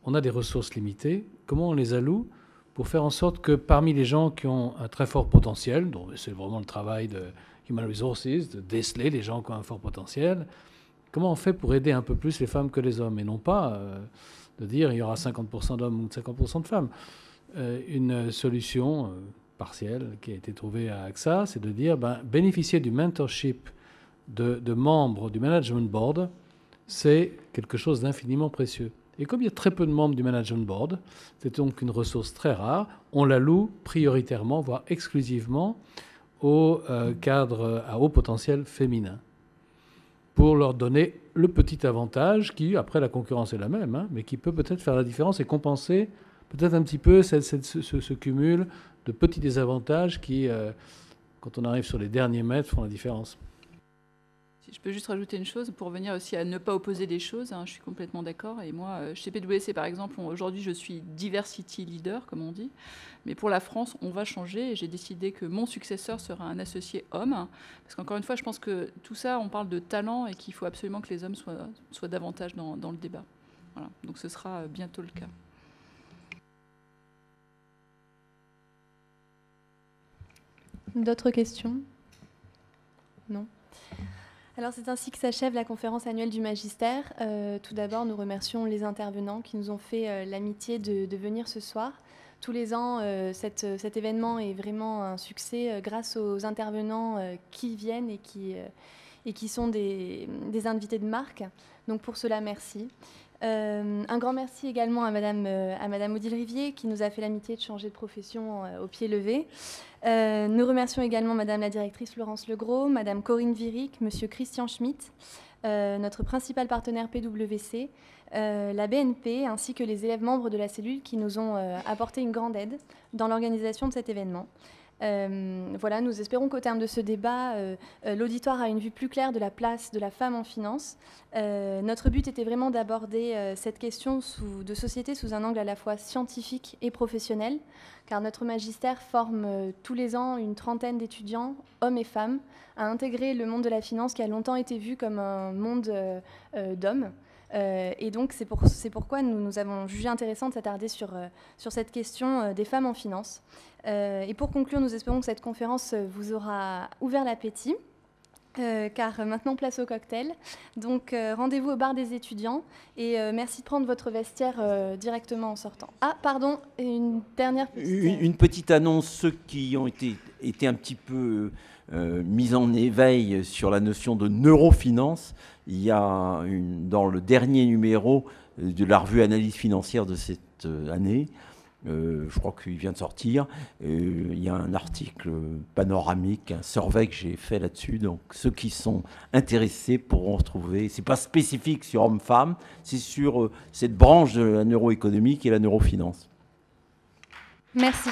On a des ressources limitées. Comment on les alloue pour faire en sorte que parmi les gens qui ont un très fort potentiel, donc c'est vraiment le travail de Human Resources, de déceler les gens qui ont un fort potentiel, comment on fait pour aider un peu plus les femmes que les hommes, et non pas de dire il y aura 50% d'hommes ou 50% de femmes. Une solution partielle qui a été trouvée à AXA, c'est de dire bénéficier du mentorship de membres du management board, c'est quelque chose d'infiniment précieux. Et comme il y a très peu de membres du management board, c'est donc une ressource très rare, on la loue prioritairement, voire exclusivement, aux cadres à haut potentiel féminin, pour leur donner le petit avantage qui, après la concurrence est la même, mais qui peut peut-être faire la différence et compenser peut-être un petit peu ce cumul de petits désavantages qui, quand on arrive sur les derniers mètres, font la différence. Si je peux juste rajouter une chose pour revenir aussi à ne pas opposer les choses, je suis complètement d'accord. Et moi, chez PwC, par exemple, aujourd'hui, je suis diversity leader, comme on dit. Mais pour la France, on va changer. Et j'ai décidé que mon successeur sera un associé homme. Parce qu'encore une fois, je pense que tout ça, on parle de talent et qu'il faut absolument que les hommes soient davantage dans le débat. Voilà. Donc ce sera bientôt le cas. D'autres questions? Non. Alors c'est ainsi que s'achève la conférence annuelle du magistère. Tout d'abord, nous remercions les intervenants qui nous ont fait l'amitié de venir ce soir. Tous les ans, cet événement est vraiment un succès grâce aux intervenants qui viennent et qui sont des invités de marque. Donc pour cela, merci. Un grand merci également à Madame Odile Rivier qui nous a fait l'amitié de changer de profession au pied levé. Nous remercions également Madame la directrice Florence Legros, Madame Corinne Viric, Monsieur Christian Schmitt, notre principal partenaire PwC, la BNP ainsi que les élèves membres de la cellule qui nous ont apporté une grande aide dans l'organisation de cet événement. Voilà, nous espérons qu'au terme de ce débat, l'auditoire a une vue plus claire de la place de la femme en finance. Notre but était vraiment d'aborder cette question de société sous un angle à la fois scientifique et professionnel, car notre magistère forme tous les ans une trentaine d'étudiants, hommes et femmes, à intégrer le monde de la finance qui a longtemps été vu comme un monde d'hommes. Et donc c'est pourquoi nous avons jugé intéressant de s'attarder sur cette question des femmes en finance. Et pour conclure, nous espérons que cette conférence vous aura ouvert l'appétit, car maintenant place au cocktail. Donc rendez-vous au bar des étudiants et merci de prendre votre vestiaire directement en sortant. Ah pardon, une dernière petite... Une petite annonce, ceux qui ont été un petit peu mis en éveil sur la notion de neurofinance. Il y a dans le dernier numéro de la revue Analyse financière de cette année, je crois qu'il vient de sortir, il y a un article panoramique, un survey que j'ai fait là-dessus. Donc ceux qui sont intéressés pourront retrouver. C'est pas spécifique sur hommes-femmes, c'est sur cette branche de la neuroéconomie qui est la neurofinance. Merci.